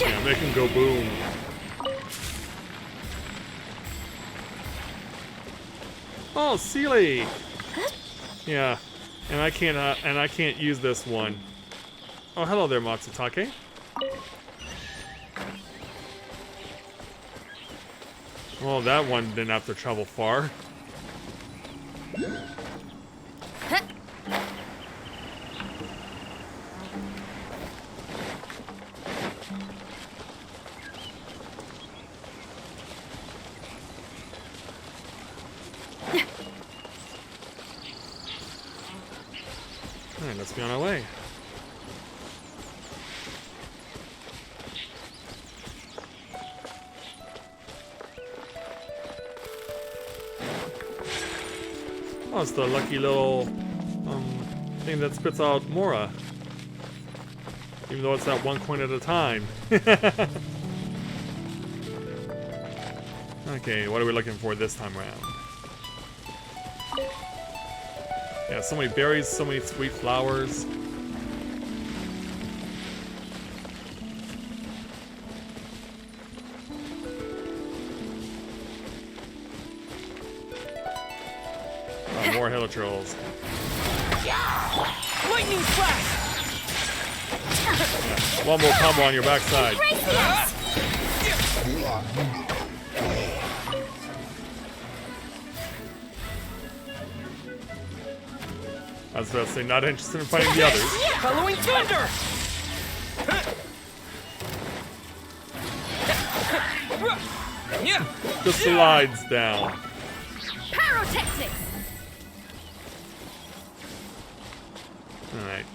Yeah, make him go boom. Oh, Sealy! Yeah, and I can't use this one. Oh, hello there, Matsutake. Well, that one didn't have to travel far. Alright, let's be on our way. Oh, it's the lucky little thing that spits out Mora. Even though it's at one coin at a time. Okay, what are we looking for this time around? Yeah, so many berries, so many sweet flowers. Oh, more helitrolls. Lightning flash! Yeah, one more combo on your backside. I was about to say, not interested in fighting the others. Following thunder! Just slides down. Pyrotechnics! Alright.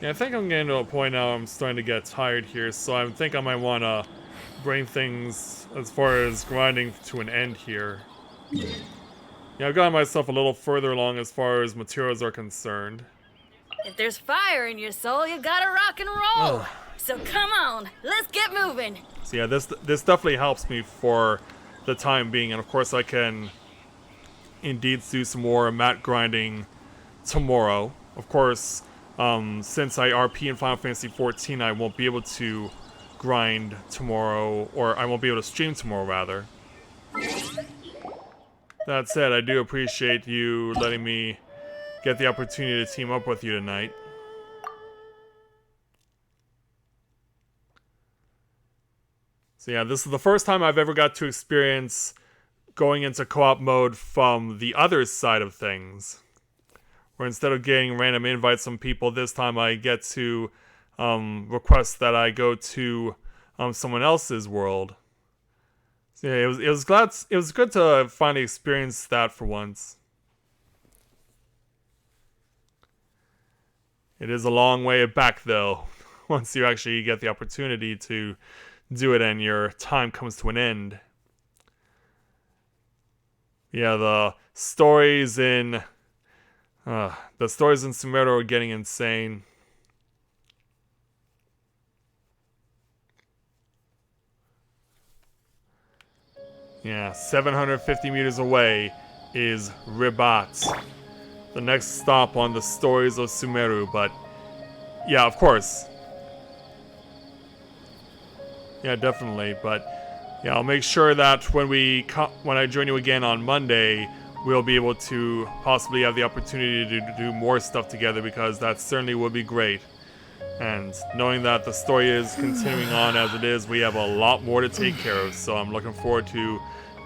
Yeah, I think I'm getting to a point now I'm starting to get tired here, so I think I might want to bring things as far as grinding to an end here. Yeah, I've gotten myself a little further along as far as materials are concerned. If there's fire in your soul, you gotta rock and roll. So come on, let's get moving. So yeah, this definitely helps me for the time being, and of course I can indeed do some more mat grinding tomorrow. Of course, since I RP in Final Fantasy XIV, I won't be able to grind tomorrow, or I won't be able to stream tomorrow, rather. That said, I do appreciate you letting me get the opportunity to team up with you tonight. So yeah, this is the first time I've ever got to experience going into co-op mode from the other side of things. Where instead of getting random invites from people, this time I get to request that I go to someone else's world. So yeah, it was good to finally experience that for once. It is a long way back though, once you actually get the opportunity to do it and your time comes to an end. Yeah, the stories in Sumeru are getting insane. Yeah, 750 meters away is Ribat, the next stop on the stories of Sumeru, but yeah, of course. Yeah, definitely, but yeah, I'll make sure that when I join you again on Monday, we'll be able to possibly have the opportunity to do more stuff together, because that certainly would be great. And knowing that the story is continuing on as it is, we have a lot more to take care of, so I'm looking forward to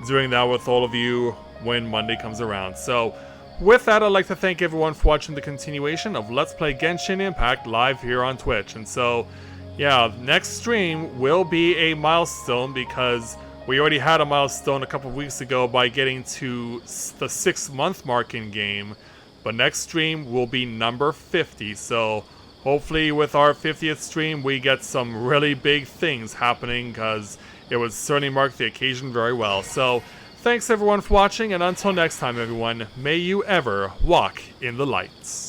doing that with all of you when Monday comes around. So with that, I'd like to thank everyone for watching the continuation of Let's Play Genshin Impact live here on Twitch. And so, yeah, next stream will be a milestone, because we already had a milestone a couple of weeks ago by getting to the 6-month mark in game, but next stream will be number 50, so hopefully with our 50th stream we get some really big things happening, because it would certainly mark the occasion very well. So thanks everyone for watching, and until next time everyone, may you ever walk in the lights.